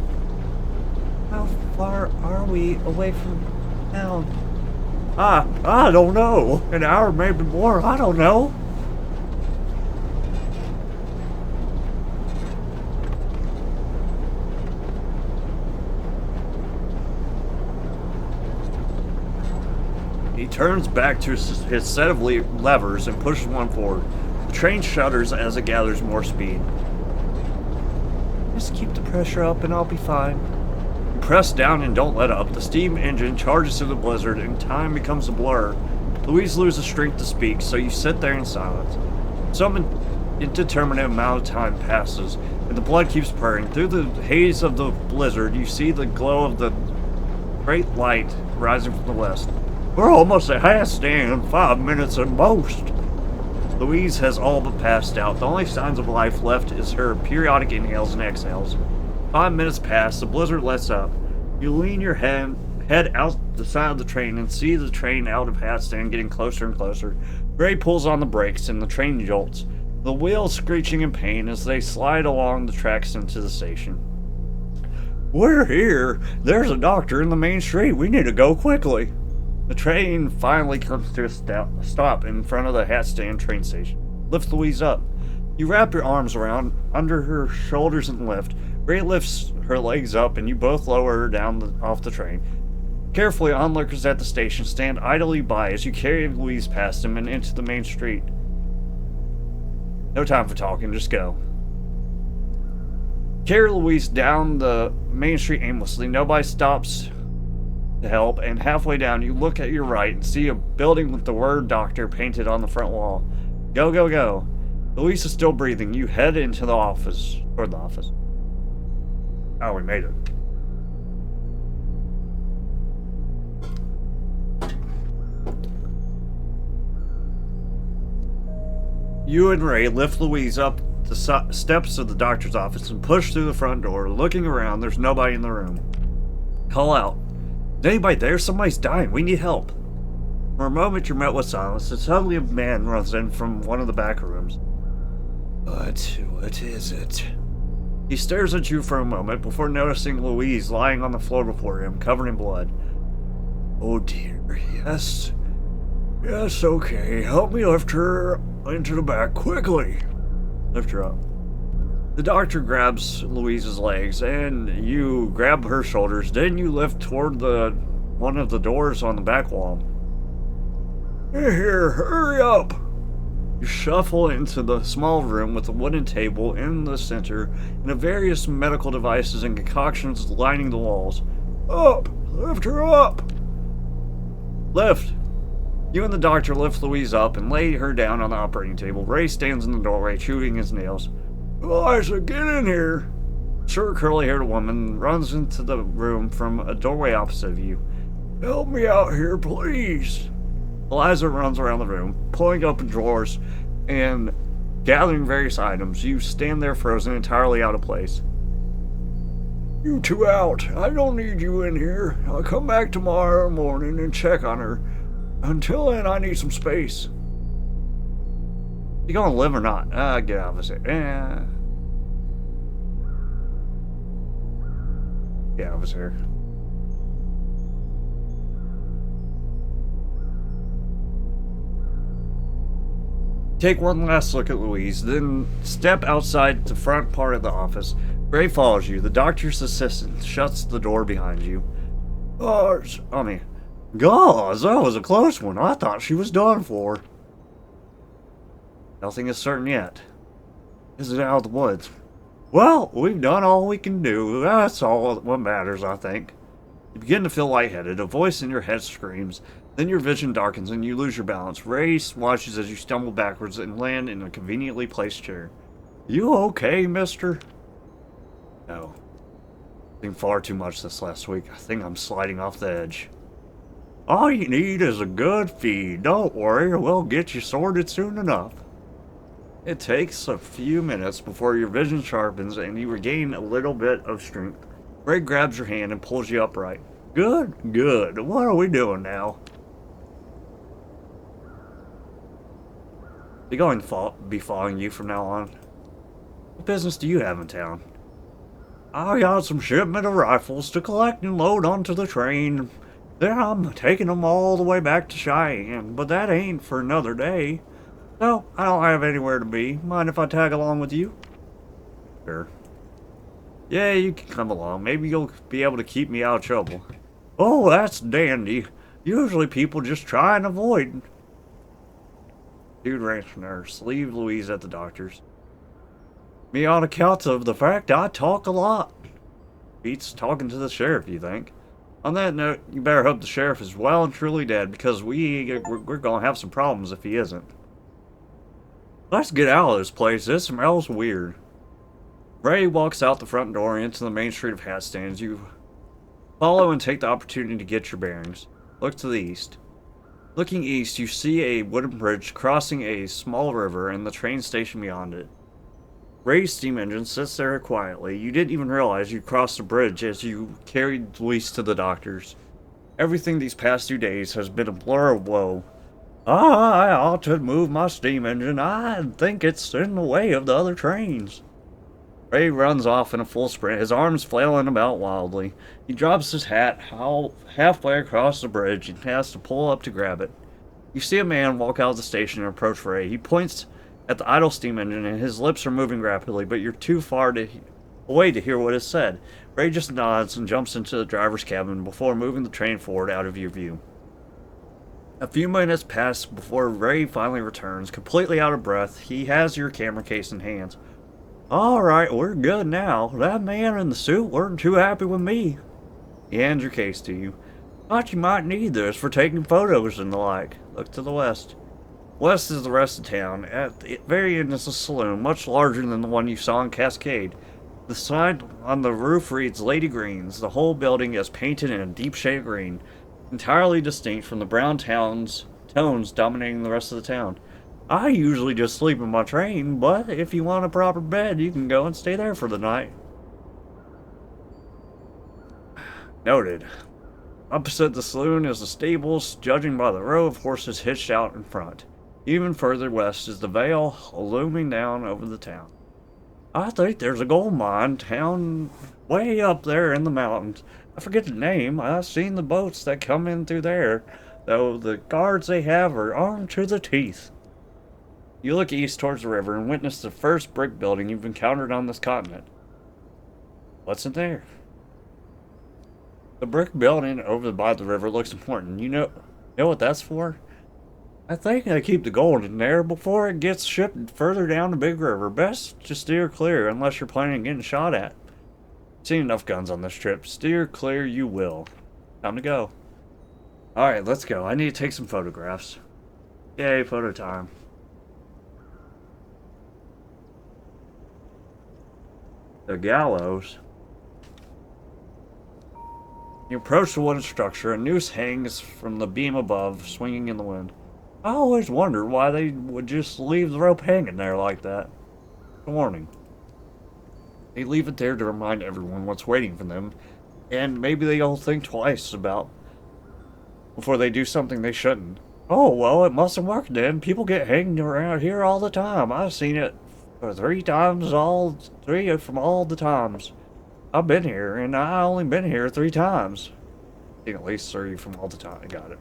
How far are we away from town? I don't know. An hour, maybe more. I don't know. He turns back to his set of levers and pushes one forward. The train shudders as it gathers more speed. Just keep the pressure up and I'll be fine. You press down and don't let up. The steam engine charges through the blizzard and time becomes a blur. Louise loses strength to speak, so you sit there in silence. Some indeterminate amount of time passes, and the blood keeps pouring. Through the haze of the blizzard, you see the glow of the great light rising from the west. We're almost at Hatstand, 5 minutes at most. Louise has all but passed out. The only signs of life left is her periodic inhales and exhales. 5 minutes pass, the blizzard lets up. You lean your head out the side of the train and see the train out of Hatstand getting closer and closer. Ray pulls on the brakes and the train jolts, the wheels screeching in pain as they slide along the tracks into the station. We're here. There's a doctor in the main street. We need to go quickly. The train finally comes to a stop in front of the Hatstand train station. Lift Louise up. You wrap your arms around under her shoulders and lift. Ray lifts her legs up and you both lower her down off the train. Carefully, onlookers at the station stand idly by as you carry Louise past them and into the main street. No time for talking, just go. Carry Louise down the main street aimlessly. Nobody stops to help, and halfway down you look at your right and see a building with the word doctor painted on the front wall. Go, go, go. Louise is still breathing. You head into the office, toward the office. Oh, we made it. You and Ray lift Louise up the steps of the doctor's office and push through the front door. Looking around, there's nobody in the room. Call out. Is anybody there? Somebody's dying. We need help. For a moment, you're met with silence, and suddenly a man runs in from one of the back rooms. What is it? He stares at you for a moment before noticing Louise lying on the floor before him, covered in blood. Oh dear, yes. Yes, okay. Help me lift her into the back quickly. Lift her up. The doctor grabs Louise's legs, and you grab her shoulders. Then you lift toward one of the doors on the back wall. Here, hurry up! You shuffle into the small room with a wooden table in the center and the various medical devices and concoctions lining the walls. Up! Lift her up! Lift! You and the doctor lift Louise up and lay her down on the operating table. Ray stands in the doorway, chewing his nails. Eliza, get in here! Short, curly-haired woman runs into the room from a doorway opposite of you. Help me out here, please! Eliza runs around the room, pulling open drawers and gathering various items. You stand there frozen, entirely out of place. You two out. I don't need you in here. I'll come back tomorrow morning and check on her. Until then, I need some space. You gonna live or not? Get out of this. Get out of here. Take one last look at Louise, then step outside the front part of the office. Ray follows you. The doctor's assistant shuts the door behind you. Gosh, that was a close one. I thought she was done for. Nothing is certain yet. Is it out of the woods? Well, we've done all we can do. That's all what matters, I think. You begin to feel lightheaded. A voice in your head screams. Then your vision darkens and you lose your balance. Ray watches as you stumble backwards and land in a conveniently placed chair. You okay, mister? No. I've seen far too much this last week. I think I'm sliding off the edge. All you need is a good feed. Don't worry, we'll get you sorted soon enough. It takes a few minutes before your vision sharpens and you regain a little bit of strength. Ray grabs your hand and pulls you upright. Good. What are we doing now? They're going to be following you from now on. What business do you have in town? I got some shipment of rifles to collect and load onto the train. Then I'm taking them all the way back to Cheyenne, but that ain't for another day. So, I don't have anywhere to be. Mind if I tag along with you? Sure. Yeah, you can come along. Maybe you'll be able to keep me out of trouble. Oh, that's dandy. Usually people just try and avoid. Dude ranch nurse, leave Louise at the doctor's. Me on account of the fact I talk a lot. Beats talking to the sheriff, you think? On that note, you better hope the sheriff is well and truly dead, because we're gonna have some problems if he isn't. Let's get out of this place. This smells weird. Ray walks out the front door into the main street of hat stands. You follow and take the opportunity to get your bearings. Look to the east. Looking east, you see a wooden bridge crossing a small river and the train station beyond it. Ray's steam engine sits there quietly. You didn't even realize you'd crossed the bridge as you carried Luis to the doctor's. Everything these past 2 days has been a blur of woe. I ought to move my steam engine. I think it's in the way of the other trains. Ray runs off in a full sprint, his arms flailing about wildly. He drops his hat halfway across the bridge and has to pull up to grab it. You see a man walk out of the station and approach Ray. He points at the idle steam engine and his lips are moving rapidly, but you're too far away to hear what is said. Ray just nods and jumps into the driver's cabin before moving the train forward out of your view. A few minutes pass before Ray finally returns, completely out of breath. He has your camera case in hand. Alright, we're good now. That man in the suit weren't too happy with me. He hands your case to you. Thought you might need this for taking photos and the like. Look to the west. West is the rest of town. At the very end is a saloon, much larger than the one you saw in Cascade. The sign on the roof reads Lady Green's. The whole building is painted in a deep shade green, entirely distinct from the brown tones dominating the rest of the town. I usually just sleep in my train, but if you want a proper bed, you can go and stay there for the night. Noted. Opposite the saloon is the stables, judging by the row of horses hitched out in front. Even further west is the vale, looming down over the town. I think there's a gold mine down way up there in the mountains. I forget the name. I've seen the boats that come in through there, though the guards they have are armed to the teeth. You look east towards the river and witness the first brick building you've encountered on this continent. What's in there? The brick building over by the river looks important. You know what that's for? I think they keep the gold in there before it gets shipped further down the big river. Best to steer clear unless you're planning on getting shot at. Seen enough guns on this trip. Steer clear you will. Time to go. Alright, let's go. I need to take some photographs. Yay, photo time. The gallows. You approach the wooden structure. A noose hangs from the beam above, swinging in the wind. I always wondered why they would just leave the rope hanging there like that. A warning. They leave it there to remind everyone what's waiting for them, and maybe they all think twice about before they do something they shouldn't. Oh, well, it must have worked then. People get hanged around here all the time. I've seen it three from all the times. I've been here, and I only been here 3 times. I think at least 3 from all the time. I got it.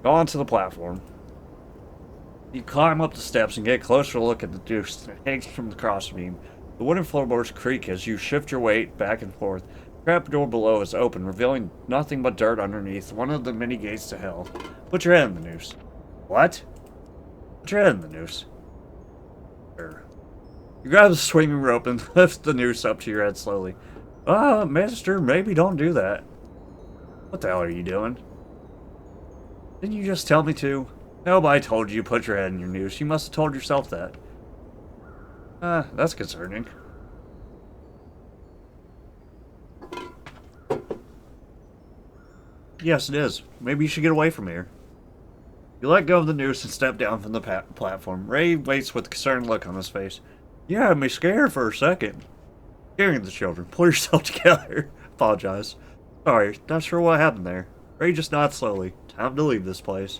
Go onto the platform. You climb up the steps and get a closer look at the noose that hangs from the crossbeam. The wooden floorboards creak as you shift your weight back and forth. The trapdoor below is open, revealing nothing but dirt underneath, one of the many gates to hell. Put your head in the noose. What? Put your head in the noose. Sure. You grab the swinging rope and lift the noose up to your head slowly. Mister, maybe don't do that. What the hell are you doing? Didn't you just tell me to? Nobody told you to put your head in your noose. You must have told yourself that. That's concerning. Yes, it is. Maybe you should get away from here. You let go of the noose and step down from the platform. Ray waits with a concerned look on his face. You had me scared for a second. Scaring the children. Pull yourself together. Apologize. Sorry, not sure what happened there. Ray just nods slowly. Time to leave this place.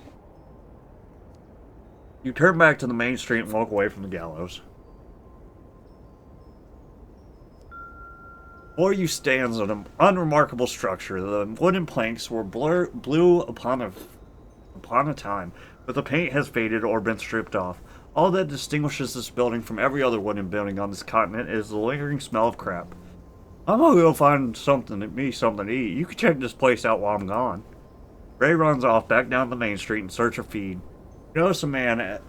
You turn back to the main street and walk away from the gallows. Before you stands an unremarkable structure. The wooden planks were blue upon a time, but the paint has faded or been stripped off. All that distinguishes this building from every other wooden building on this continent is the lingering smell of crap. I'm gonna go find something to eat. You can check this place out while I'm gone. Ray runs off back down the main street in search of feed. You notice a man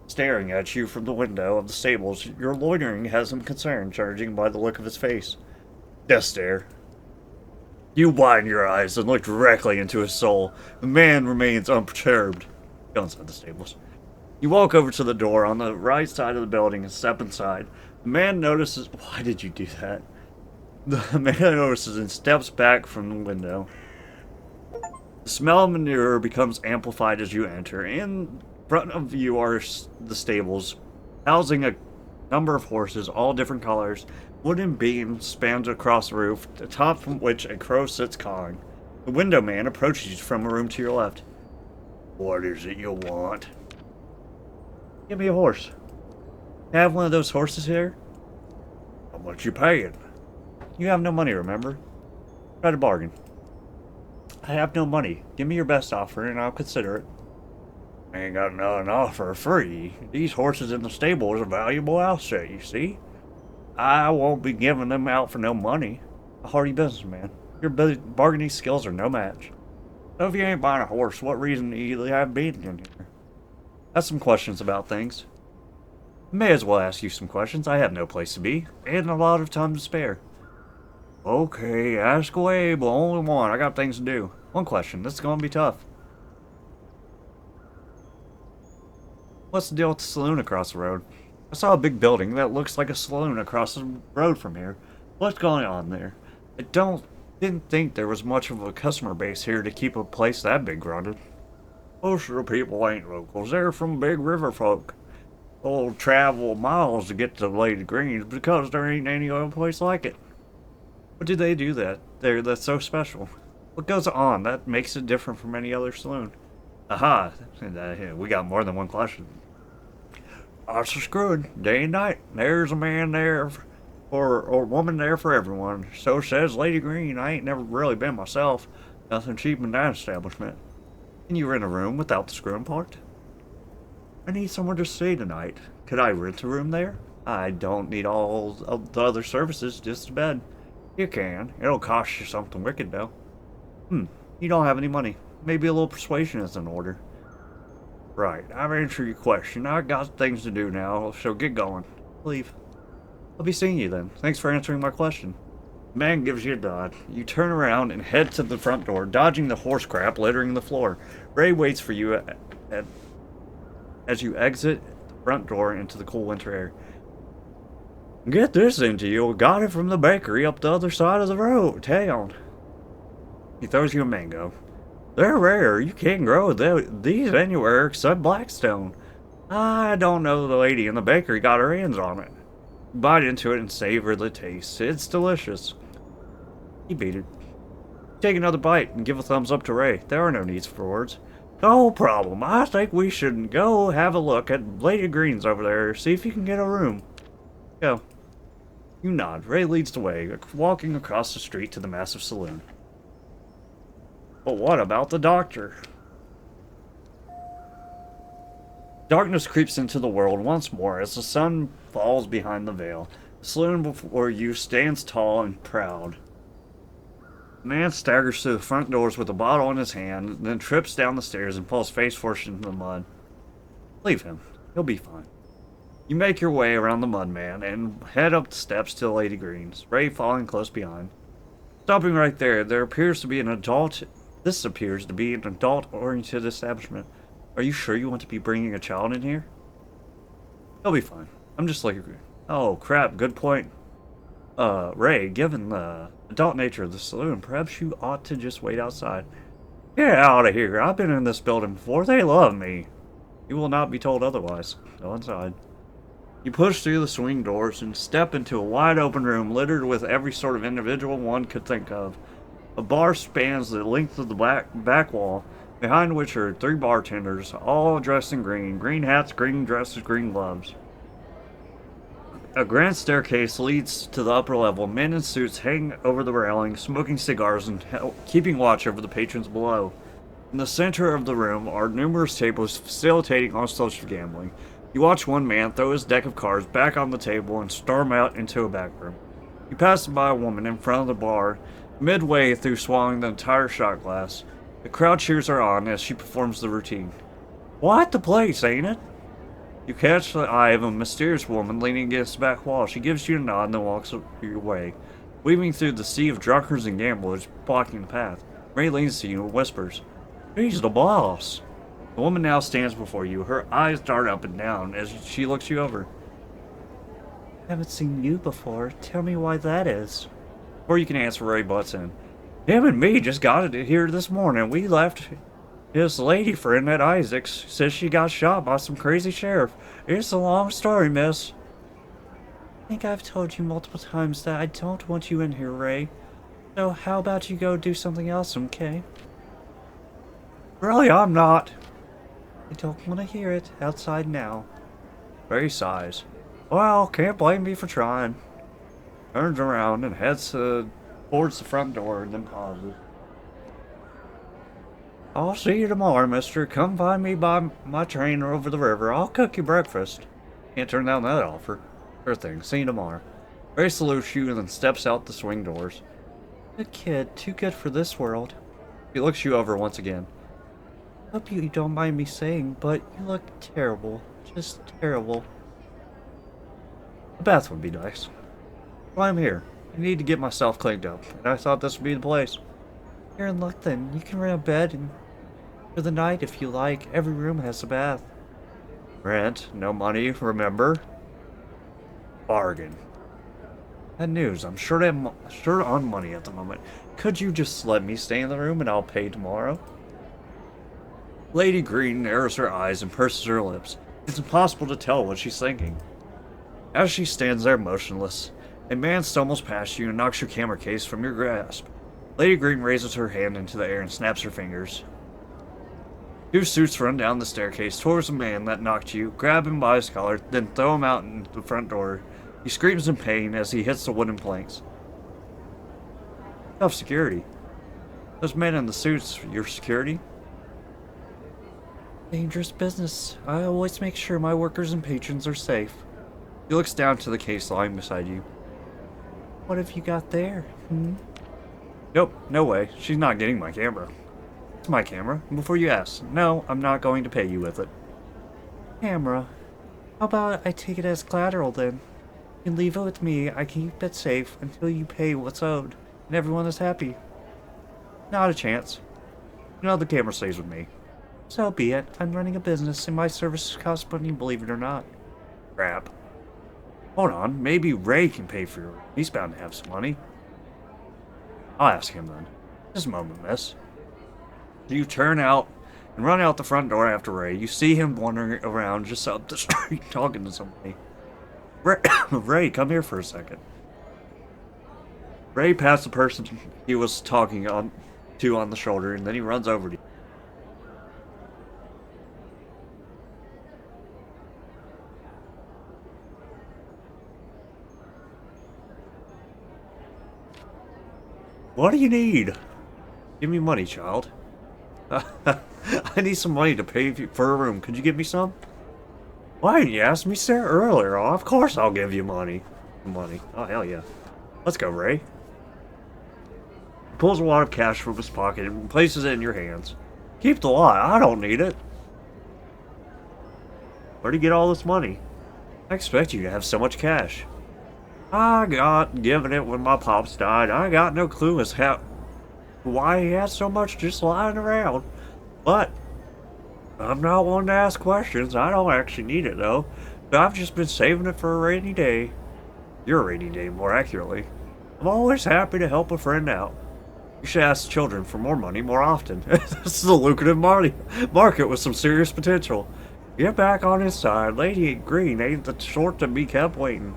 staring at you from the window of the stables. Your loitering has him concerned, judging by the look of his face. Death stare. You widen your eyes and look directly into his soul. The man remains unperturbed. Go inside the stables. You walk over to the door on the right side of the building and step inside. The man notices... Why did you do that? The man notices and steps back from the window. The smell of manure becomes amplified as you enter. In front of you are the stables, housing a number of horses, all different colors. Wooden beams spans across the roof, atop from which a crow sits cawing. The window man approaches you from a room to your left. What is it you want? Give me a horse. Have one of those horses here? How much you paying? You have no money, remember? Try to bargain. I have no money. Give me your best offer and I'll consider it. I ain't got nothing to offer free. These horses in the stable is a valuable asset, you see? I won't be giving them out for no money. A hardy businessman. Your bargaining skills are no match. So if you ain't buying a horse, what reason do you have being in here? Ask some questions about things. May as well ask you some questions. I have no place to be, and a lot of time to spare. Okay, ask away, but only one. I got things to do. One question. This is gonna be tough. What's the deal with the saloon across the road? I saw a big building that looks like a saloon across the road from here. What's going on there? Didn't think there was much of a customer base here to keep a place that big running. Most of the people ain't locals. They're from big river folk. They'll travel miles to get to Lady Green's because there ain't any other place like it. What do they do that's so special? What goes on that makes it different from any other saloon? Aha! We got more than one question. Lots of screwing, day and night. There's a man there or woman there for everyone. So says Lady Green. I ain't never really been myself. Nothing cheap in that establishment. Can you rent a room without the screwing part? I need somewhere to stay tonight. Could I rent a room there? I don't need all of the other services, just a bed. You can. It'll cost you something wicked, though. You don't have any money. Maybe a little persuasion is in order. Right, I've answered your question. I got things to do now, so get going. Leave. I'll be seeing you then. Thanks for answering my question. The man gives you a nod. You turn around and head to the front door, dodging the horse crap littering the floor. Ray waits for you as you exit the front door into the cool winter air. Get this into you. Got it from the bakery up the other side of the town. He throws you a mango. They're rare. You can't grow these anywhere except Blackstone. I don't know the lady in the bakery got her hands on it. Bite into it and savor the taste. It's delicious. You beat it. Take another bite and give a thumbs up to Ray. There are no needs for words. No problem. I think we should go have a look at Lady Green's over there. See if you can get a room. Go. You nod. Ray leads the way, walking across the street to the massive saloon. But what about the doctor? Darkness creeps into the world once more as the sun falls behind the veil. The saloon before you stands tall and proud. The man staggers to the front doors with a bottle in his hand, then trips down the stairs and falls face first into the mud. Leave him. He'll be fine. You make your way around the mud man and head up the steps to Lady Green's, Ray following close behind. Stopping right there, This appears to be an adult-oriented establishment. Are you sure you want to be bringing a child in here? He'll be fine. I'm just like... Oh, crap. Good point. Ray, given the adult nature of the saloon, perhaps you ought to just wait outside. Get out of here. I've been in this building before. They love me. You will not be told otherwise. Go inside. You push through the swing doors and step into a wide-open room littered with every sort of individual one could think of. A bar spans the length of the back wall, behind which are 3 bartenders, all dressed in green. Green hats, green dresses, green gloves. A grand staircase leads to the upper level. Men in suits hang over the railing, smoking cigars and keeping watch over the patrons below. In the center of the room are numerous tables facilitating all sorts of gambling. You watch one man throw his deck of cards back on the table and storm out into a back room. You pass by a woman in front of the bar, midway through swallowing the entire shot glass. The crowd cheers her on as she performs the routine. Quite the place, ain't it? You catch the eye of a mysterious woman leaning against the back wall. She gives you a nod and then walks your way, weaving through the sea of drunkards and gamblers blocking the path. Ray leans to you and whispers, "He's the boss." The woman now stands before you. Her eyes dart up and down as she looks you over. I haven't seen you before. Tell me why that is. Before you can answer, Ray butts in. Him and me just got it here this morning. We left. His lady friend at Isaac's says she got shot by some crazy sheriff. It's a long story, miss. I think I've told you multiple times that I don't want you in here, Ray. So how about you go do something else, okay? Really, I'm not. I don't want to hear it. Outside now. Ray sighs. Well, can't blame me for trying. Turns around and heads towards the front door and then pauses. I'll see you tomorrow, mister. Come find me by my train over the river. I'll cook you breakfast. Can't turn down that offer. Sure thing. See you tomorrow. Ray salutes you and then steps out the swing doors. Good kid. Too good for this world. He looks you over once again. Hope you don't mind me saying, but you look terrible. Just terrible. A bath would be nice. Well, I'm here. I need to get myself cleaned up, and I thought this would be the place. You're in luck then. You can rent a bed for the night if you like. Every room has a bath. Rent, no money, remember? Bargain. Bad news. I'm short on money at the moment. Could you just let me stay in the room and I'll pay tomorrow? Lady Green narrows her eyes and purses her lips. It's impossible to tell what she's thinking. As she stands there motionless, a man stumbles past you and knocks your camera case from your grasp. Lady Green raises her hand into the air and snaps her fingers. Two suits run down the staircase towards the man that knocked you, grab him by his collar, then throw him out into the front door. He screams in pain as he hits the wooden planks. Tough security. Those men in the suits, your security? Dangerous business. I always make sure my workers and patrons are safe. He looks down to the case lying beside you. What have you got there? Nope, no way. She's not getting my camera. It's my camera. Before you ask, no, I'm not going to pay you with it. Camera. How about I take it as collateral then? You can leave it with me. I can keep it safe until you pay what's owed, and everyone is happy. Not a chance. You know the camera stays with me. So be it. I'm running a business, and my services cost money, believe it or not. Crap. Hold on, maybe Ray can pay for it. He's bound to have some money. I'll ask him then. Just a moment, miss. You turn out and run out the front door after Ray. You see him wandering around just up the street talking to somebody. Ray, come here for a second. Ray pats the person he was talking to on the shoulder, and then he runs over to you. What do you need? Give me money, child. I need some money to pay for a room. Could you give me some? Why didn't you ask me, sir, earlier? Oh, of course I'll give you money. Money. Oh, hell yeah. Let's go, Ray. He pulls a wad of cash from his pocket and places it in your hands. Keep the lot. I don't need it. Where'd you get all this money? I expect you to have so much cash. I got given it when my pops died. I got no clue as how why he had so much just lying around. But I'm not one to ask questions. I don't actually need it though. But I've just been saving it for a rainy day. Your rainy day, more accurately. I'm always happy to help a friend out. You should ask children for more money more often. This is a lucrative market with some serious potential. Get back on his side. Lady Green ain't the sort to be kept waiting.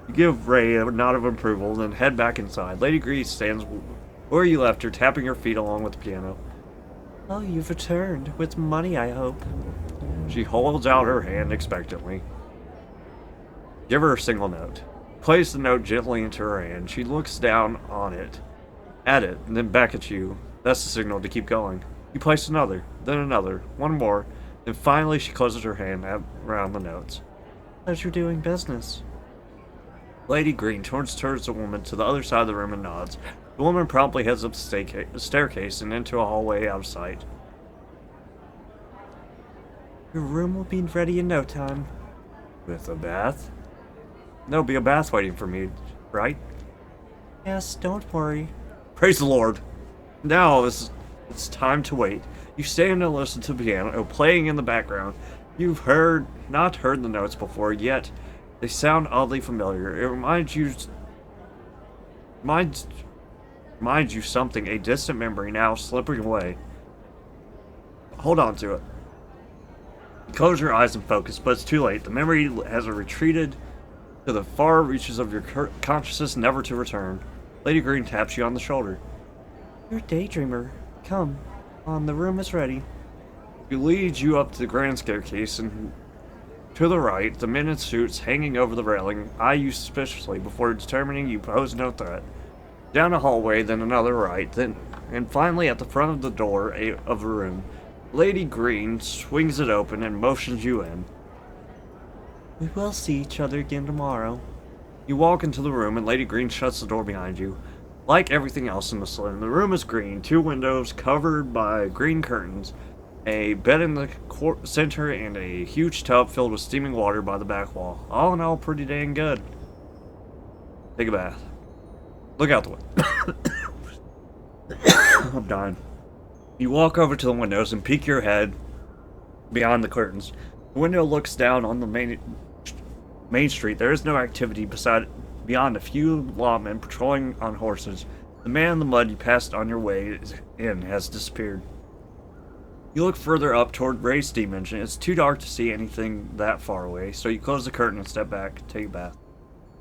You give Ray a nod of approval, then head back inside. Lady Green stands where you left her, tapping her feet along with the piano. Oh, you've returned. With money, I hope. She holds out her hand expectantly. Give her a single note. Place the note gently into her hand. She looks down on it, at it, and then back at you. That's the signal to keep going. You place another, then another, one more, then finally she closes her hand around the notes. As you're doing business. Lady Green turns towards the woman to the other side of the room and nods. The woman promptly heads up the staircase and into a hallway out of sight. Your room will be ready in no time. With a bath? There'll be a bath waiting for me, right? Yes, don't worry. Praise the Lord. Now it's time to wait. You stand and listen to the piano playing in the background. You've not heard the notes before, yet they sound oddly familiar. It reminds you something, a distant memory now slipping away. Hold on to it. Close your eyes and focus, but it's too late. The memory has retreated to the far reaches of your consciousness, never to return. Lady Green taps you on the shoulder. You're a daydreamer. Come on, the room is ready. She leads you up to the grand staircase, and to the right, the men in suits hanging over the railing eye you suspiciously before determining you pose no threat. Down a hallway, then another right, and finally at the front of the door of a room, Lady Green swings it open and motions you in. We will see each other again tomorrow. You walk into the room and Lady Green shuts the door behind you. Like everything else in the saloon, the room is green, two windows covered by green curtains, a bed in the center, and a huge tub filled with steaming water by the back wall. All in all, pretty dang good. Take a bath. Look out the window. I'm dying. You walk over to the windows and peek your head beyond the curtains. The window looks down on the main street. There is no activity beyond a few lawmen patrolling on horses. The man in the mud you passed on your way in has disappeared. You look further up toward Ray's steam engine. It's too dark to see anything that far away, so you close the curtain and step back, take a bath.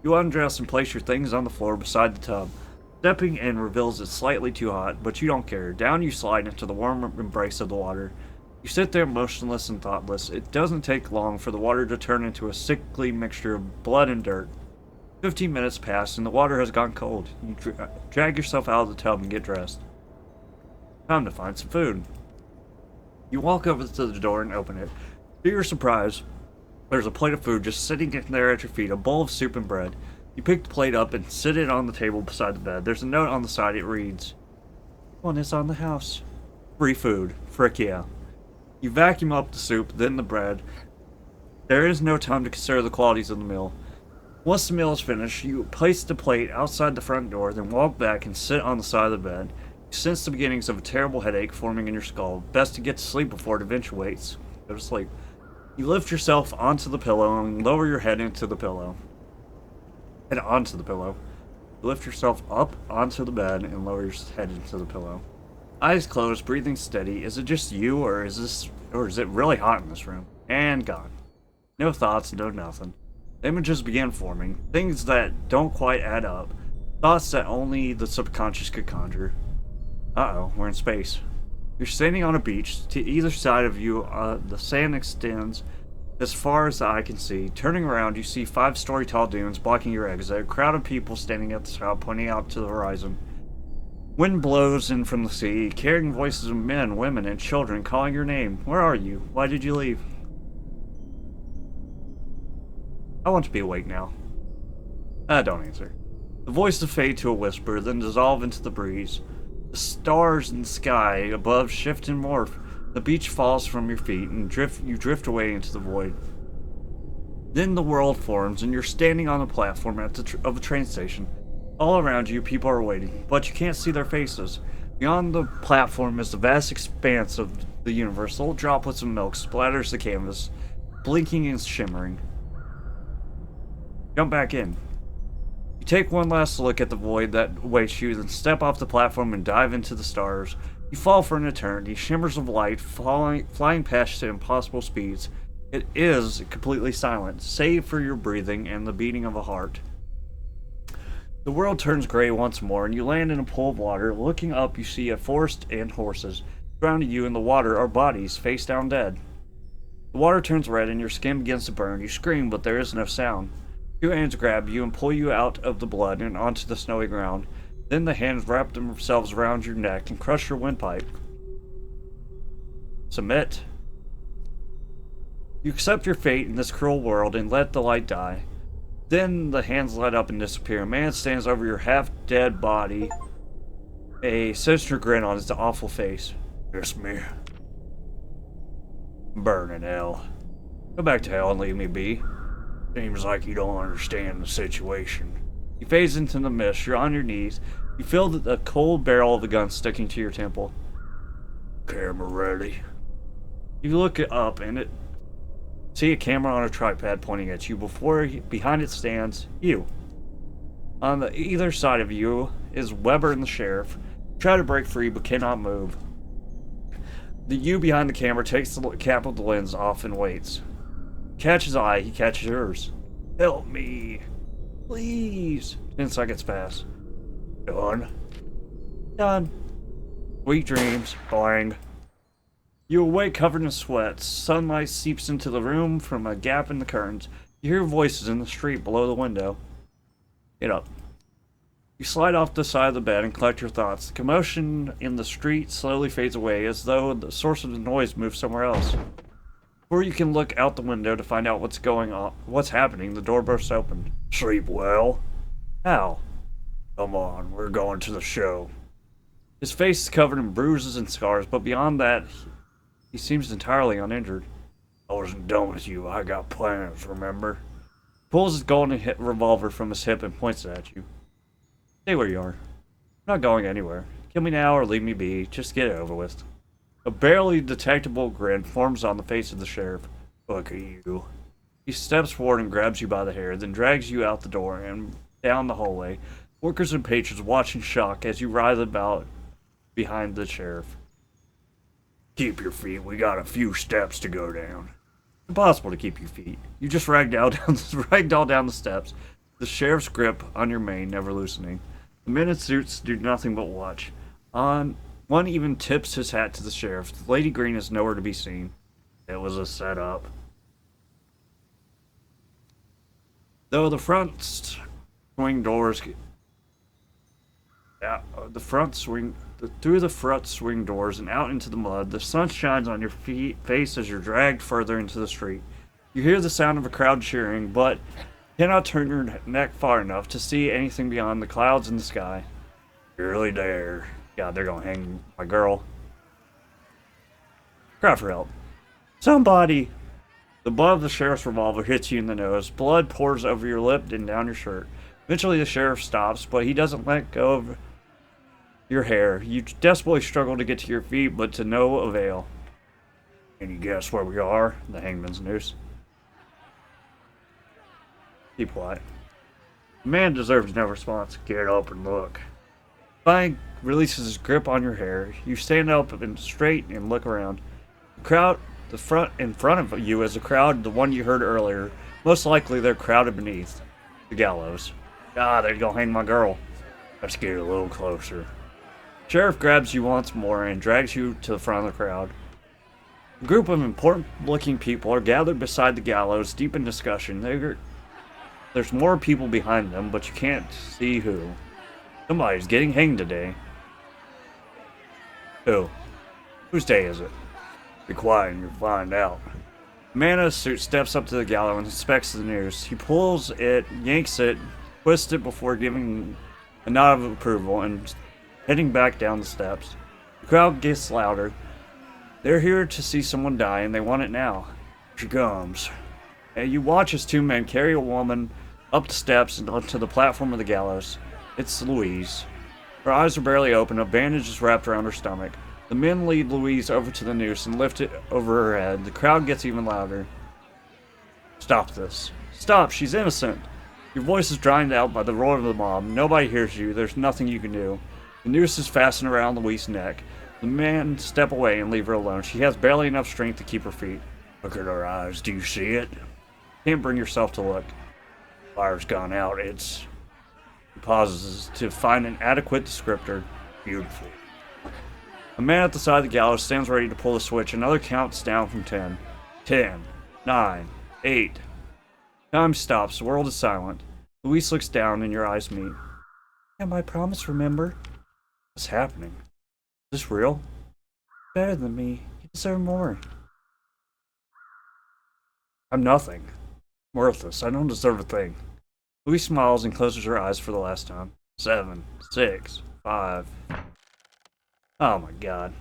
You undress and place your things on the floor beside the tub. Stepping in reveals it's slightly too hot, but you don't care. Down you slide into the warm embrace of the water. You sit there motionless and thoughtless. It doesn't take long for the water to turn into a sickly mixture of blood and dirt. 15 minutes pass and the water has gone cold. You drag yourself out of the tub and get dressed. Time to find some food. You walk over to the door and open it. To your surprise, there's a plate of food just sitting there at your feet, a bowl of soup and bread. You pick the plate up and sit it on the table beside the bed. There's a note on the side. It reads, "One is on the house. Free food. Frick yeah." You vacuum up the soup, then the bread. There is no time to consider the qualities of the meal. Once the meal is finished, you place the plate outside the front door, then walk back and sit on the side of the bed. You sense the beginnings of a terrible headache forming in your skull. Best to get to sleep before it eventuates. Go to sleep. You lift yourself onto the pillow and lower your head into the pillow. Head onto the pillow. You lift yourself up onto the bed and lower your head into the pillow. Eyes closed, breathing steady. Is it just you, or is it really hot in this room? And gone. No thoughts, no nothing. Images begin forming. Things that don't quite add up. Thoughts that only the subconscious could conjure. Uh-oh, we're in space. You're standing on a beach. To either side of you, the sand extends as far as the eye can see. Turning around, you see 5-story tall dunes blocking your exit. A crowd of people standing at the top, pointing out to the horizon. Wind blows in from the sea, carrying voices of men, women, and children calling your name. Where are you? Why did you leave? I want to be awake now. Don't answer. The voices fade to a whisper, then dissolve into the breeze. The stars in the sky above shift and morph. The beach falls from your feet, and you drift away into the void. Then the world forms, and you're standing on a platform of a train station. All around you, people are waiting, but you can't see their faces. Beyond the platform is the vast expanse of the universe. Little droplets of milk splatters the canvas, blinking and shimmering. Jump back in. You take one last look at the void that awaits you, then step off the platform and dive into the stars. You fall for an eternity, shimmers of light flying past at impossible speeds. It is completely silent, save for your breathing and the beating of a heart. The world turns gray once more, and you land in a pool of water. Looking up, you see a forest and horses. Surrounding you in the water are bodies, face down dead. The water turns red, and your skin begins to burn. You scream, but there is no sound. 2 hands grab you and pull you out of the blood and onto the snowy ground. Then the hands wrap themselves around your neck and crush your windpipe. Submit. You accept your fate in this cruel world and let the light die. Then the hands light up and disappear. A man stands over your half-dead body, a sinister grin on his awful face. It's me. Burn in hell. Go back to hell and leave me be. Seems like you don't understand the situation. He fades into the mist. You're on your knees. You feel the cold barrel of the gun sticking to your temple. Camera ready. You look up and see a camera on a tripod pointing at you. Behind it stands you. On the either side of you is Weber and the sheriff. You try to break free but cannot move. The you behind the camera takes the cap of the lens off and waits. Catch his eye, he catches yours. Help me. Please. 10 seconds pass. Done. Done. Sweet dreams. Bang. You awake covered in sweat. Sunlight seeps into the room from a gap in the curtains. You hear voices in the street below the window. Get up. You slide off the side of the bed and collect your thoughts. The commotion in the street slowly fades away as though the source of the noise moves somewhere else. Before you can look out the window to find out what's happening, the door bursts open. Sleep well? How? Come on, we're going to the show. His face is covered in bruises and scars, but beyond that, he seems entirely uninjured. I wasn't done with you. I got plans, remember? He pulls his golden revolver from his hip and points it at you. Stay where you are. I'm not going anywhere. Kill me now or leave me be. Just get it over with. A barely detectable grin forms on the face of the sheriff. Look at you. He steps forward and grabs you by the hair, then drags you out the door and down the hallway. Workers and patrons watch in shock as you writhe about behind the sheriff. Keep your feet. We got a few steps to go down. Impossible to keep your feet. You just ragdoll down the steps, the sheriff's grip on your mane never loosening. The men in suits do nothing but watch. One One even tips his hat to the sheriff. Lady Green is nowhere to be seen. It was a setup. Though the front swing doors, through the front swing doors and out into the mud, the sun shines on your face as you're dragged further into the street. You hear the sound of a crowd cheering, but cannot turn your neck far enough to see anything beyond the clouds in the sky. You really dare. God, they're gonna hang my girl. Cry for help. Somebody! The butt of the sheriff's revolver hits you in the nose. Blood pours over your lip and down your shirt. Eventually the sheriff stops, but he doesn't let go of your hair. You desperately struggle to get to your feet, but to no avail. Can you guess where we are? The hangman's noose. Keep quiet. The man deserves no response. Get up and look. Fang releases his grip on your hair. You stand up and straight and look around. The crowd, in front of you is a crowd, the one you heard earlier. Most likely they're crowded beneath the gallows. Ah, they're gonna hang my girl. Let's get a little closer. Sheriff grabs you once more and drags you to the front of the crowd. A group of important-looking people are gathered beside the gallows, deep in discussion. There's more people behind them, but you can't see who. Somebody's getting hanged today. Who? Whose day is it? Be quiet and you'll find out. A man in a suit steps up to the gallows and inspects the noose. He pulls it, yanks it, twists it before giving a nod of approval and heading back down the steps. The crowd gets louder. They're here to see someone die and they want it now. Here she comes. And you watch as two men carry a woman up the steps and onto the platform of the gallows. It's Louise. Her eyes are barely open, a bandage is wrapped around her stomach. The men lead Louise over to the noose and lift it over her head. The crowd gets even louder. Stop this. Stop, she's innocent. Your voice is drowned out by the roar of the mob. Nobody hears you. There's nothing you can do. The noose is fastened around Louise's neck. The men step away and leave her alone. She has barely enough strength to keep her feet. Look at her eyes. Do you see it? Can't bring yourself to look. Fire's gone out. It's... He pauses to find an adequate descriptor. Beautiful. A man at the side of the gallows stands ready to pull the switch. Another counts down from 10. 10. 9. 8. Time stops. The world is silent. Louise looks down and your eyes meet. And my promise, remember? What's happening? Is this real? Better than me. You deserve more. I'm nothing. Worthless. I don't deserve a thing. Louise smiles and closes her eyes for the last time. 7. 6. 5. Oh my god.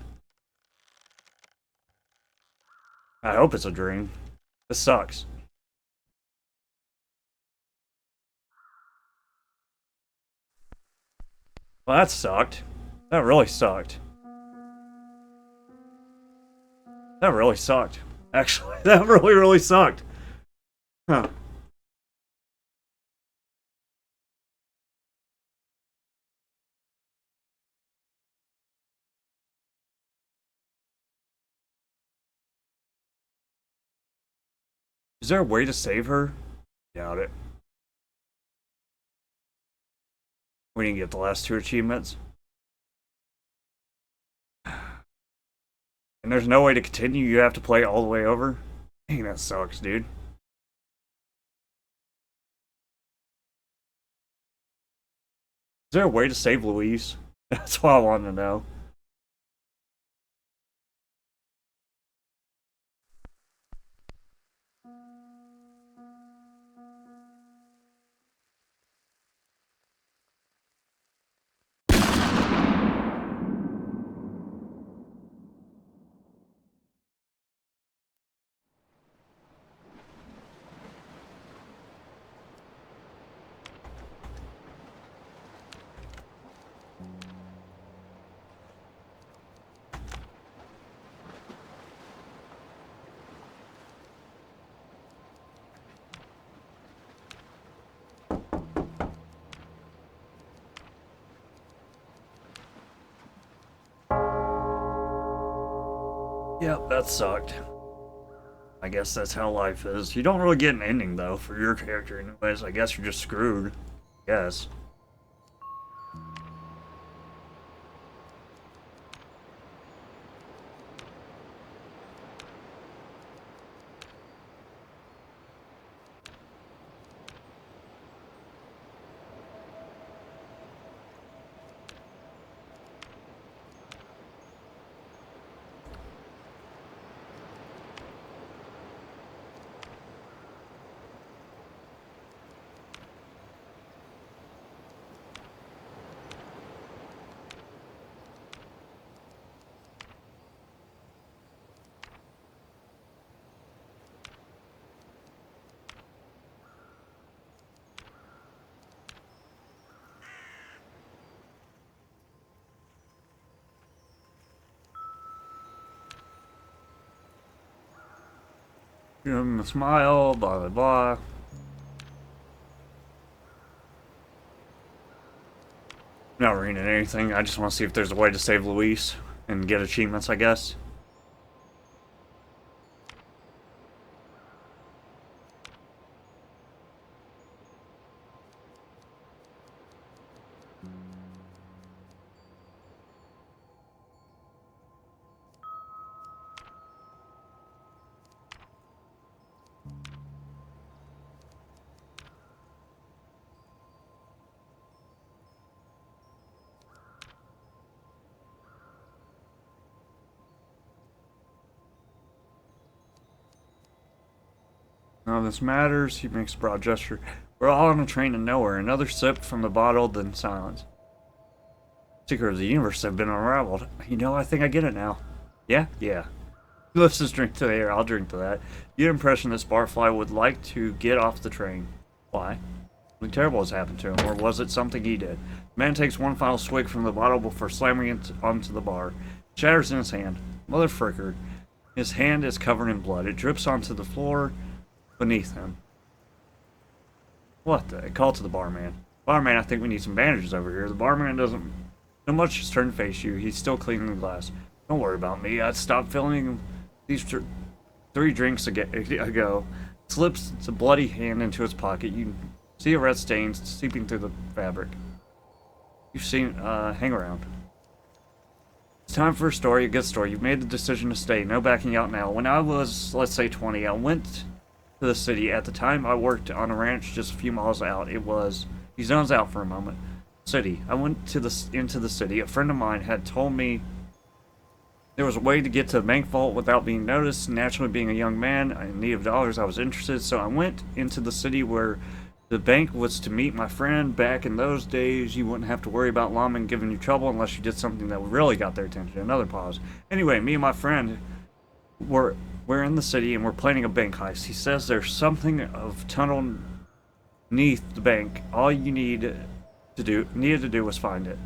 I hope it's a dream. This sucks. Well, that sucked. That really sucked. That really sucked. Actually, that really sucked. Huh. Is there a way to save her? Doubt it. We didn't get the last 2 achievements. And there's no way to continue, you have to play all the way over? Dang, that sucks, dude. Is there a way to save Louise? That's what I want to know. Yep, that sucked. I guess that's how life is. You don't really get an ending, though, for your character anyways. I guess you're just screwed. Yes. Give him a smile, blah blah blah. I'm not reading anything, I just want to see if there's a way to save Luis and get achievements, I guess. None of this matters. He makes a broad gesture. We're all on a train to nowhere. Another sip from the bottle, then silence. Secret of the universe have been unraveled. You know, I think I get it now. Yeah? Yeah. He lifts his drink to the air. I'll drink to that. You get the impression this barfly would like to get off the train. Why? Something terrible has happened to him, or was it something he did? The man takes one final swig from the bottle before slamming it onto the bar. It shatters in his hand. Mother fricker. His hand is covered in blood. It drips onto the floor beneath him. What the? Call to the barman. Barman, I think we need some bandages over here. The barman doesn't so much as turn to face you. He's still cleaning the glass. Don't worry about me. I stopped filling these 3 drinks ago. Slips the bloody hand into his pocket. You see a red stain seeping through the fabric. You've seen, hang around. It's time for a story, a good story. You've made the decision to stay. No backing out now. When I was, let's say, 20, I went to the city. At the time, I worked on a ranch just a few miles out. He zones out for a moment. City. I went to into the city. A friend of mine had told me there was a way to get to the bank vault without being noticed. Naturally, being a young man in need of dollars, I was interested, so I went into the city where the bank was to meet my friend. Back in those days, you wouldn't have to worry about lawmen giving you trouble unless you did something that really got their attention. Another pause. Anyway, me and my friend we're in the city and we're planning a bank heist. He says there's something of tunnel beneath the bank. All you needed to do was find it.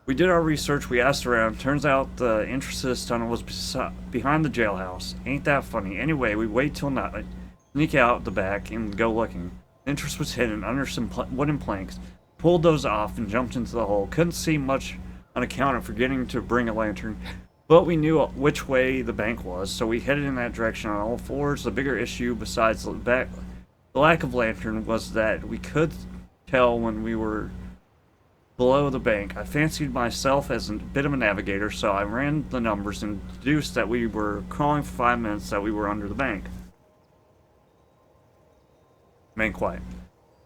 We did our research, we asked around. Turns out the entrance to this tunnel was behind the jailhouse. Ain't that funny? Anyway, we wait till night, sneak out the back and go looking. The entrance was hidden under some wooden planks. Pulled those off and jumped into the hole. Couldn't see much on account of forgetting to bring a lantern. But we knew which way the bank was, so we headed in that direction on all fours. The bigger issue, besides the lack of lantern, was that we could tell when we were below the bank. I fancied myself as a bit of a navigator, so I ran the numbers and deduced that we were crawling for 5 minutes that we were under the bank. Remain quiet.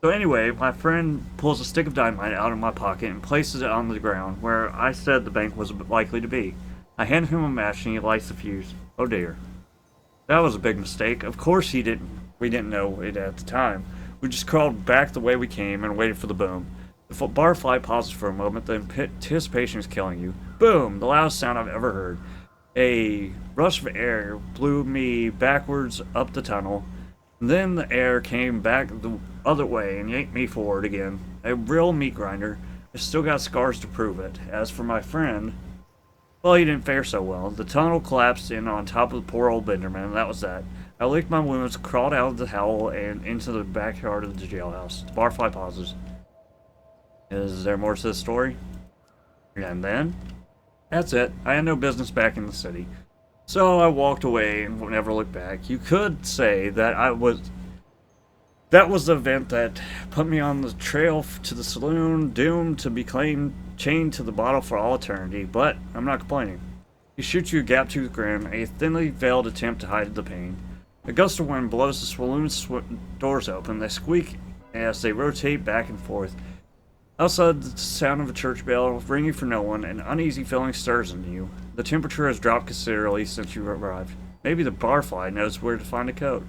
So anyway, my friend pulls a stick of dynamite out of my pocket and places it on the ground where I said the bank was likely to be. I hand him a match and he lights the fuse. Oh dear. That was a big mistake. Of course we didn't know it at the time. We just crawled back the way we came and waited for the boom. The barfly pauses for a moment, the anticipation is killing you. Boom! The loudest sound I've ever heard. A rush of air blew me backwards up the tunnel. Then the air came back the other way and yanked me forward again. A real meat grinder. I still got scars to prove it. As for my friend, well, he didn't fare so well. The tunnel collapsed in on top of the poor old Benderman, and that was that. I licked my wounds, crawled out of the howell, and into the backyard of the jailhouse. The barfly pauses. Is there more to the story? And then? That's it. I had no business back in the city. So I walked away and never looked back. You could say that that was the event that put me on the trail to the saloon, doomed to be chained to the bottle for all eternity, but I'm not complaining. He shoots you a gap-toothed grin, a thinly veiled attempt to hide the pain. A gust of wind blows the saloon's doors open. They squeak as they rotate back and forth. Outside, the sound of a church bell, ringing for no one, an uneasy feeling stirs in you. The temperature has dropped considerably since you arrived. Maybe the barfly knows where to find a coat.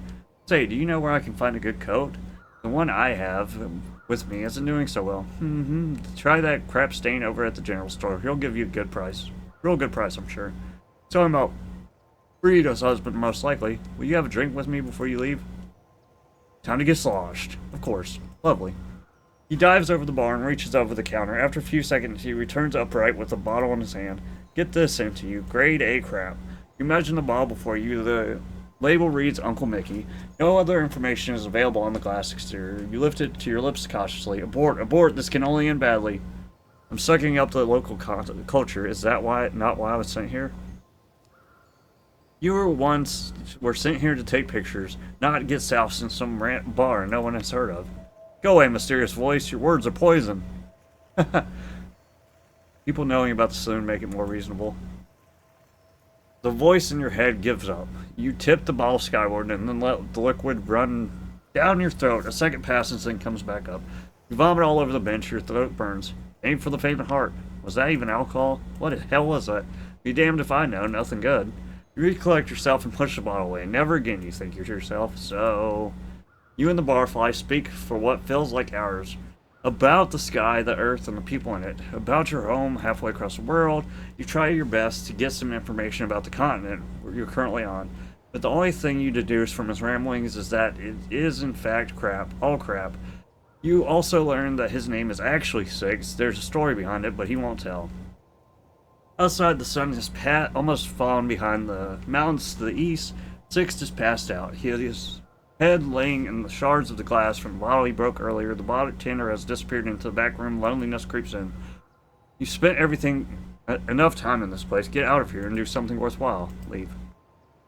Say, do you know where I can find a good coat? The one I have with me isn't doing so well. Try that crap stain over at the general store. He'll give you a good price. Real good price, I'm sure. Tell him about Rita's husband, most likely. Will you have a drink with me before you leave? Time to get sloshed. Of course. Lovely. He dives over the bar and reaches over the counter. After a few seconds, he returns upright with a bottle in his hand. Get this into you. Grade A crap. You imagine the bottle before you, the Label reads Uncle Mickey. No other information is available on the glass exterior. You lift it to your lips cautiously. Abort, abort, this can only end badly. I'm sucking up the local culture. Is that not why I was sent here? You were sent here to take pictures, not get soused in some bar no one has heard of. Go away, mysterious voice. Your words are poison. People knowing about the saloon make it more reasonable. The voice in your head gives up. You tip the bottle skyward and then let the liquid run down your throat. A second passes, then comes back up. You vomit all over the bench. Your throat burns. Aim for the faint heart. Was that even alcohol? What the hell was that? Be damned if I know. Nothing good. You recollect yourself and push the bottle away. Never again, you think to yourself. So, you and the barfly speak for what feels like hours. About the sky, the earth, and the people in it. About your home halfway across the world. You try your best to get some information about the continent you're currently on. But the only thing you deduce from his ramblings is that it is in fact crap. All crap. You also learn that his name is actually Six. There's a story behind it, but he won't tell. Outside, the sun has almost fallen behind the mountains to the east. Six is passed out. His head laying in the shards of the glass from the bottle he broke earlier. The bartender has disappeared into the back room. Loneliness creeps in. You spent enough time in this place. Get out of here and do something worthwhile. Leave.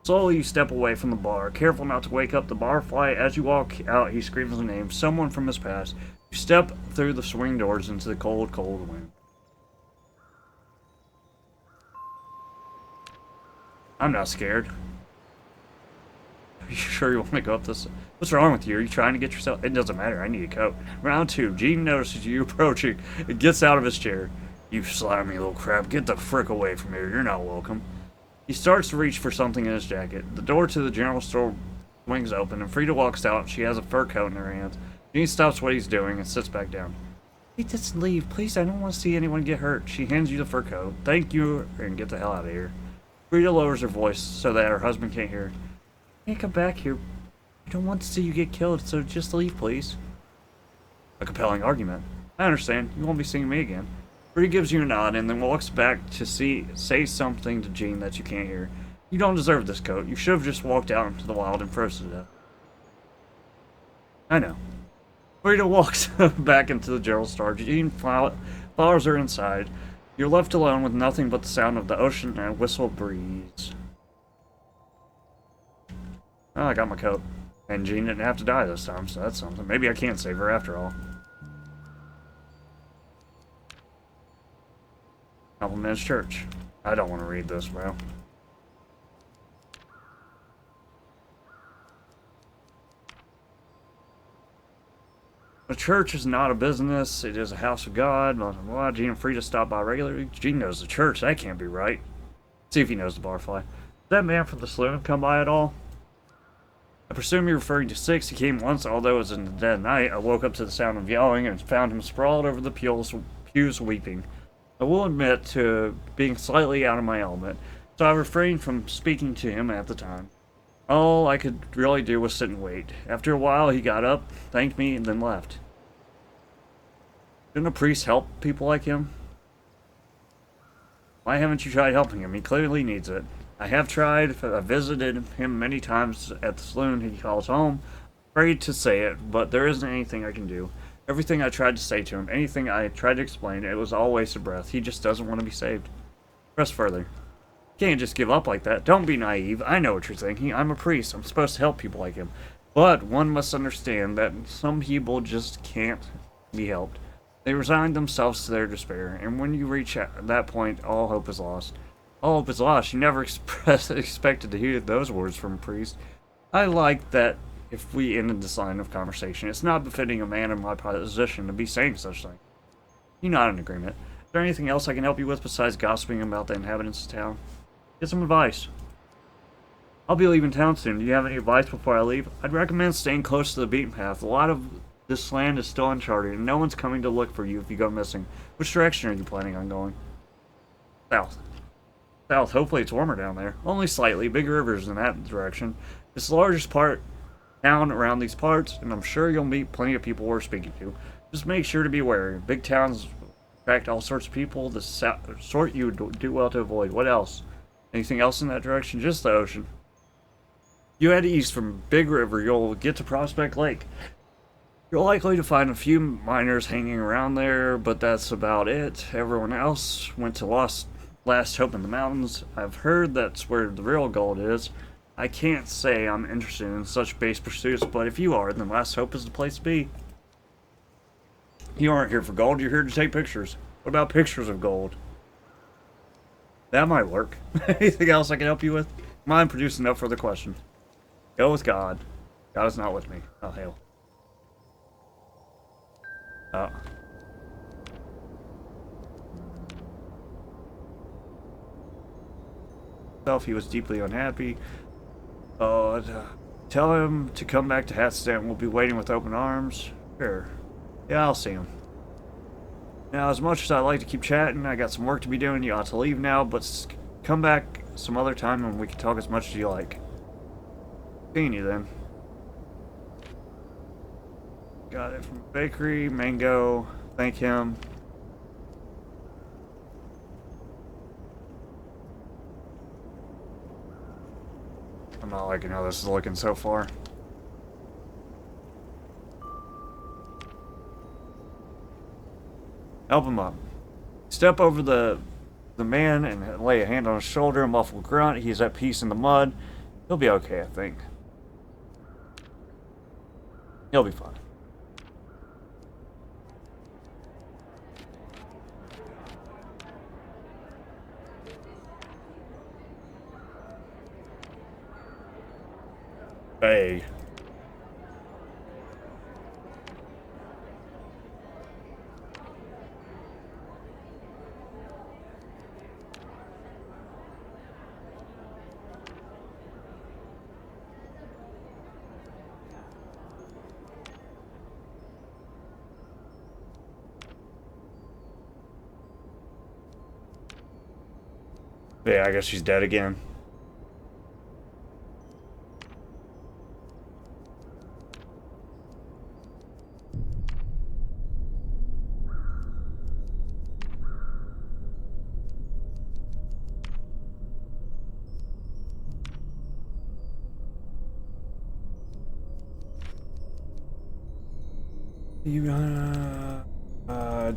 Slowly, you step away from the bar, careful not to wake up the barfly. As you walk out, he screams his name, someone from his past. You step through the swing doors into the cold, cold wind. I'm not scared. Are you sure you want to go up this? What's wrong with you? Are you trying to get yourself? It doesn't matter. I need a coat. Round 2. Gene notices you approaching and gets out of his chair. You slimy little crap. Get the frick away from here. You're not welcome. He starts to reach for something in his jacket. The door to the general store swings open, and Frida walks out. She has a fur coat in her hands. Gene stops what he's doing and sits back down. Hey, just leave, please. I don't want to see anyone get hurt. She hands you the fur coat. Thank you, and get the hell out of here. Frida lowers her voice so that her husband can't hear. Can't come back here. I don't want to see you get killed, so just leave, please. A compelling argument. I understand. You won't be seeing me again. Frida gives you a nod and then walks back to say something to Gene that you can't hear. You don't deserve this coat. You should have just walked out into the wild and froze to death. I know. Frida walks back into the general store. Gene follows her inside. You're left alone with nothing but the sound of the ocean and a whistle breeze. Oh, I got my coat. And Jean didn't have to die this time, so that's something. Maybe I can't save her after all. Compliments Church. I don't want to read this, bro. The church is not a business. It is a house of God. Blah, blah, blah. Gene and Frida stop by regularly. Gene knows the church. That can't be right. See if he knows the barfly. Did that man from the saloon come by at all? I presume you're referring to Six. He came once, although it was in the dead of night. I woke up to the sound of yelling and found him sprawled over the pews weeping. I will admit to being slightly out of my element, so I refrained from speaking to him at the time. All I could really do was sit and wait. After a while, he got up, thanked me, and then left. Shouldn't a priest help people like him? Why haven't you tried helping him? He clearly needs it. I have tried. I visited him many times at the saloon he calls home. Afraid to say it, but there isn't anything I can do. Everything I tried to say to him, anything I tried to explain, it was all waste of breath. He just doesn't want to be saved. Press further. You can't just give up like that. Don't be naive. I know what you're thinking. I'm a priest. I'm supposed to help people like him. But one must understand that some people just can't be helped. They resign themselves to their despair, and when you reach that point, all hope is lost. All hope is lost. You never expected to hear those words from a priest. I like that if we ended this line of conversation. It's not befitting a man in my position to be saying such things. You nod in agreement. Is there anything else I can help you with besides gossiping about the inhabitants of town? Get some advice. I'll be leaving town soon. Do you have any advice before I leave? I'd recommend staying close to the beaten path. A lot of this land is still uncharted, and no one's coming to look for you if you go missing. Which direction are you planning on going? South. South. Hopefully it's warmer down there. Only slightly. Big rivers in that direction. It's the largest town around these parts, and I'm sure you'll meet plenty of people worth speaking to. Just make sure to be wary. Big towns attract all sorts of people. The sort you do well to avoid. What else? Anything else in that direction? Just the ocean. You head east from Big River, you'll get to Prospect Lake. You're likely to find a few miners hanging around there, but that's about it. Everyone else went to Last Hope in the mountains. I've heard that's where the real gold is. I can't say I'm interested in such base pursuits, but if you are, then Last Hope is the place to be. You aren't here for gold, you're here to take pictures. What about pictures of gold? That might work. Anything else I can help you with? Mind producing no further questions. Go with God. God is not with me. Oh, hell. Oh. He was deeply unhappy. Tell him to come back to Hatstan. We'll be waiting with open arms. Sure. Yeah, I'll see him. Now, as much as I like to keep chatting, I got some work to be doing. You ought to leave now, but come back some other time and we can talk as much as you like. Seeing you then. Got it from bakery, mango. Thank him. I'm not liking how this is looking so far. Help him up. Step over the man and lay a hand on his shoulder. A muffled grunt. He's at peace in the mud. He'll be okay, I think. He'll be fine. Hey. Yeah, I guess she's dead again.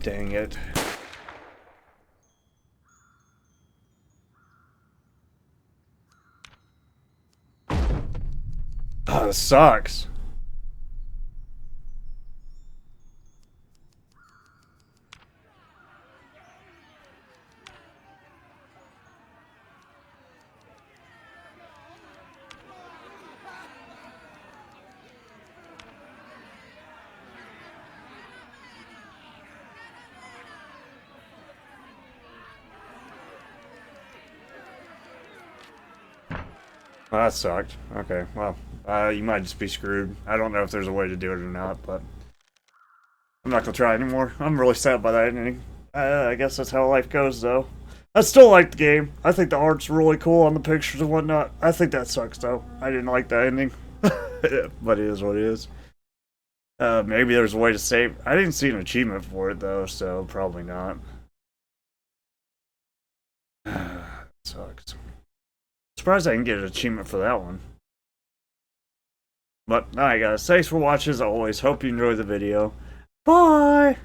Dang it. Oh, this sucks. Well, that sucked. Okay, well, you might just be screwed. I don't know if there's a way to do it or not, but I'm not gonna try anymore. I'm really sad by that ending. I guess that's how life goes, though. I still like the game. I think the art's really cool on the pictures and whatnot. I think that sucks, though. I didn't like the ending. But it is what it is. Maybe there's a way to save. I didn't see an achievement for it, though, so probably not. Sucks. Surprised I didn't get an achievement for that one. But, alright guys, thanks for watching as always. Hope you enjoyed the video. Bye!